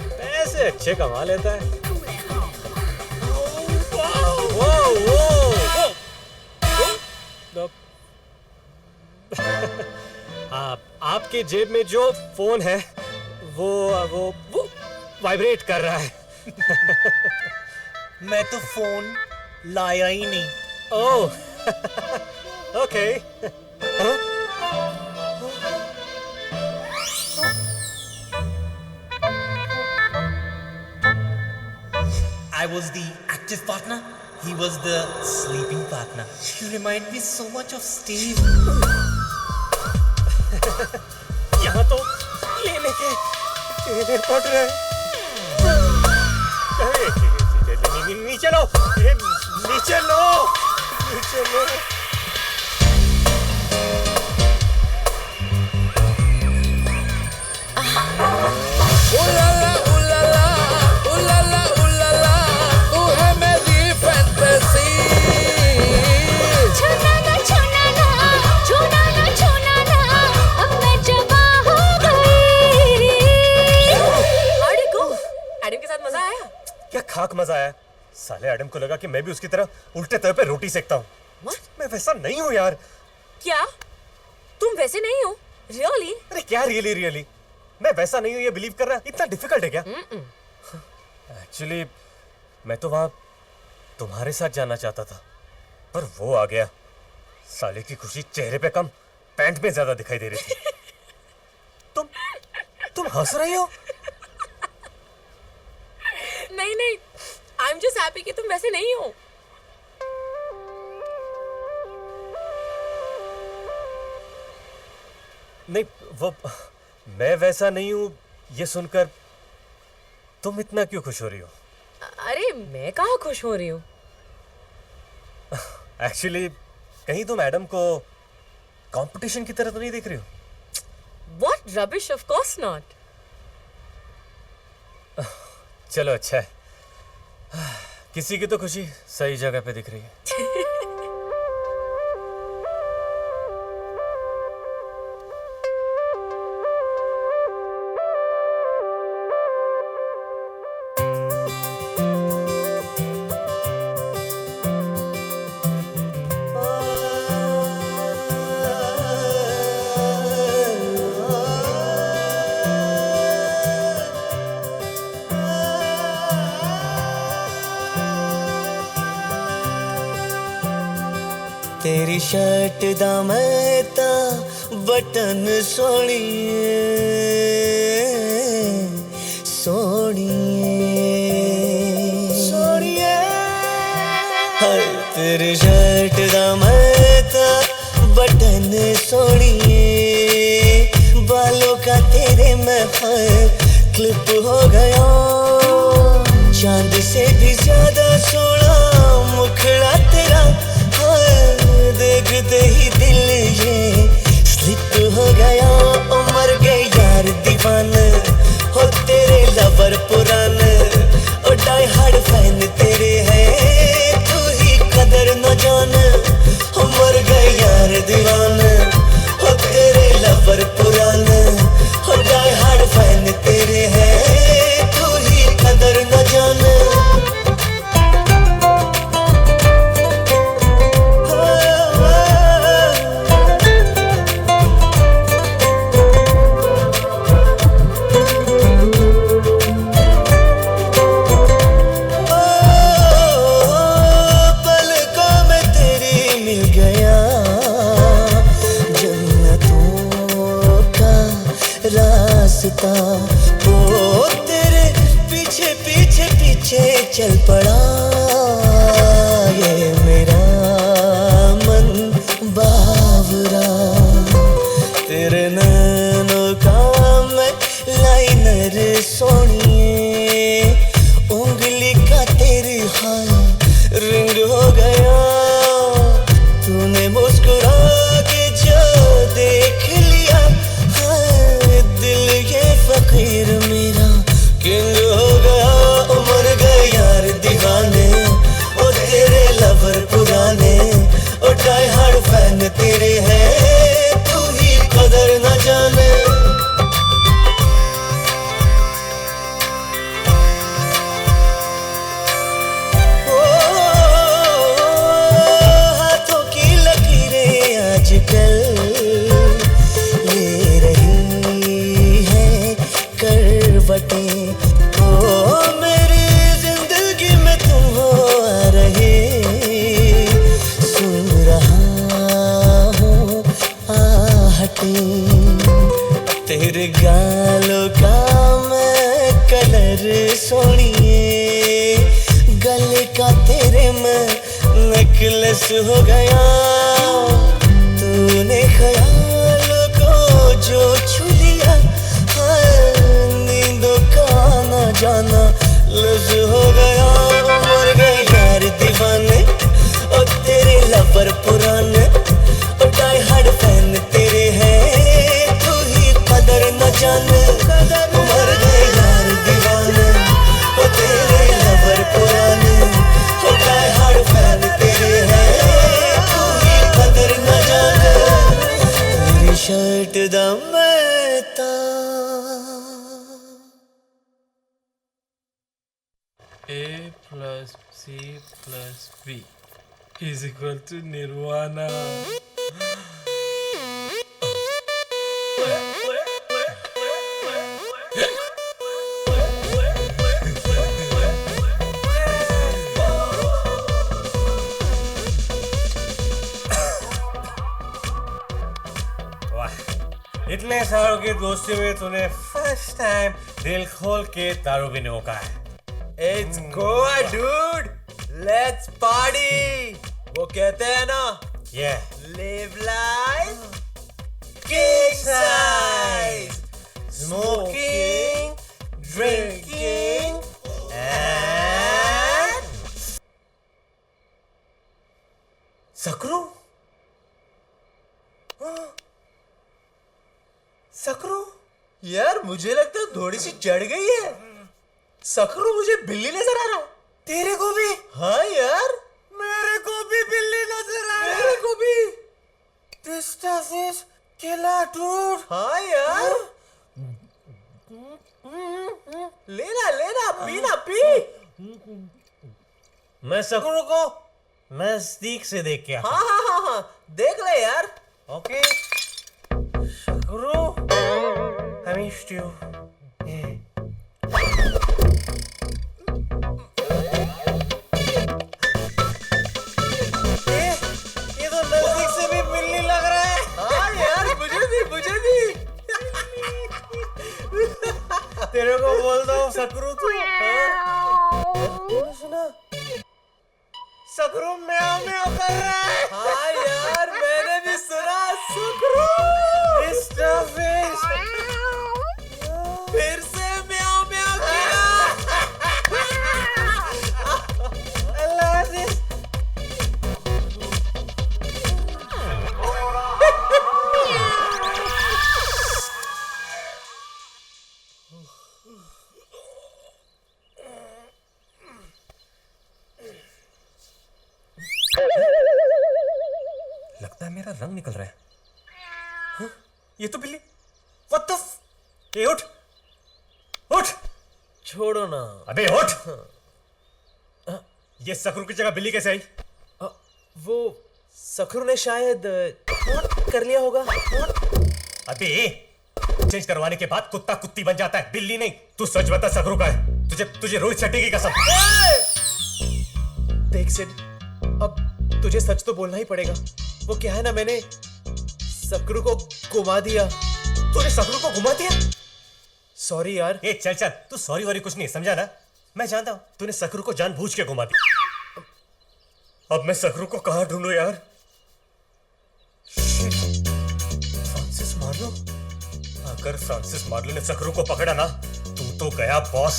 Speaker 1: पैसे अच्छे कमा लेता है. आपके जेब में जो फोन है वो वाइब्रेट कर रहा है.
Speaker 11: मैं तो फोन लाया ही नहीं.
Speaker 1: ओह, okay.
Speaker 11: I was the active partner. He was the sleeping partner. You remind me so much of Steve.
Speaker 1: यहाँ तो लेने पड़ रहे हैं. नीचे लो.
Speaker 6: तू है मेरी फैंटेसी.
Speaker 22: छूना ना, अब मैं जवा हो गई.
Speaker 5: How'd it go? एडम के साथ मजा आया?
Speaker 1: क्या खाक मजा आया. साले एडम को लगा कि मैं भी उसकी तरह उल्टे तवे पे रोटी सेकता हूँ। मैं वैसा नहीं हूँ यार।
Speaker 5: क्या तुम वैसे नहीं हो? रियली?
Speaker 1: अरे क्या रियली? मैं वैसा नहीं हूँ ये बिलीव करना इतना डिफिकल्ट है क्या? एक्चुअली मैं तो वहां तुम्हारे साथ जाना चाहता था, पर वो आ गया। साले की खुशी चेहरे पे कम, पैंट में ज्यादा दिखाई दे रही थी। तुम हंस रही हो?
Speaker 5: नहीं, आई एम जस्ट हैप्पी कि तुम वैसे नहीं हो।
Speaker 1: नहीं, वो मैं वैसा नहीं हूं ये सुनकर तुम इतना क्यों खुश हो रही हो?
Speaker 5: अरे मैं कहाँ खुश हो रही हूँ?
Speaker 1: एक्चुअली कहीं तुम एडम को कंपटीशन की तरह तो नहीं देख रही हो?
Speaker 5: What rubbish, of course not.
Speaker 1: चलो अच्छा है, किसी की तो खुशी सही जगह पे दिख रही है।
Speaker 2: तेरी शर्ट दा मैं ता बटन सोहणीए हर तेरी शर्ट दा मैं ता बटन सोहणीए बालों का तेरे में क्लिप हो गया चांद से भी ज्यादा सोना मुखड़ा तेरा देखते ही दिल ये स्लिप हो गया ओ मर गए यार दीवाने हो तेरे लवर पुराने ओ डाई हार्ड फैन तेरे हैं तू ही कदर न जाने हो मर गए यार दीवाने हो तेरे लवर पुराने हो डाई हार्ड फैन तेरे हैं तू ही कदर न जाने ओ तेरे पीछे पीछे पीछे चल पड़ा ये मेरा मन बावरा तेरे नैनों का मैं लाइनर सोनिए उंगली का तेरी हाथ रिंग हो गया तूने मुस्कुरा के जो देख लिया दिल ये फकीर मेरा किंग हो गया उमर गए यार दीवाने ओ तेरे लवर पुराने ओ डाई हार्ड फैन तेरे हैं तू ही कदर न जाने हाथों की लकीरें आजकल ले रही है करवटें ओ मेरी जिंदगी में तुम हो आ रहे सुन रहा हूँ आहटें तेरे गालों का मैं कलर सोनिए गले का तेरे में नेकलेस हो गया तूने ख्यालों को जो छू लिया नींदों का आना जाना लज हो गया मर गए यार दीवाने ओ तेरे लवर पुराने ओ डाई हार्ड फैन तेरे हैं तू ही कदर न जाने मर गए यार दीवाने ओ तेरे लवर पुराने ओ डाई हार्ड फैन तेरे हैं तू ही कदर न जाने तेरी शर्ट दा मैं ता
Speaker 20: A plus C plus B is equal to Nirvana.
Speaker 1: इतने सालों की दोस्ती में तूने फर्स्ट टाइम दिल खोल के दारू पीने को कहा है।
Speaker 2: It's Goa, dude. Let's party. वो कहते हैं ना, live life king size, smoking, drinking, and सकरू। सकरू? यार मुझे लगता है थोड़ी सी चढ़ गई है। सकरू मुझे बिल्ली नजर आ रहा है। तेरे को भी? हाँ यार मेरे को भी बिल्ली नजर आ रहा है। मेरे को भी। This stuff is killer, dude. हाँ यार लेना पीना पी।
Speaker 1: मैं सकरू को नजदीक से देख के आता।
Speaker 2: हाँ देख ले यार।
Speaker 1: Okay Sakru, I missed you. ये तो नजदीक से भी बिल्ली लग रहा है।
Speaker 2: हाँ यार मुझे भी।
Speaker 1: तेरे को बोलता हूँ सकरू तू। सुना सकरू म्याऊं म्याऊं कर रहा है।
Speaker 2: हाँ यार मैंने भी सुना सकरू।
Speaker 1: This stuff is
Speaker 2: फिर से म्याऊं म्याऊं किया।
Speaker 1: I love this. लगता है मेरा रंग निकल रहा है। हाँ? ये तो बिल्ली। What the f... ए उठ उठ।
Speaker 2: छोड़ो ना।
Speaker 1: अबे उठ। ये सकरू की जगह बिल्ली कैसे आई?
Speaker 2: वो सकरू ने शायद कर लिया होगा।
Speaker 1: अबे चेंज करवाने के बाद कुत्ता कुत्ती बन जाता है, बिल्ली नहीं। तू सच बता सकरू का है? तुझे रोहित शेट्टी की कसम।
Speaker 2: देख सिड, अब तुझे सच तो बोलना ही पड़ेगा। वो क्या है ना, मैंने सकरू को घुमा दिया।
Speaker 1: तूने सकरू को घुमा दिया?
Speaker 2: सॉरी यार।
Speaker 1: ए चल तू सॉरी वॉरी कुछ नहीं, समझा ना? मैं जानता हूं तूने सकरू को जानबूझ के घुमा दिया। अब मैं सकरू को कहां ढूंढूं यार? Francis Marlo? अगर फ्रांसिस मार्लो ने सकरू को पकड़ा ना, तू तो गया बॉस।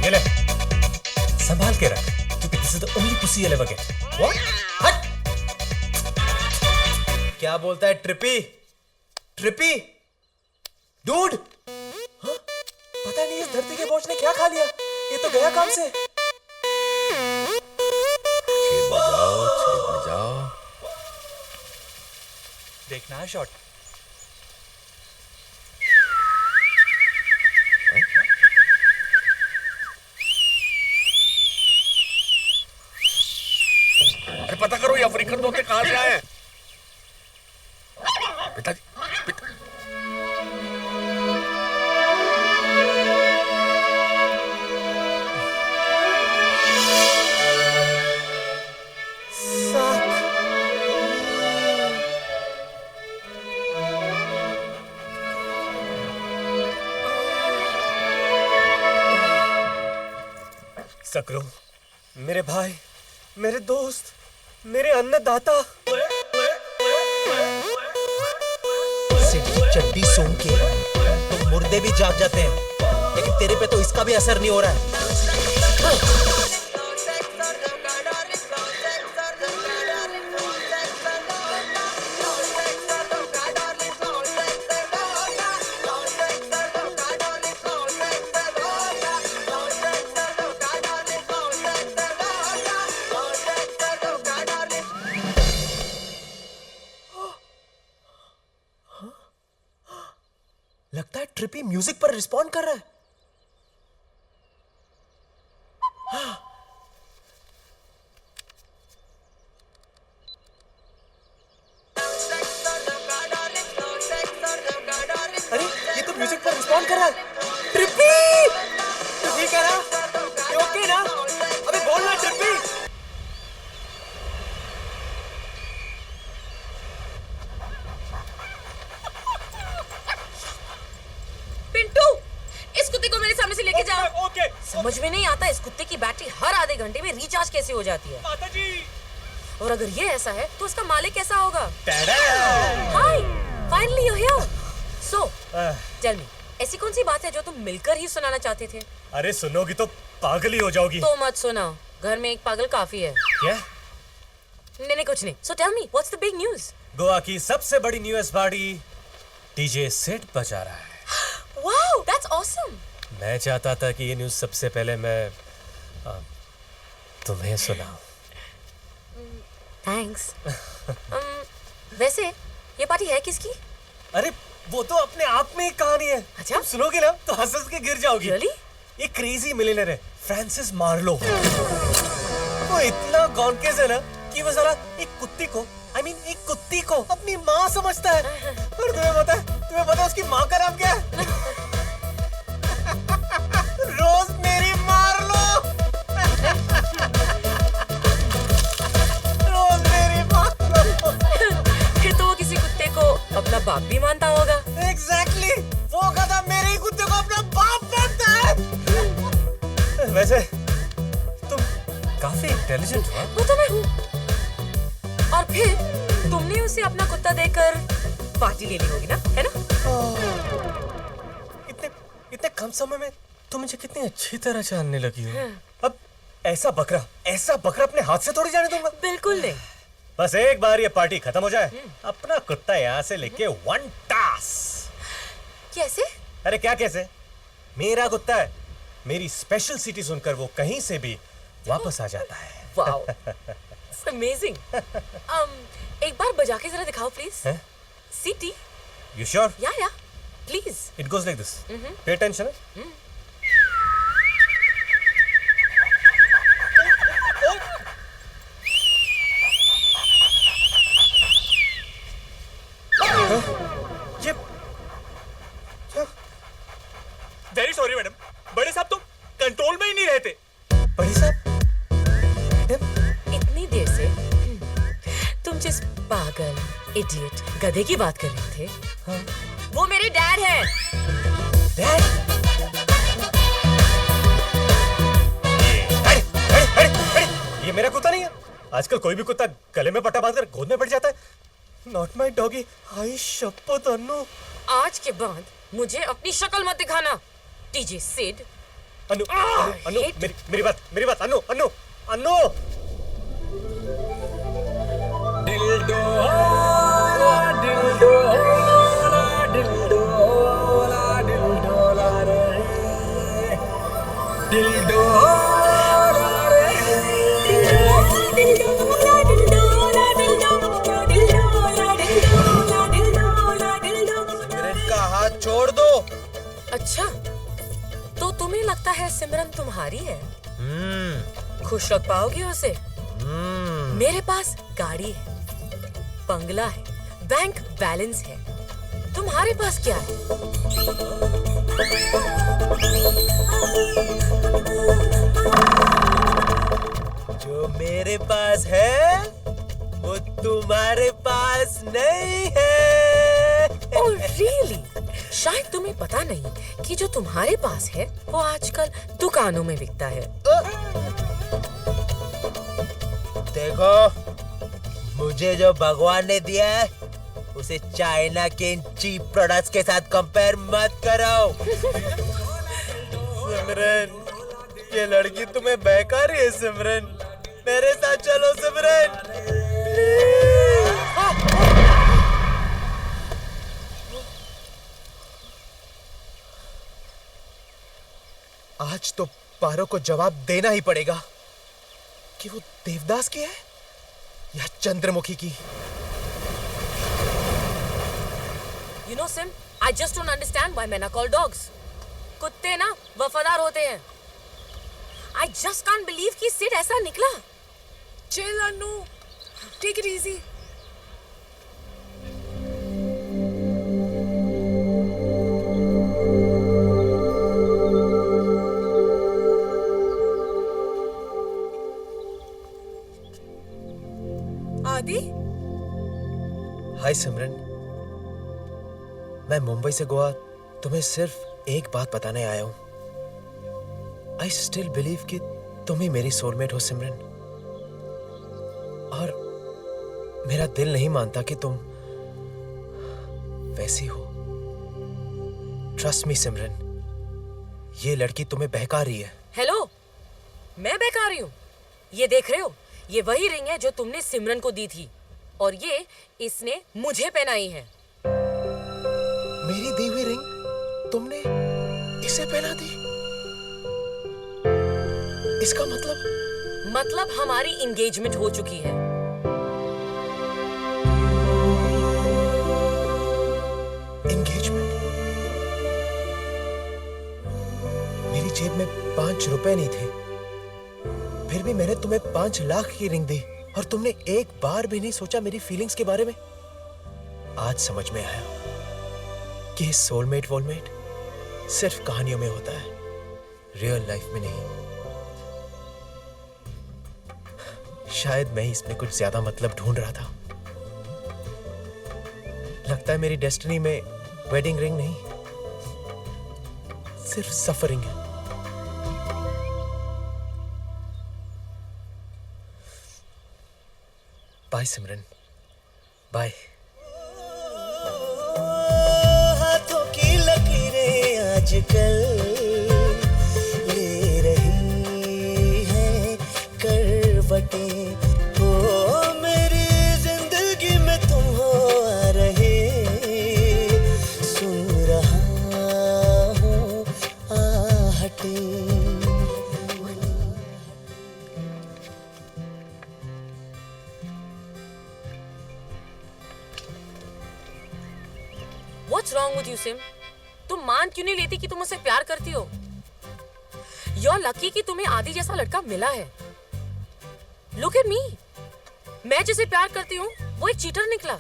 Speaker 1: ये ले, संभाल के रख, क्योंकि this is the only pussy you'll ever get. What? हट!
Speaker 2: क्या बोलता है ट्रिपी? डूड, हाँ? पता नहीं इस धरती के बोझ ने क्या खा लिया। ये तो गया काम से।
Speaker 13: बजाओ।
Speaker 20: देखना है शॉट।
Speaker 13: अरे पता करो ये अफ्रीकन तोते कहां से आए हैं। पिताजी
Speaker 1: सकरू, मेरे भाई, मेरे दोस्त, मेरे अन्नदाता।
Speaker 2: चड्डी सूंघ के तो मुर्दे भी जाग जाते हैं, लेकिन तेरे पे तो इसका भी असर नहीं हो रहा है। लगता है ट्रिपी म्यूजिक पर रिस्पॉन्ड कर रहा है। बोलना चिप्पी।
Speaker 5: पिंटू, इस कुत्ते को मेरे सामने से लेके जाओ। ओके। समझ में नहीं आता इस कुत्ते की बैटरी हर आधे घंटे में रिचार्ज कैसे हो जाती है।
Speaker 2: माता जी।
Speaker 5: और अगर ये ऐसा है तो उसका मालिक कैसा होगा? Hi, finally you here. So, tell me, ऐसी कौन सी बात है जो तुम मिलकर ही सुनाना चाहते थे?
Speaker 1: अरे सुनोगी तो पागल ही हो जाओगी।
Speaker 5: तो मत सुनाओ, घर में एक पागल काफी है।
Speaker 1: क्या?
Speaker 5: नहीं कुछ नहीं। So tell me, what's the big news?
Speaker 1: Goa की सबसे बड़ी न्यूज़ पार्टी डीजे सिड बजा रहा है।
Speaker 5: Wow, that's awesome.
Speaker 1: मैं चाहता था कि ये न्यूज़ सबसे पहले मैं तुम्हें सुनाऊं।
Speaker 5: थैंक्स। वैसे ये पार्टी है किसकी?
Speaker 1: अरे वो तो अपने आप में एक कहानी है।
Speaker 5: अच्छा?
Speaker 1: तुम सुनोगे ना तो हंस के गिर जाओगी।
Speaker 5: Really?
Speaker 1: ये क्रेजी मिलियनेयर है फ्रांसिस मार्लो। वो इतना गॉनकेस है ना कि वो साला एक कुत्ती को एक कुत्ती को अपनी माँ समझता है। और तुम्हें पता है उसकी माँ का नाम क्या है? रोज मेरी मार्लो। रोज मेरी मार्लो।
Speaker 5: फिर तो वो किसी कुत्ते को अपना बाप भी मानता होगा।
Speaker 1: Exactly! वो गधा मेरे ही कुत्ते को अपना बाप मानता है। वैसे तुम काफी इंटेलिजेंट हो।
Speaker 5: वो तो मैं हूँ। और फिर तुमने उसे अपना कुत्ता देकर पार्टी ले ली होगी ना, है ना?
Speaker 1: इतने कम समय में तुम मुझे कितनी अच्छी तरह जानने लगी हो। अब ऐसा बकरा अपने हाथ से थोड़ी जाने दूंगा।
Speaker 5: बिल्कुल नहीं।
Speaker 1: बस एक बार ये पार्टी खत्म हो जाए, अपना कुत्ता यहाँ से लेके वन टास।
Speaker 5: कैसे?
Speaker 1: अरे क्या कैसे? मेरा कुत्ता है। मेरी स्पेशल सिटी सुनकर वो कहीं से भी वापस आ जाता है।
Speaker 5: Wow, amazing. एक बार बजा के जरा दिखाओ प्लीज। सिटी।
Speaker 1: You sure?
Speaker 5: या please.
Speaker 1: It goes like this. Pay attention.
Speaker 2: Very sorry madam, बड़े साहब तुम कंट्रोल में ही नहीं रहते।
Speaker 1: बड़े साहब?
Speaker 5: इतनी देर से तुम जिस पागल, इडियट, गधे की बात कर रहे थे, वो मेरे डैड हैं।
Speaker 1: ये मेरा कुत्ता नहीं है। आजकल कोई भी कुत्ता गले में पट्टा बांधकर गोद में पड़ जाता है। Not my doggy. आई शपथ अन्नू।
Speaker 5: आज के बाद मुझे अपनी शक्ल मत दिखाना, डीजे सिड।
Speaker 1: अन्नू, मेरी बात, अन्नू।
Speaker 11: छोड़ दो।
Speaker 5: अच्छा, तो तुम्हें लगता है सिमरन तुम्हारी है? खुश रख पाओगे उसे? मेरे पास गाड़ी है, बंगला है, बैंक बैलेंस है। तुम्हारे पास क्या है?
Speaker 2: जो मेरे पास है वो तुम्हारे पास नहीं है।
Speaker 5: Oh, really? शायद तुम्हें पता नहीं कि जो तुम्हारे पास है वो आजकल दुकानों में बिकता है।
Speaker 2: देखो, मुझे जो भगवान ने दिया है उसे चाइना के इन चीप प्रोडक्ट्स के साथ कंपेयर मत करो। सिमरन, ये लड़की तुम्हें बहका रही है। सिमरन, मेरे साथ चलो सिमरन। आज तो पारो को जवाब देना ही पड़ेगा कि वो देवदास की है या चंद्रमुखी की।
Speaker 5: You know, Sim, I just don't understand why men are called dogs. कुत्ते ना वफादार होते हैं। I just can't believe कि सिड ऐसा निकला।
Speaker 10: Chill, Annu. Take it easy. आदि?
Speaker 2: हाय सिमरन, मैं मुंबई से गोवा तुम्हें सिर्फ एक बात बताने आया हूं। आई स्टिल बिलीव कि तुम ही मेरी सोलमेट हो सिमरन, और मेरा दिल नहीं मानता कि तुम वैसी हो। ट्रस्ट मी सिमरन, ये लड़की तुम्हें बहका रही है।
Speaker 5: हेलो, मैं बहका रही हूँ? ये देख रहे हो, ये वही रिंग है जो तुमने सिमरन को दी थी, और ये इसने मुझे पहनाई है।
Speaker 2: मेरी दी हुई रिंग तुमने इसे पहना दी? इसका मतलब
Speaker 5: हमारी एंगेजमेंट हो चुकी है।
Speaker 2: एंगेजमेंट? मेरी जेब में 5 रुपए नहीं थे, फिर भी मैंने तुम्हें 5 लाख की रिंग दी, और तुमने एक बार भी नहीं सोचा मेरी फीलिंग्स के बारे में। आज समझ में आया कि सोलमेट वोलमेट सिर्फ कहानियों में होता है, रियल लाइफ में नहीं। शायद मैं इसमें कुछ ज्यादा मतलब ढूंढ रहा था। लगता है मेरी डेस्टिनी में वेडिंग रिंग नहीं, सिर्फ सफरिंग है। बाय सिमरन, बाय।
Speaker 7: हाथों की लकीरें आजकल ले रही है करवटें, हो मेरी जिंदगी में तुम हो आ रहे, सुन रहा हूँ आहटें।
Speaker 5: What's wrong with you, Sim? तुम मान क्यों नहीं लेती कि तुम उससे प्यार करती हो? You're lucky कि तुम्हें आदि जैसा लड़का मिला है। Look at me. मैं जिसे प्यार करती हूँ वो एक चीटर निकला।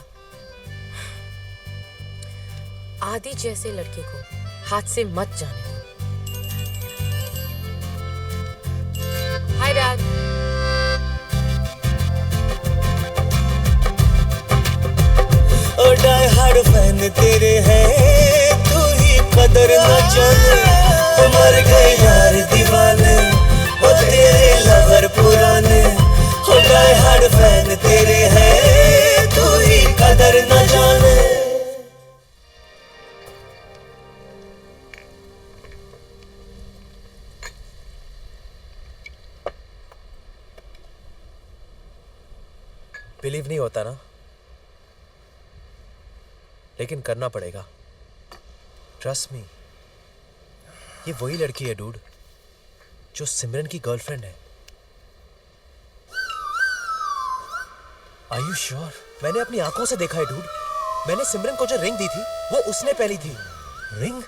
Speaker 5: आदि जैसे लड़के को हाथ से मत जाने दो। Hi, Dad.
Speaker 7: ओ डाई हार्ड फैन तेरे हैं, तू ही कदर न जाने, मर गए यार दीवाने, ओ तेरे लवर पुराने। ओ डाई हार्ड फैन तेरे हैं, तू ही कदर न जाने।
Speaker 2: बिलीव नहीं होता ना, लेकिन करना पड़ेगा। ट्रस्ट मी, ये वही लड़की है डूड जो सिमरन की गर्लफ्रेंड है। Are you sure? मैंने अपनी आंखों से देखा है डूड। मैंने सिमरन को जो रिंग दी थी वो उसने पहनी थी। रिंग?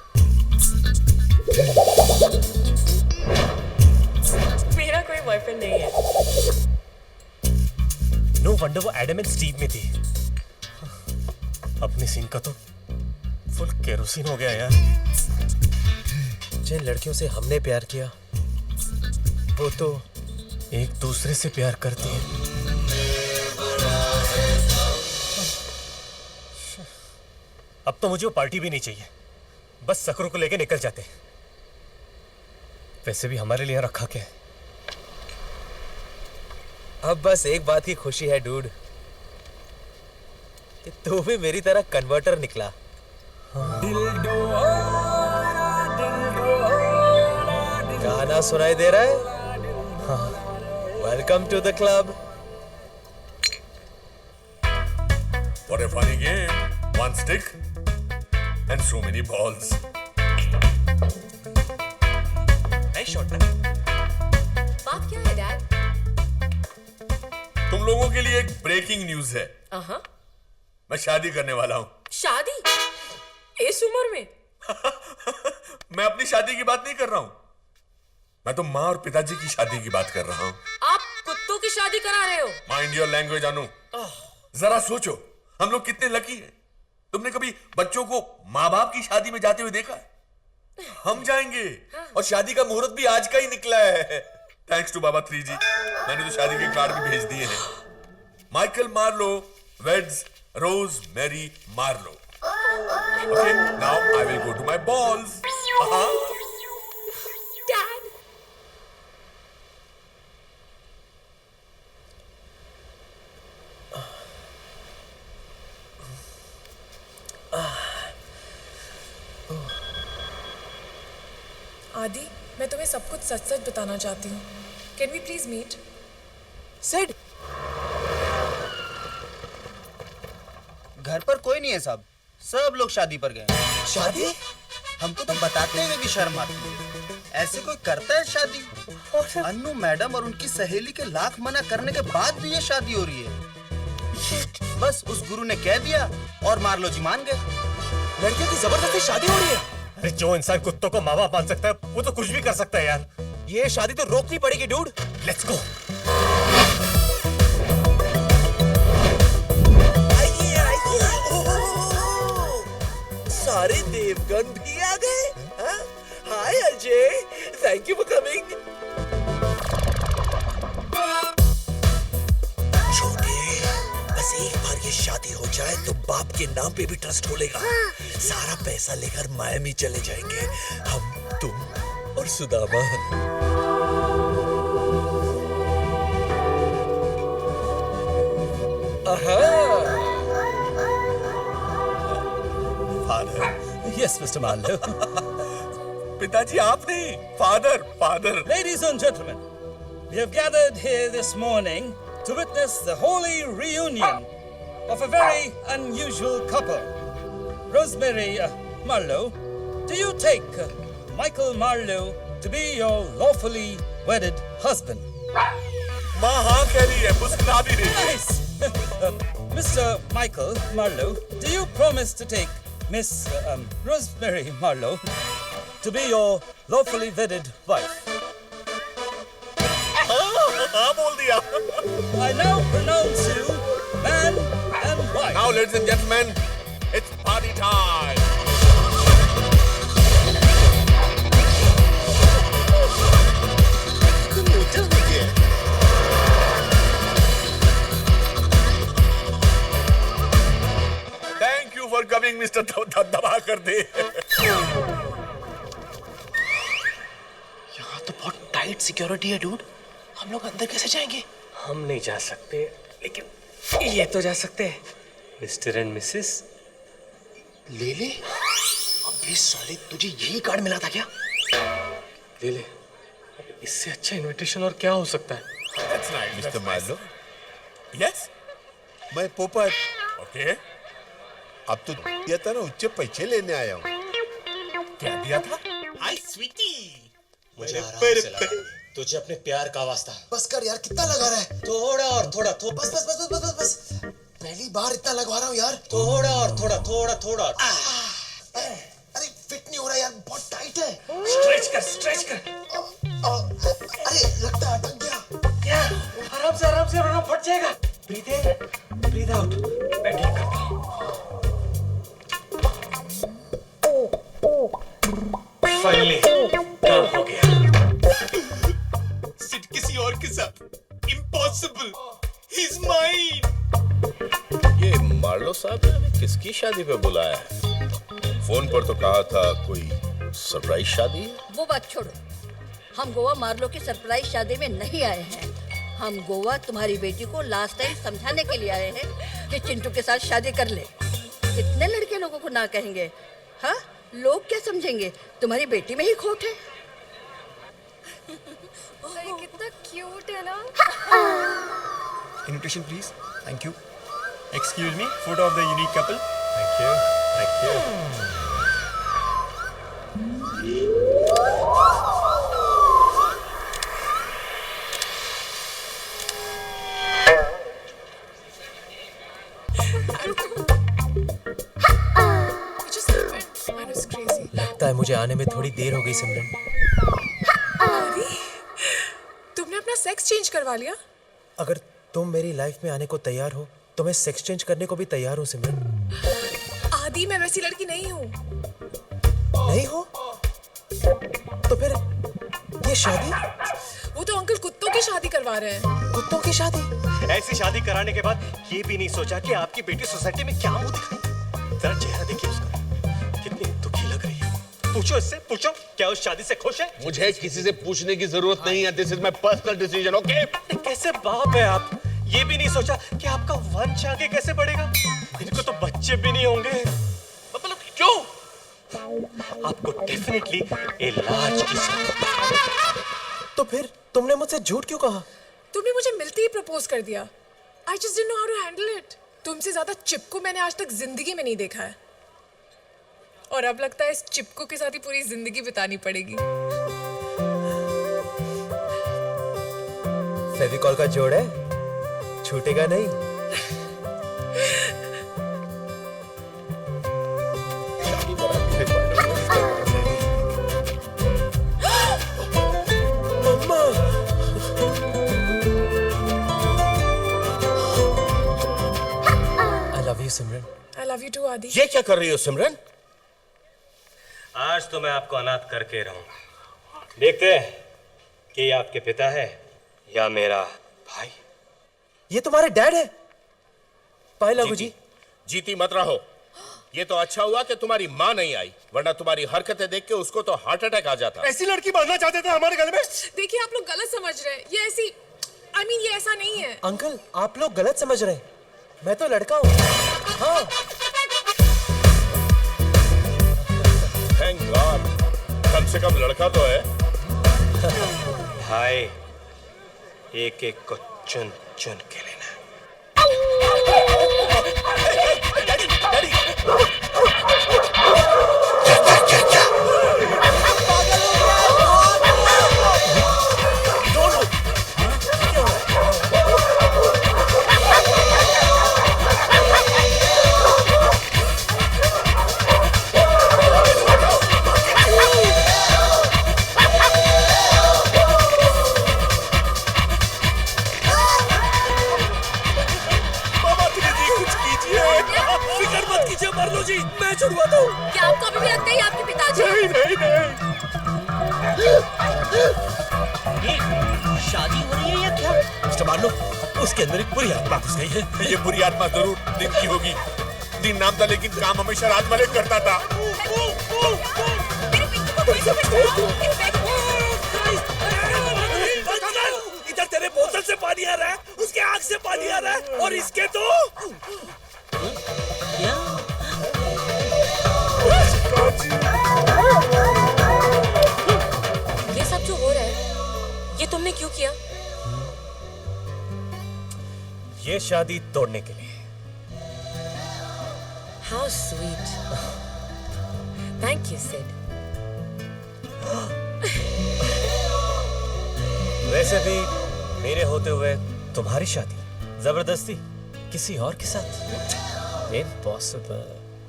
Speaker 5: मेरा कोई बॉयफ्रेंड नहीं है।
Speaker 1: नो वंडर वो एडम एंड स्टीव में थी। अपनी सीन का तो फुल केरोसिन हो गया यार।
Speaker 2: जिन लड़कियों से हमने प्यार किया वो तो
Speaker 1: एक दूसरे से प्यार करती है। अब तो मुझे वो पार्टी भी नहीं चाहिए, बस सकरों को लेके निकल जाते। वैसे भी हमारे लिए रखा क्या है?
Speaker 2: अब बस एक बात की खुशी है डूड, कि तू भी मेरी तरह कन्वर्टर निकला। गाना सुनाई दे रहा है? Welcome to the club.
Speaker 16: What a funny game. One stick and so many balls.
Speaker 11: Nice shot,
Speaker 5: बात क्या है डैड?
Speaker 16: तुम लोगों के लिए एक ब्रेकिंग न्यूज है।
Speaker 5: हाँ।
Speaker 16: मैं शादी करने वाला हूँ।
Speaker 5: शादी? इस उम्र में?
Speaker 16: मैं अपनी शादी की बात नहीं कर रहा हूँ, मैं तो माँ और पिताजी की शादी की बात कर रहा हूँ।
Speaker 5: आप कुत्तों की शादी करा रहे हो?
Speaker 16: माइंड योर लैंग्वेज अनु। जरा सोचो, हम लोग कितने लकी हैं। तुमने कभी बच्चों को माँ बाप की शादी में जाते हुए देखा है? हम जाएंगे, और शादी का मुहूर्त भी आज का ही निकला है। थैंक्स टू बाबा 3G, मैंने तो शादी के कार्ड भी भेज दिए हैं। Michael Marlowe weds Rosemary Marlowe. Okay, now I will go to my balls.
Speaker 10: Dad. आदि, मैं तुम्हें सब कुछ सच सच बताना चाहती हूँ. Can we please meet?
Speaker 2: Sid,
Speaker 17: घर पर कोई नहीं है साहब. सब लोग शादी पर गए.
Speaker 2: शादी?
Speaker 17: हमको तो बताते हुए भी शर्म आती है. ऐसे कोई करता है शादी? अन्नू मैडम और उनकी सहेली के लाख मना करने के बाद भी ये शादी हो रही है. बस उस गुरु ने कह दिया और मार्लो जी मान गए.
Speaker 2: लड़कियों की जबरदस्ती शादी हो रही है.
Speaker 1: अरे जो इंसान कुत्तों को माँ बाप मान सकता है वो तो कुछ भी कर सकता है यार.
Speaker 2: ये शादी तो रोकनी पड़ेगी डूड.
Speaker 1: Let's go.
Speaker 13: सारे देवगन भी आ गए. Hi Ajay, thank you for coming. छोटे, बस एक बार ये शादी हो जाए तो बाप के नाम पे भी ट्रस्ट खोलेगा. सारा पैसा लेकर मायामी चले जाएंगे हम, तुम और सुदामा.
Speaker 19: Yes, Mr. Marlowe.
Speaker 16: पिताजी आप नहीं, father.
Speaker 19: Ladies and gentlemen, we have gathered here this morning to witness the holy reunion of a very unusual couple. Rosemary Marlowe, do you take Michael Marlowe to be your lawfully wedded husband?
Speaker 16: माँ हाँ कह रही है, मुस्कुरा भी रही है.
Speaker 19: Nice. Mr. Michael Marlowe, do you promise to take Miss Rosemary Marlowe to be your lawfully wedded wife?
Speaker 16: हाँ बोल दिया.
Speaker 19: I now pronounce you man and wife.
Speaker 16: Now, ladies and gentlemen, it's party time. Thank you for coming, Mr. दबा कर दे.
Speaker 11: यहाँ तो बहुत tight security है dude. हम लोग अंदर कैसे जाएंगे?
Speaker 18: हम नहीं जा सकते, लेकिन ये तो जा सकते हैं. मिस्टर एंड मिसेस
Speaker 11: ले ले. अबे साले, तुझे यही कार्ड मिला था क्या?
Speaker 18: ले ले. इससे अच्छा इनविटेशन और क्या हो सकता है?
Speaker 16: That's nice,
Speaker 13: Mr. Marlowe.
Speaker 16: Yes.
Speaker 13: मैं पोपट.
Speaker 16: Okay.
Speaker 13: अब तो दिया था ना, उच्च पैसे लेने आया हूँ.
Speaker 16: क्या दिया था?
Speaker 11: हाय स्वीटी.
Speaker 18: मुझे तुझे अपने प्यार का वास्ता.
Speaker 12: बस कर यार, कितना लगा रहा है?
Speaker 18: थोड़ा और थोड़ा
Speaker 12: बस बस बस बस बस बस. पहली बार इतना लगवा रहा हूँ यार.
Speaker 18: थोड़ा और थोड़ा.
Speaker 12: अरे फिट नहीं हो रहा यार, बहुत टाइट है.
Speaker 18: स्ट्रेच कर.
Speaker 12: अरे लगता है अटक गया.
Speaker 18: क्या? आराम से वरना फट जाएगा. ब्रीथ इन, ब्रीथ आउट. मैं ठीक करता हूँ. फाइनली काम हो गया.
Speaker 11: सिट किसी और के साथ. Impossible. He's mine.
Speaker 23: ये मार्लो साहब ने हमें किसकी शादी पे बुलाया है? फोन पर तो कहा था कोई सरप्राइज शादी है.
Speaker 24: वो बात छोड़ो. हम गोवा मार्लो की सरप्राइज शादी में नहीं आए हैं. हम गोवा तुम्हारी बेटी को लास्ट टाइम समझाने के लिए आए हैं कि चिंटू के साथ शादी कर ले. कितने लड़के लोगों को ना कहेंगे? हाँ, लोग क्या समझेंगे? तुम्हारी बेटी में ही खोट है.
Speaker 10: अरे कितना क्यूट है ना.
Speaker 25: Invitation please. Thank you. Excuse me, photo of the unique couple. Thank you.
Speaker 2: लगता है मुझे आने में थोड़ी देर हो गई सिमरन.
Speaker 10: अरे, तुमने अपना सेक्स चेंज करवा लिया?
Speaker 2: अगर तुम मेरी लाइफ में आने को तैयार हो तो मैं सेक्स चेंज करने को भी तैयार हूँ सिमरन.
Speaker 10: आदि, मैं वैसी लड़की नहीं हूँ.
Speaker 2: नहीं हो? तो फिर ये शादी?
Speaker 10: वो तो अंकल कुत्तों की शादी करवा करवा रहे हैं।
Speaker 2: कुत्तों की शादी?
Speaker 18: ऐसी शादी कराने के बाद ये भी नहीं सोचा कि आपकी बेटी सोसाइटी में क्या मुंह दिखाए। जरा चेहरा देखिए उसका, कितनी दुखी लग रही है। पूछो इससे, पूछो क्या उस शादी से खुश है?
Speaker 23: मुझे किसी से पूछने की जरूरत नहीं है। This is my personal decision, okay?
Speaker 18: कैसे बाप है आप, ये भी नहीं सोचा कि आपका वंश आगे कैसे बढ़ेगा? इनको तो बच्चे भी नहीं होंगे।
Speaker 23: मतलब क्यों?
Speaker 18: आपको डेफिनेटली इलाज की जरूरत।
Speaker 2: तो फिर तुमने मुझसे झूठ क्यों कहा?
Speaker 10: तुमने मुझे मिलते ही प्रपोज कर दिया। I just didn't know how to handle it. तुमसे ज्यादा चिपको मैंने आज तक जिंदगी में नहीं देखा है। और अब लगता है इस चिपको के साथ ही पूरी जिंदगी बितानी पड़ेगी।
Speaker 2: फेविकॉल का जोड़ है, छूटेगा नहीं। मम्मा, I love you, Simran.
Speaker 10: I love you too, आदि।
Speaker 23: ये क्या कर रही हो सिमरन?
Speaker 18: आज तो मैं आपको अनाथ करके रहूंगा। देखते हैं कि ये आपके पिता है या मेरा भाई।
Speaker 2: ये तुम्हारे डैड है? पाए लागू जी।
Speaker 23: जीती मत रहो। ये तो अच्छा हुआ कि तुम्हारी माँ नहीं आई, वरना तुम्हारी हरकतें देख के उसको तो हार्ट अटैक आ जाता।
Speaker 18: ऐसी लड़की बांधना चाहते थे हमारे गले में।
Speaker 10: देखिए आप लोग गलत समझ रहे हैं। ये ऐसी ये ऐसा नहीं है।
Speaker 2: अंकल, आप लोग गलत समझ रहे हैं। मैं तो लड़का हूँ। हाँ।
Speaker 23: थैंक गॉड, कम से कम लड़का तो है।
Speaker 18: भाई, एक एक को चुन चुन के लेना।
Speaker 5: क्या आपको अभी भी लगता है आपके पिताजी?
Speaker 11: नहीं। शादी हो रही है या क्या?
Speaker 13: मिस्टर मार्लो, उसके अंदर एक बुरी आत्मा घुस गई है।
Speaker 16: ये बुरी आत्मा जरूर दिन की होगी। दिन नाम था लेकिन काम हमेशा रात वाले करता था।
Speaker 13: इधर तेरे बोतल से पानी आ रहा है, उसके आंख से पानी आ रहा है, और इसके तो
Speaker 5: ये सब जो हो रहा है, ये तुमने क्यों किया?
Speaker 1: ये शादी तोड़ने के लिए।
Speaker 5: How sweet. Thank you, Sid.
Speaker 1: वैसे भी मेरे होते हुए तुम्हारी शादी जबरदस्ती किसी और के साथ? इम्पॉसिबल।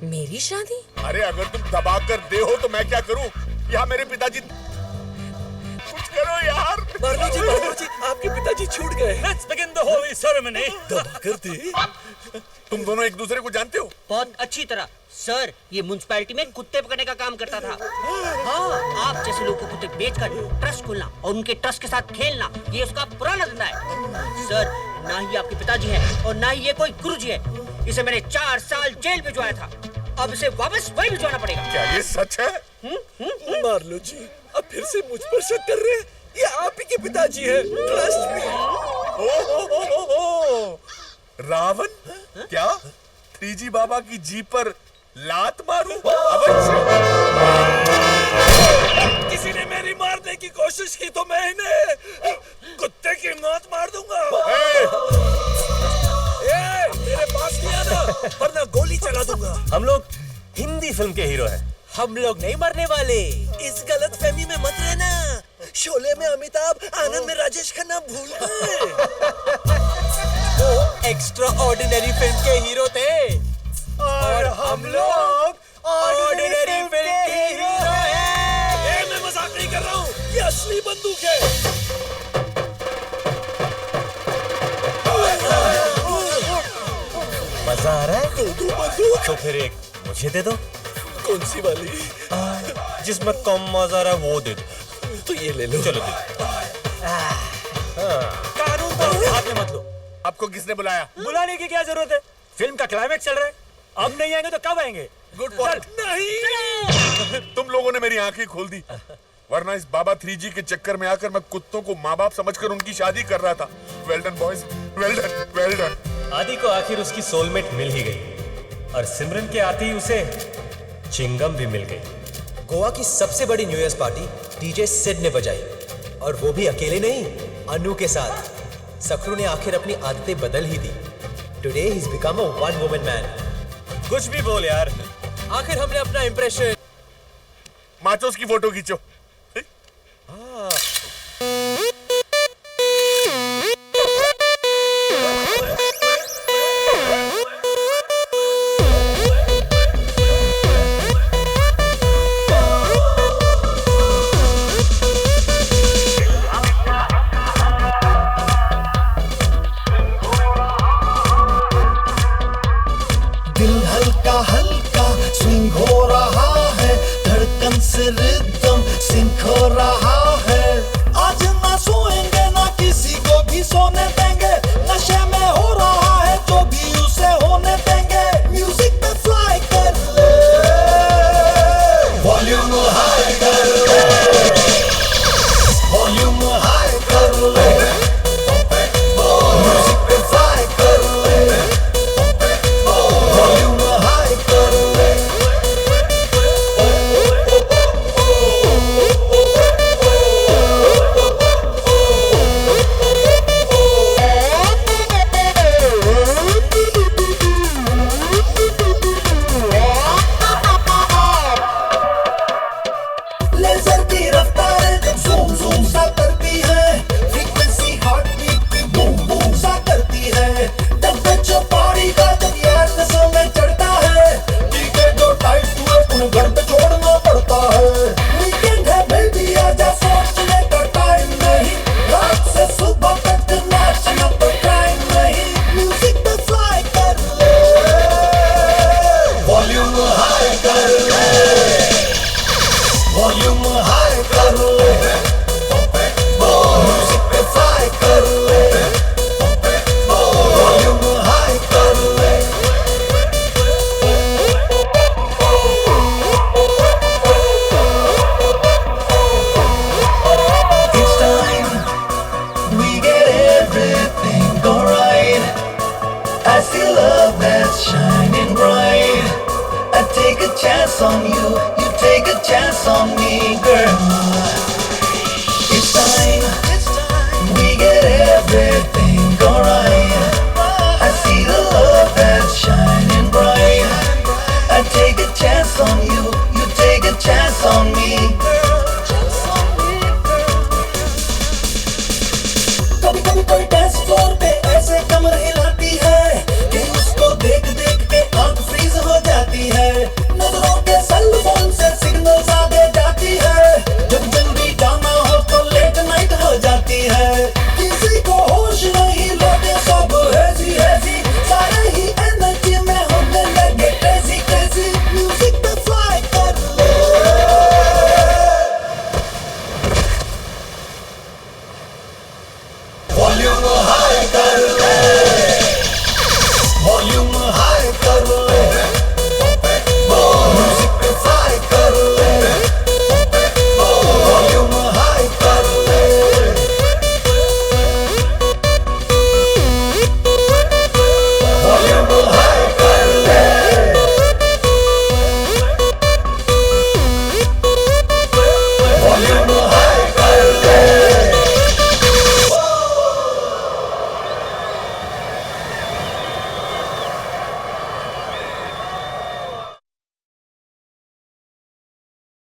Speaker 5: मेरी शादी?
Speaker 16: अरे अगर तुम दबा कर दे हो तो मैं क्या करूं? यहाँ मेरे पिताजी, कुछ करो यार।
Speaker 13: मार्लो जी, आपके पिताजी छूट गए।
Speaker 19: Let's begin the holy ceremony.
Speaker 13: दबा कर दे।
Speaker 16: तुम दोनों एक दूसरे को जानते हो?
Speaker 11: बहुत अच्छी तरह। सर, ये म्युनिसिपैलिटी में कुत्ते पकड़ने का काम करता था। हाँ, आप जैसे लोगों को कुत्ते बेचकर ट्रस्ट खोलना और उनके ट्रस्ट के साथ खेलना, ये उसका पुराना धंधा है। सर, ना ही आपके पिताजी है और ना ही ये कोई गुरुजी है। इसे मैंने 4 साल जेल भिजवाया था। अब इसे वापस वही भिजवाना पड़ेगा।
Speaker 16: क्या ये सच है?
Speaker 13: मार्लो जी, अब फिर से मुझ पर शक कर रहे हैं? ये आप ही के पिताजी हैं। Trust me.
Speaker 16: रावण? क्या 3G बाबा की जीप पर लात मारूं? अवश्य।
Speaker 13: किसी ने मेरी मारने की कोशिश की तो मैं इन्हें कुत्ते की मौत मार दूंगा। मेरे पास नहीं आना, वरना गोली चला दूंगा।
Speaker 1: हम लोग हिंदी फिल्म के हीरो हैं।
Speaker 2: हम लोग नहीं मरने वाले।
Speaker 13: इस गलतफहमी में मत रहना। शोले में अमिताभ, आनंद में राजेश खन्ना भूल गए।
Speaker 2: वो एक्स्ट्रा ऑर्डिनरी फिल्म के हीरो थे और हम लोग ऑर्डिनरी फिल्म के हीरो हैं।
Speaker 13: मैं मजाक नहीं कर रहा हूँ, ये असली बंदूक है।
Speaker 1: मजा आ रहा है? तो फिर एक मुझे दे दो।
Speaker 13: कौन सी वाली?
Speaker 1: जिसमें कम मजा आ रहा है वो दे दो।
Speaker 13: तो ये ले लो।
Speaker 1: चलो दे।
Speaker 13: कहानी
Speaker 16: आपको किसने बुलाया?
Speaker 18: बुलाने की क्या जरूरत है? फिल्म का क्लाइमेक्स चल रहा है, अब नहीं आएंगे तो कब आएंगे?
Speaker 16: Good point. नहीं, तुम लोगों ने मेरी आंखें खोल दी, वरना इस बाबा 3G के चक्कर में आकर मैं कुत्तों को माँ बाप समझकर उनकी शादी कर रहा था। Well done boys, well done, well done.
Speaker 1: आदि को आखिर उसकी सोलमेट मिल ही गई और सिमरन के आते ही उसे चिंगम भी मिल गई।
Speaker 2: गोवा की सबसे बड़ी new year party DJ Sid ने बजाई, और वो भी अकेले नहीं, अनु के साथ। सखरू ने आखिर अपनी आदतें बदल ही दी। Today he is become a one woman man.
Speaker 18: कुछ भी बोल यार,
Speaker 2: आखिर हमने अपना इंप्रेशन।
Speaker 16: माचोस की फोटो खींचो।
Speaker 7: दिल हल्का हल्का स्विंग हो रहा है, धड़कन से रिदम सिंक हो रहा है। आज ना सोएंगे ना किसी को भी सोने देंगे, नशे में हो रहा है जो भी उसे होने देंगे। म्यूजिक पे फ्लाई कर ले, वॉल्यूम हाई कर ले, वॉल्यूम हाई कर ले, म्यूजिक पे फ्लाई कर ले, वॉल्यूम हाई कर ले। लेजर की रफ्तार जब ज़ूम ज़ूम सा करती है, फ्रीक्वेंसी हार्ट बीट की बूम बूम सा करती है। टेम्परेचर बॉडी का जब यार नसों में चढ़ता है, टीके जो टाइट हुए उन्हें घर पे छोड़ना पड़ता है। वीकेंड है बेबी आजा, सोचने का टाइम नहीं, रात से सुबह तक नाचना तो टाइम नहीं। म्यूजिक पे फ्लाई कर ले, वॉल्यूम हाई कर ले, वॉल्यूम हाई कर ले, म्यूजिक पे फ्लाई कर ले, वॉल्यूम हाई कर ले। It's time we get everything alright. I see love that's shining bright. I take a chance on you.